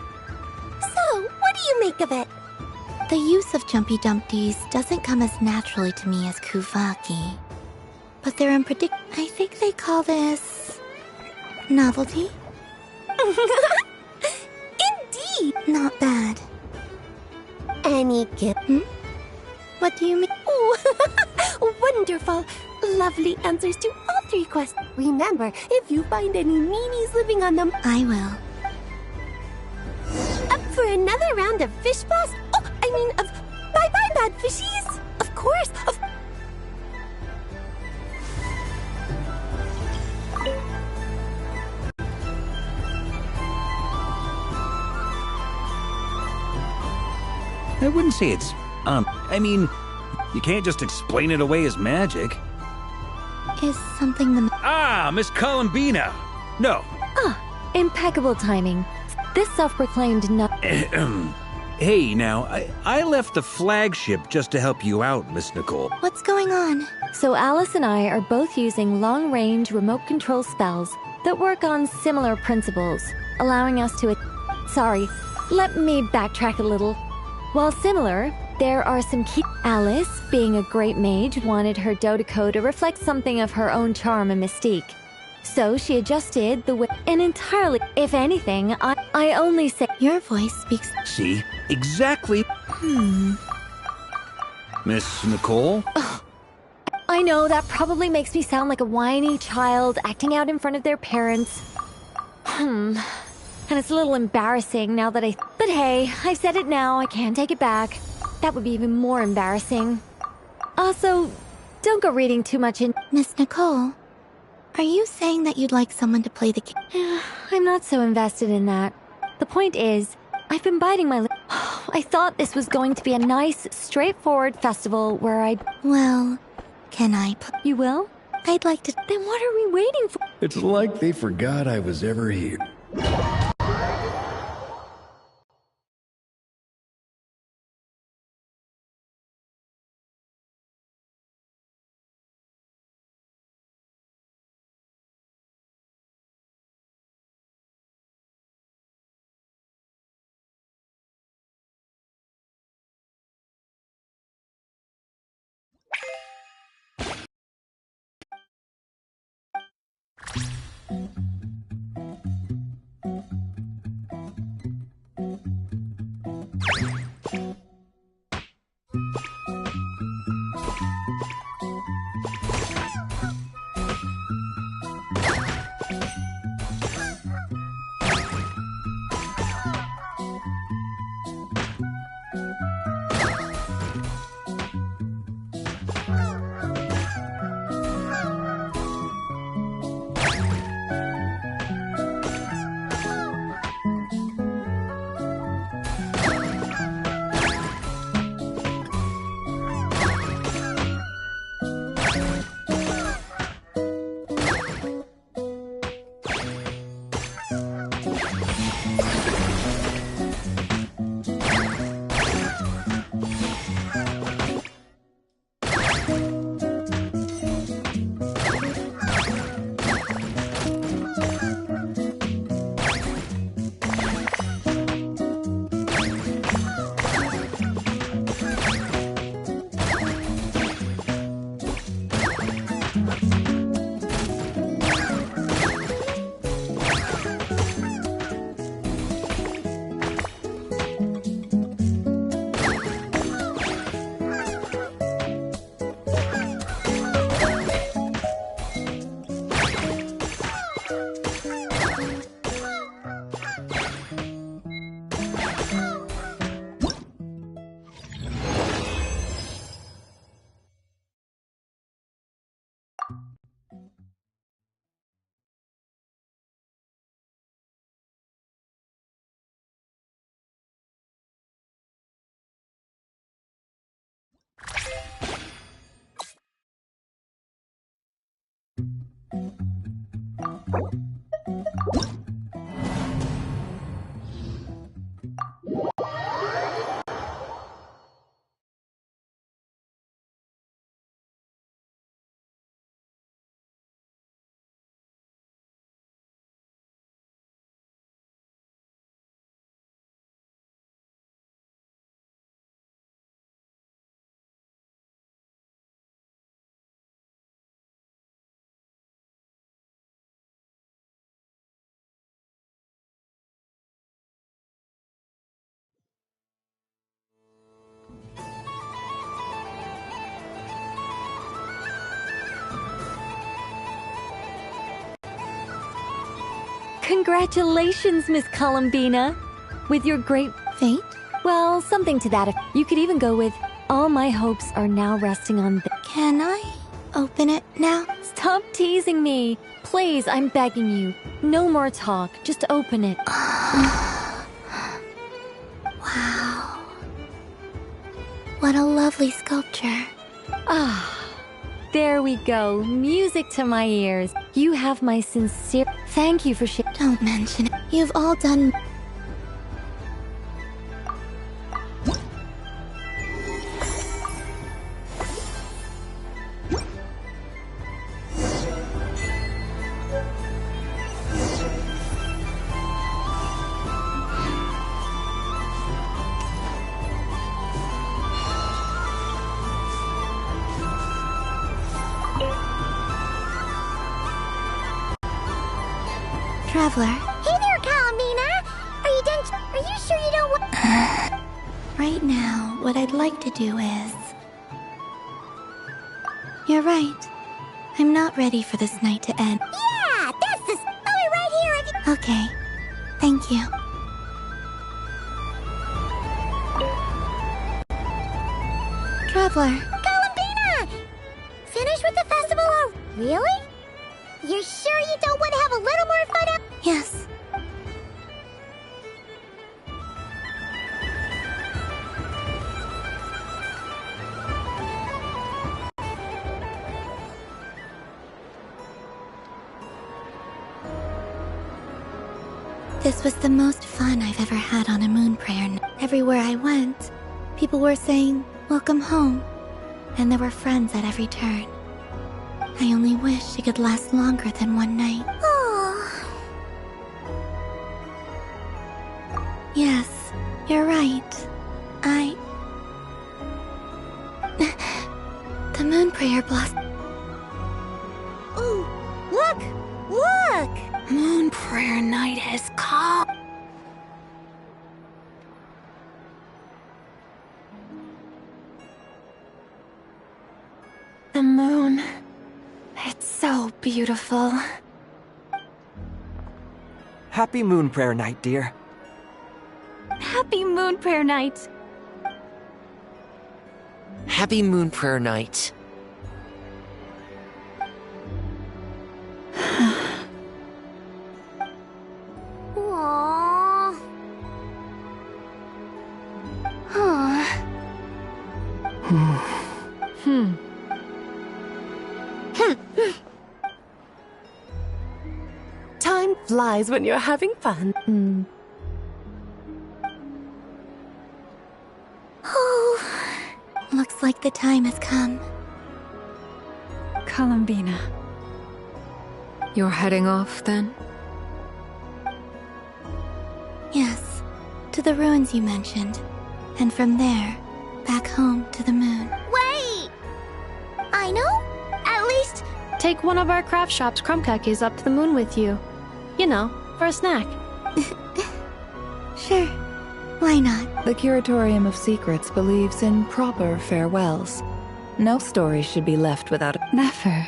So, what do you make of it? The use of Jumpy Dumpties doesn't come as naturally to me as Kuvaki. But they're unpredictable. I think they call this... novelty? Indeed! Not bad. Any gift? What do you mean? Oh, wonderful! Lovely answers to all 3 questions. Remember, if you find any meanies living on them... I will. Up for another round of fish blast? Oh, I mean, of bye-bye, bad fishies! Of course, of... I wouldn't say it's, I mean, you can't just explain it away as magic. Is something the... Ah, Miss Columbina! No. Ah, impeccable timing. This self-proclaimed Hey, now, I left the flagship just to help you out, Miss Nicole. What's going on? So Alice and I are both using long-range remote control spells that work on similar principles, allowing us to... Sorry, let me backtrack a little. While similar, there are some key... Alice, being a great mage, wanted her Dodeko to reflect something of her own charm and mystique. So she adjusted the way... And entirely... If anything, I only say... Your voice speaks... See? Exactly. Miss Nicole? I know that probably makes me sound like a whiny child acting out in front of their parents. And it's a little embarrassing now that But hey, I've said it now, I can't take it back. That would be even more embarrassing. Also, don't go reading too much in... Miss Nicole, are you saying that you'd like someone to play the game? I'm not so invested in that. The point is, I've been biting my lip. I thought this was going to be a nice, straightforward festival where I'd... Well, can I... You will? I'd like to... Then what are we waiting for? It's like they forgot I was ever here. Congratulations, Miss Columbina. With your great fate? Well, something to that effect. You could even go with, all my hopes are now resting on Can I open it now? Stop teasing me. Please, I'm begging you. No more talk. Just open it. Wow. What a lovely sculpture. There we go. Music to my ears. You have my sincere thank you for Don't mention it. You've all done. Traveler. Hey there, Columbina! Are you done? Are you sure you don't want... Right now, what I'd like to do is... You're right. I'm not ready for this night to end. Yeah, that's this... I'll be right here if you... Okay. Thank you. Traveler. Columbina! Finish with the festival or... Really? You're sure you don't want to have a little more fun up? Yes. This was the most fun I've ever had on a moon prayer night. Everywhere I went, people were saying, "Welcome home," and there were friends at every turn. I only wish it could last longer than one night. Yes, you're right. The moon prayer blossom. Ooh, look! Look! Moon prayer night has come. The moon. It's so beautiful. Happy moon prayer night, dear. Happy Moon Prayer Night. Happy Moon Prayer Night. Aww. Huh. Time flies when you're having fun. Oh, looks like the time has come. Columbina. You're heading off, then? Yes, to the ruins you mentioned. And from there, back home to the moon. Wait! I know? At least... Take one of our craft shop's crumb cookies up to the moon with you. You know, for a snack. Sure. Why not? The Curatorium of Secrets believes in proper farewells. No story should be left without a... Never.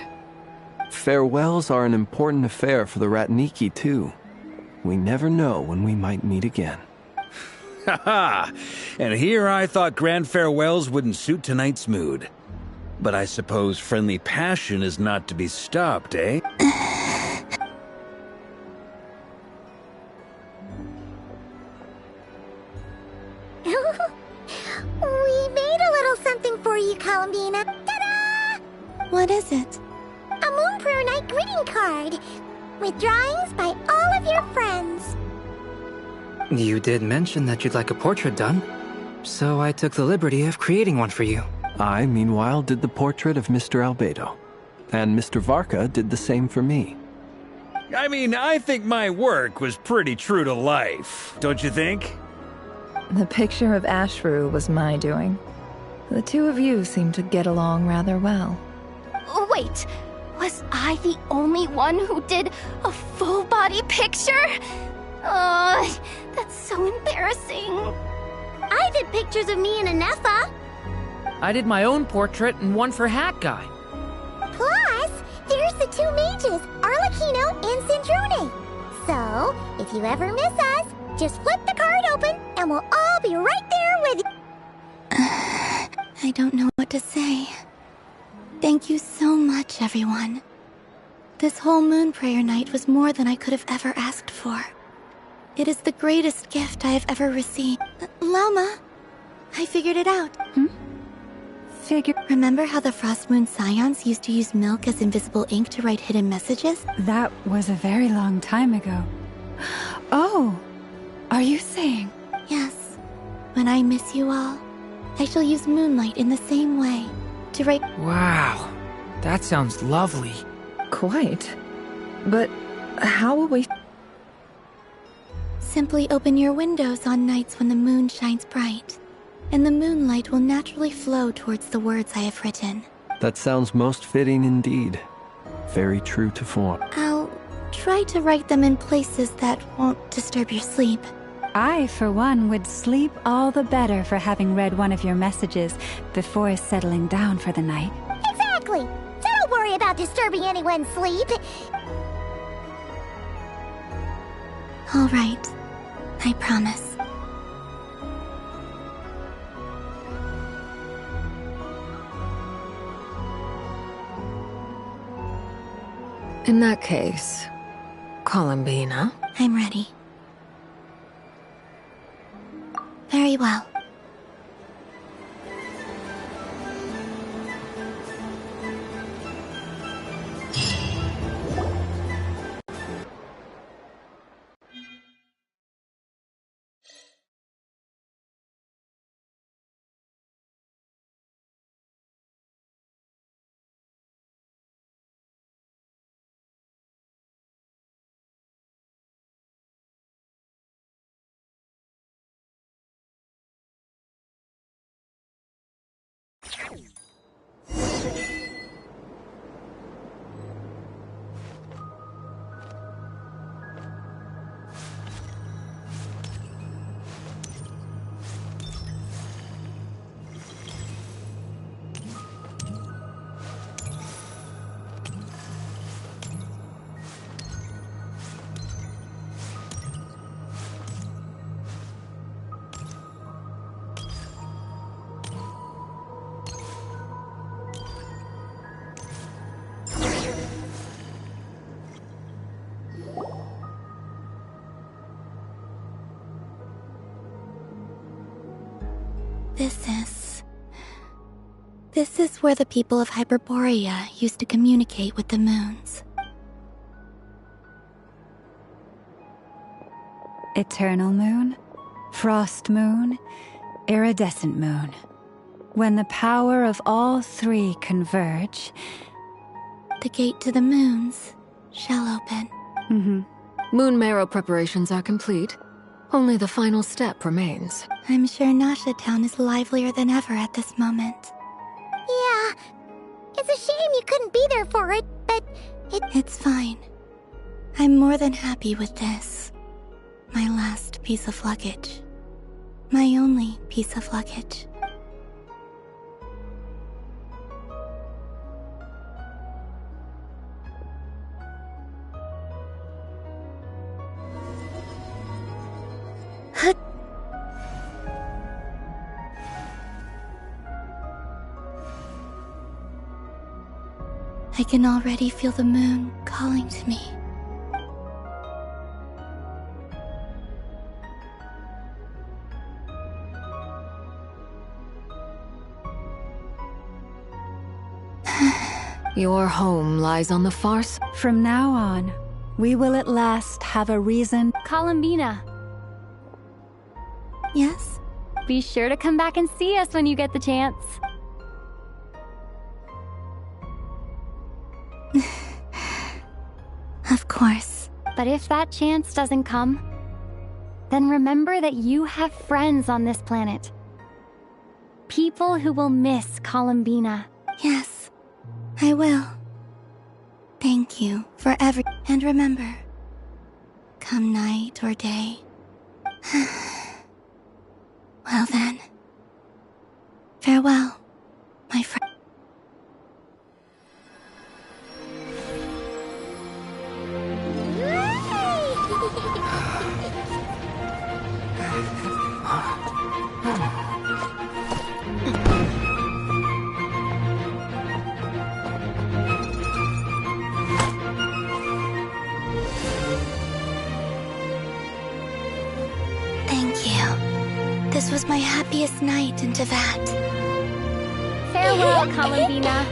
Farewells are an important affair for the Ratniki, too. We never know when we might meet again. Ha-ha! And here I thought grand farewells wouldn't suit tonight's mood. But I suppose friendly passion is not to be stopped, eh? We made a little something for you, Columbina. Ta-da! What is it? A Moon Prayer Night greeting card with drawings by all of your friends. You did mention that you'd like a portrait done, so I took the liberty of creating one for you. I, meanwhile, did the portrait of Mr. Albedo. And Mr. Varka did the same for me. I mean, I think my work was pretty true to life, don't you think? The picture of Ashru was my doing. The two of you seem to get along rather well. Wait, was I the only one who did a full-body picture? That's so embarrassing. I did pictures of me and Anefa. I did my own portrait and one for Hat Guy. Plus, there's the two mages, Arlecchino and Sandrone. So, if you ever miss us, just flip the card open and we'll all be right there with you. I don't know what to say. Thank you so much, everyone. This whole moon prayer night was more than I could have ever asked for. It is the greatest gift I have ever received. Llama, I figured it out. Remember how the Frost Moon Scions used to use milk as invisible ink to write hidden messages? That was a very long time ago. Oh, are you saying? Yes. When I miss you all, I shall use moonlight in the same way to write. Wow, that sounds lovely. Quite. But how will we... Simply open your windows on nights when the moon shines bright, and the moonlight will naturally flow towards the words I have written. That sounds most fitting indeed. Very true to form. I'll try to write them in places that won't disturb your sleep. I, for one, would sleep all the better for having read one of your messages before settling down for the night. Exactly! So don't worry about disturbing anyone's sleep. All right. I promise. In that case, Columbina? I'm ready. Very well. This is where the people of Hyperborea used to communicate with the moons. Eternal moon, frost moon, iridescent moon. When the power of all three converge... The gate to the moons shall open. Moon marrow preparations are complete. Only the final step remains. I'm sure Nasha Town is livelier than ever at this moment. Yeah, it's a shame you couldn't be there for it, but It's fine. I'm more than happy with this. My last piece of luggage. My only piece of luggage. I can already feel the moon calling to me. Your home lies on the far side. From now on, we will at last have a reason. Columbina. Yes? Be sure to come back and see us when you get the chance. Of course. But if that chance doesn't come, then remember that you have friends on this planet. People who will miss Columbina. Yes, I will. Thank you for and remember, come night or day. Well then, farewell, my friend. night into that. Farewell, Columbina.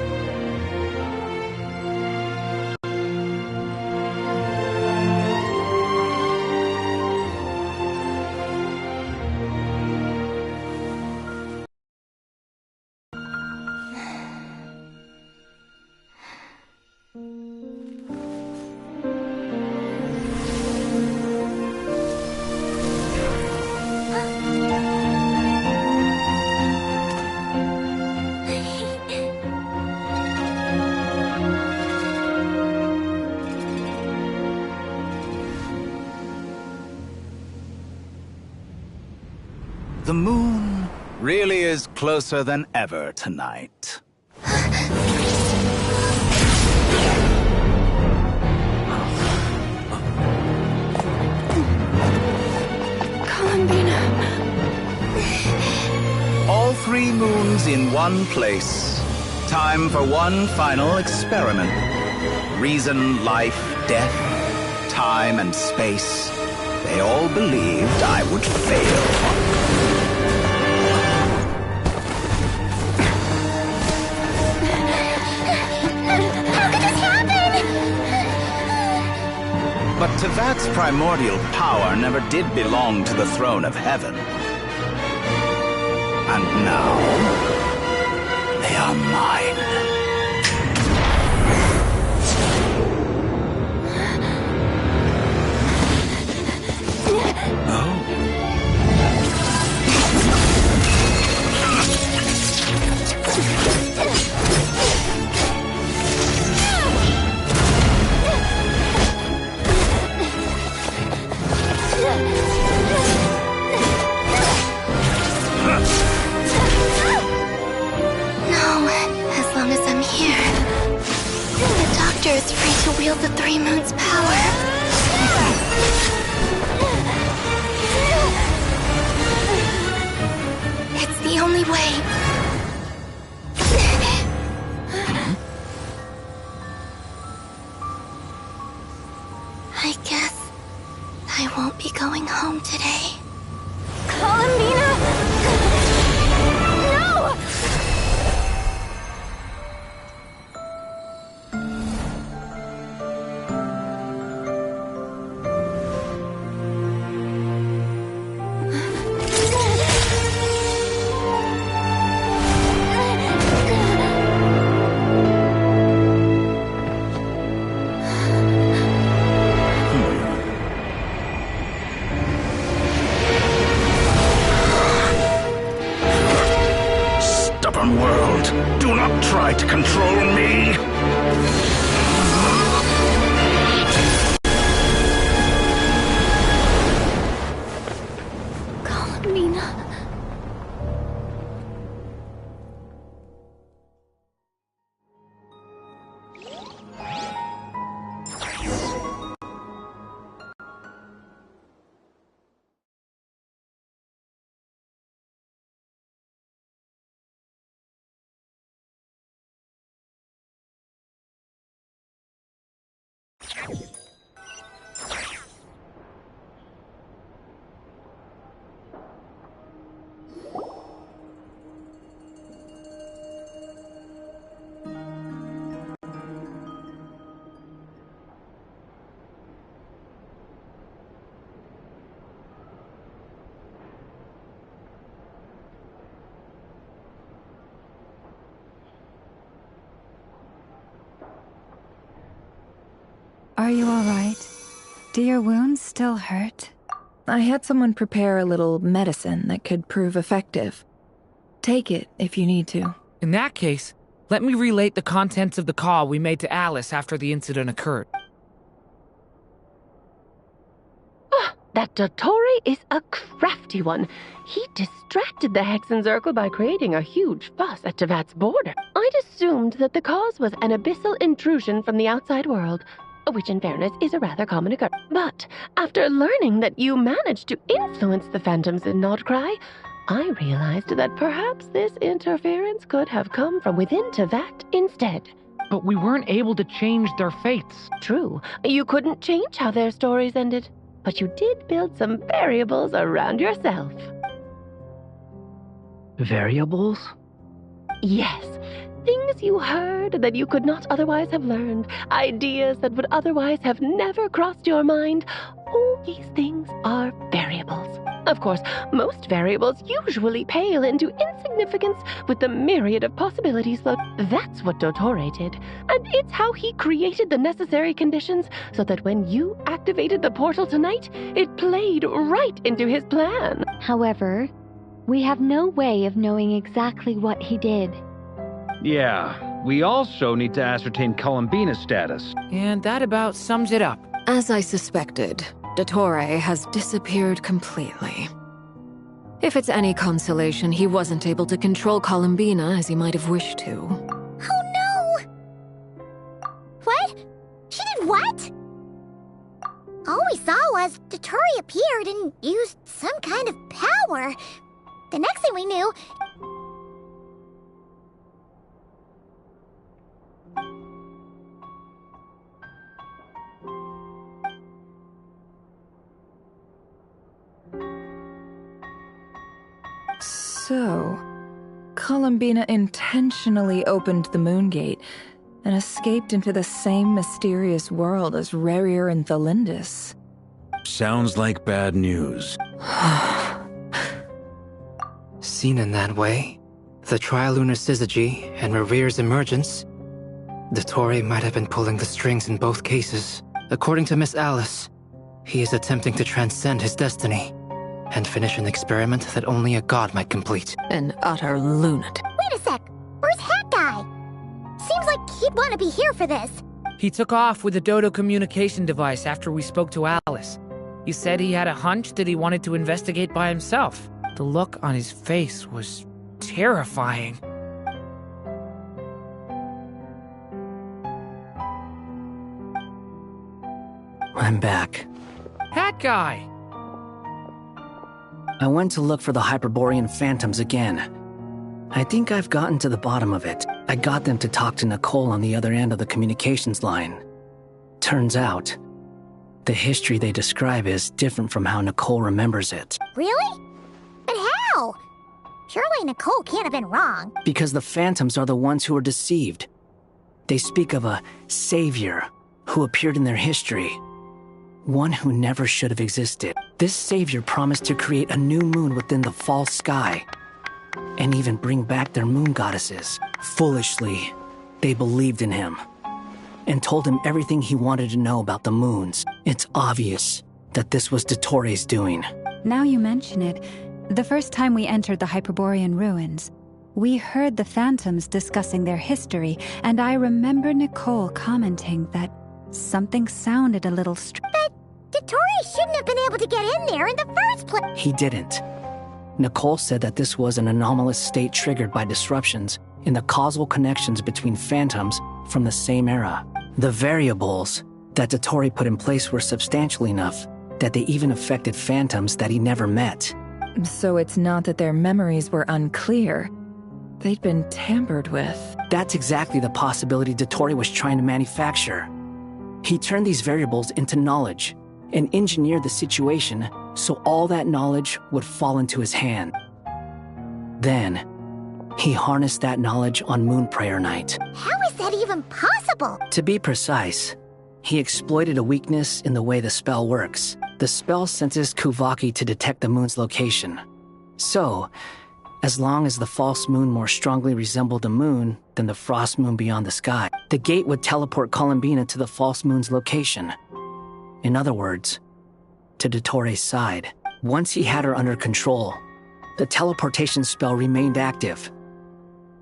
The moon really is closer than ever tonight. Columbina. All 3 moons in one place. Time for one final experiment. Reason, life, death, time, and space. They all believed I would fail. But Tevat's primordial power never did belong to the throne of heaven. And now, they are mine. Is free to wield the 3 moons' power. It's the only way. I guess I won't be going home today. Columbina! No! World, do not try to control me! Columbina. Are you all right? Do your wounds still hurt? I had someone prepare a little medicine that could prove effective. Take it if you need to. In that case, let me relate the contents of the call we made to Alice after the incident occurred. That Dottore is a crafty one. He distracted the Hexenzirkel by creating a huge fuss at Tevat's border. I'd assumed that the cause was an abyssal intrusion from the outside world, which in fairness is a rather common occurrence. But after learning that you managed to influence the phantoms in Nordcry, I realized that perhaps this interference could have come from within Tevat instead. But we weren't able to change their fates. True, you couldn't change how their stories ended, but you did build some variables around yourself. Variables? Yes. Things you heard that you could not otherwise have learned. Ideas that would otherwise have never crossed your mind. All these things are variables. Of course, most variables usually pale into insignificance with the myriad of possibilities. That's what Dottore did. And it's how he created the necessary conditions so that when you activated the portal tonight, it played right into his plan. However, we have no way of knowing exactly what he did. Yeah, we also need to ascertain Columbina's status. And that about sums it up. As I suspected, Dottore has disappeared completely. If it's any consolation, he wasn't able to control Columbina as he might have wished to. Oh no! What? She did what? All we saw was Dottore appeared and used some kind of power. The next thing we knew... So, Columbina intentionally opened the Moon Gate and escaped into the same mysterious world as Rerir and Thalindis. Sounds like bad news. Seen in that way, the trilunar syzygy and Rerir's emergence, Dottore might have been pulling the strings in both cases. According to Miss Alice, he is attempting to transcend his destiny and finish an experiment that only a god might complete. An utter lunatic. Wait a sec, where's Hat Guy? Seems like he'd want to be here for this. He took off with a Dodo communication device after we spoke to Alice. He said he had a hunch that he wanted to investigate by himself. The look on his face was terrifying. I'm back. Hat Guy! I went to look for the Hyperborean phantoms again. I think I've gotten to the bottom of it. I got them to talk to Nicole on the other end of the communications line. Turns out, the history they describe is different from how Nicole remembers it. Really? But how? Surely Nicole can't have been wrong. Because the phantoms are the ones who were deceived. They speak of a savior who appeared in their history. One who never should have existed. This savior promised to create a new moon within the false sky, and even bring back their moon goddesses. Foolishly, they believed in him, and told him everything he wanted to know about the moons. It's obvious that this was Dottore's doing. Now you mention it, the first time we entered the Hyperborean ruins, we heard the phantoms discussing their history, and I remember Nicole commenting that something sounded a little But Dottore shouldn't have been able to get in there in the first place. He didn't. Nicole said that this was an anomalous state triggered by disruptions in the causal connections between phantoms from the same era. The variables that Dottore put in place were substantial enough that they even affected phantoms that he never met. So it's not that their memories were unclear. They'd been tampered with. That's exactly the possibility Dottore was trying to manufacture. He turned these variables into knowledge and engineered the situation so all that knowledge would fall into his hand. Then, he harnessed that knowledge on Moon Prayer Night. How is that even possible? To be precise, he exploited a weakness in the way the spell works. The spell senses Kuvaki to detect the moon's location. So, as long as the false moon more strongly resembled a moon than the frost moon beyond the sky, the gate would teleport Columbina to the false moon's location. In other words, to Dottore's side. Once he had her under control, the teleportation spell remained active,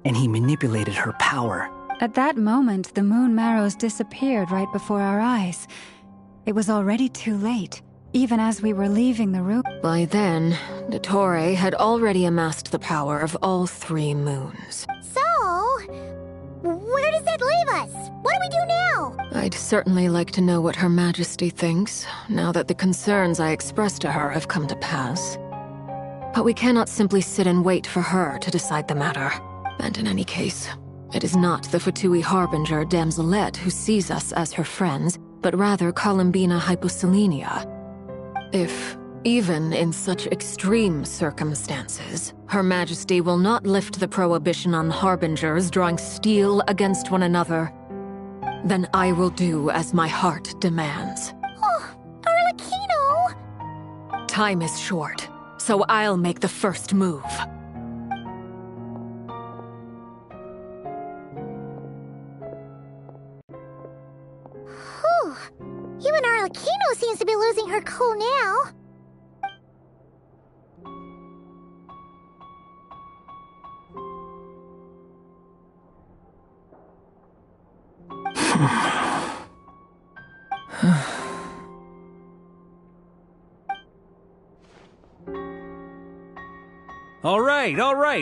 and he manipulated her power. At that moment, the moon marrows disappeared right before our eyes. It was already too late, even as we were leaving the room. By then, Dottore had already amassed the power of all 3 moons. So, where does that leave us? What do we do now? I'd certainly like to know what Her Majesty thinks, now that the concerns I expressed to her have come to pass. But we cannot simply sit and wait for her to decide the matter. And in any case, it is not the Fatui Harbinger Damselette who sees us as her friends, but rather Columbina Hyposelenia. If Even in such extreme circumstances, Her Majesty will not lift the prohibition on harbingers drawing steel against one another. Then I will do as my heart demands. Oh, Arlecchino! Time is short, so I'll make the first move. Whew. Even Arlecchino seems to be losing her cool now.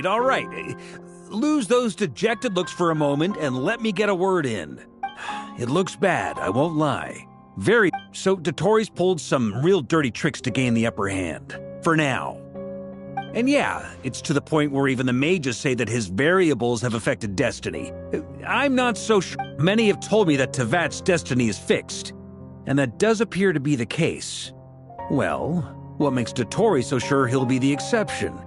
All right. Lose those dejected looks for a moment and let me get a word in. It looks bad, I won't lie. Very. So Dotori's pulled some real dirty tricks to gain the upper hand. For now. And yeah, it's to the point where even the mages say that his variables have affected destiny. I'm not so sure. Many have told me that Tevat's destiny is fixed. And that does appear to be the case. Well, what makes Dotori so sure he'll be the exception?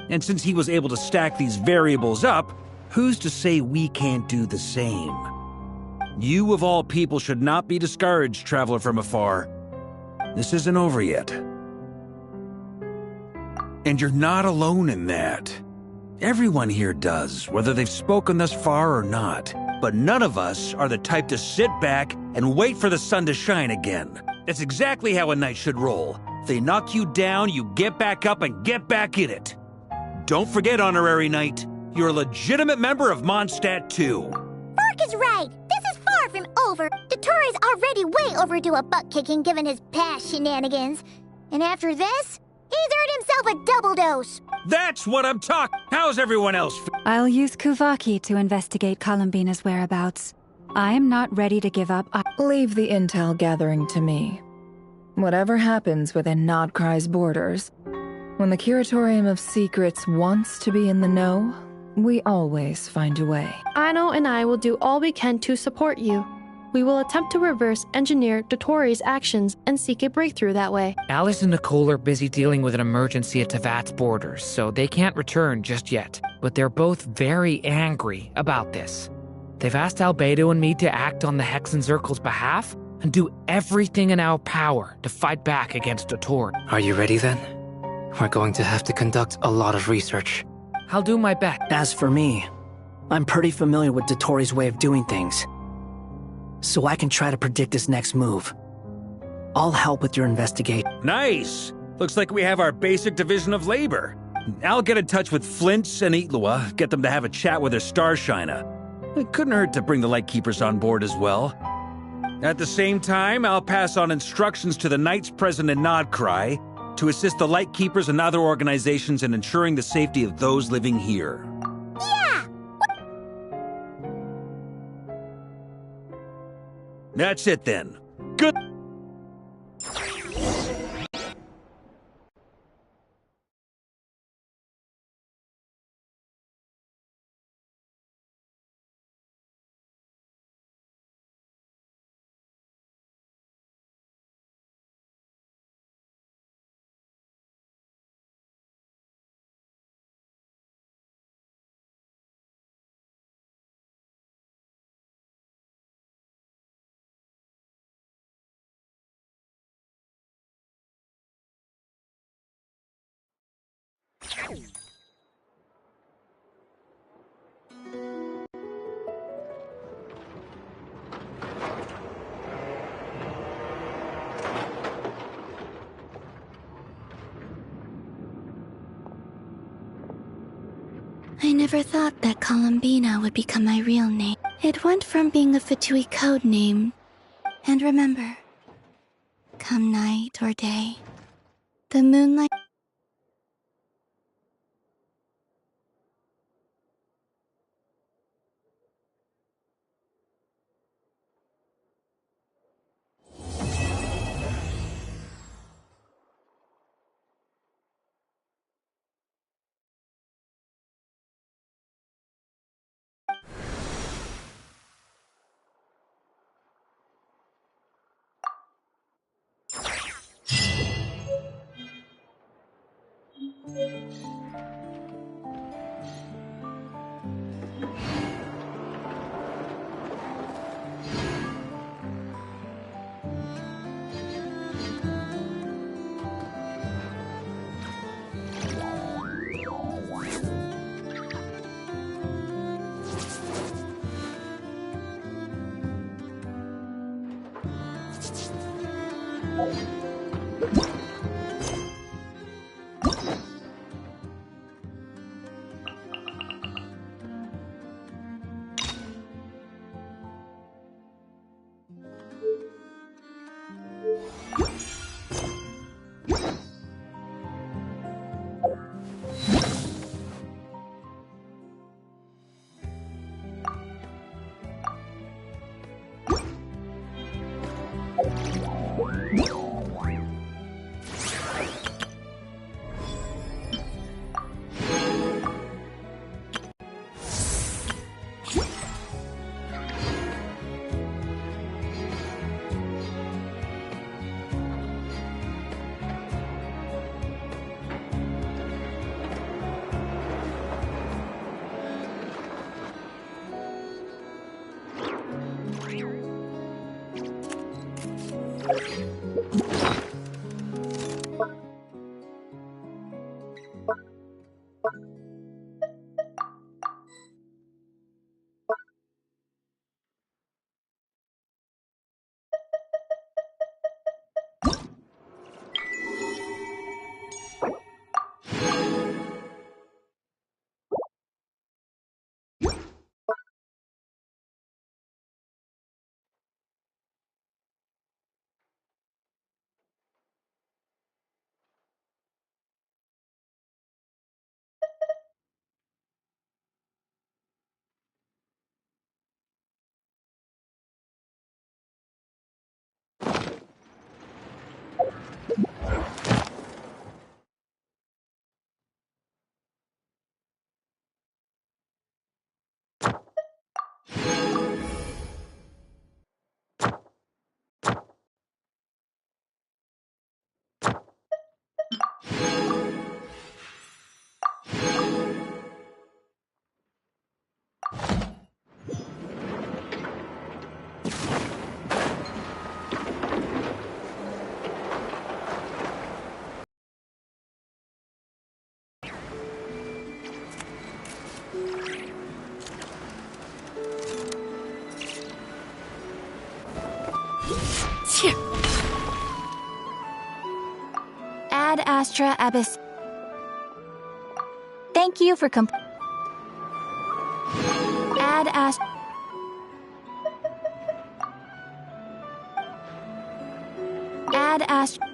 And since he was able to stack these variables up, who's to say we can't do the same? You of all people should not be discouraged, traveler from afar. This isn't over yet. And you're not alone in that. Everyone here does, whether they've spoken thus far or not. But none of us are the type to sit back and wait for the sun to shine again. That's exactly how a knight should roll. If they knock you down, you get back up and get back in it. Don't forget, Honorary Knight, you're a legitimate member of Mondstadt too. Mark is right. This is far from over. Dotori's already way overdue a butt-kicking given his past shenanigans. And after this, he's earned himself a double dose. That's what I'm talking. How's everyone else? I'll use Kuvaki to investigate Columbina's whereabouts. I am not ready to give up. Leave the intel gathering to me. Whatever happens within Nodcry's borders, when the Curatorium of Secrets wants to be in the know, we always find a way. Aino and I will do all we can to support you. We will attempt to reverse engineer Dotori's actions and seek a breakthrough that way. Alice and Nicole are busy dealing with an emergency at Tevat's borders, so they can't return just yet. But they're both very angry about this. They've asked Albedo and me to act on the Hexenzirkel's behalf and do everything in our power to fight back against Dotori. Are you ready then? We're going to have to conduct a lot of research. I'll do my best. As for me, I'm pretty familiar with Dotori's way of doing things, so I can try to predict his next move. I'll help with your investigation. Nice! Looks like we have our basic division of labor. I'll get in touch with Flint's and Itlua, get them to have a chat with their Starshiner. It couldn't hurt to bring the Lightkeepers on board as well. At the same time, I'll pass on instructions to the knights present in Nodcry to assist the Lightkeepers and other organizations in ensuring the safety of those living here. Yeah! That's it then. Good. I never thought that Columbina would become my real name. It went from being a Fatui code name. And remember, come night or day, the moonlight... Ad Astra Abyss. Thank you for Ad Astra. Ad Astra.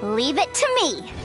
Leave it to me.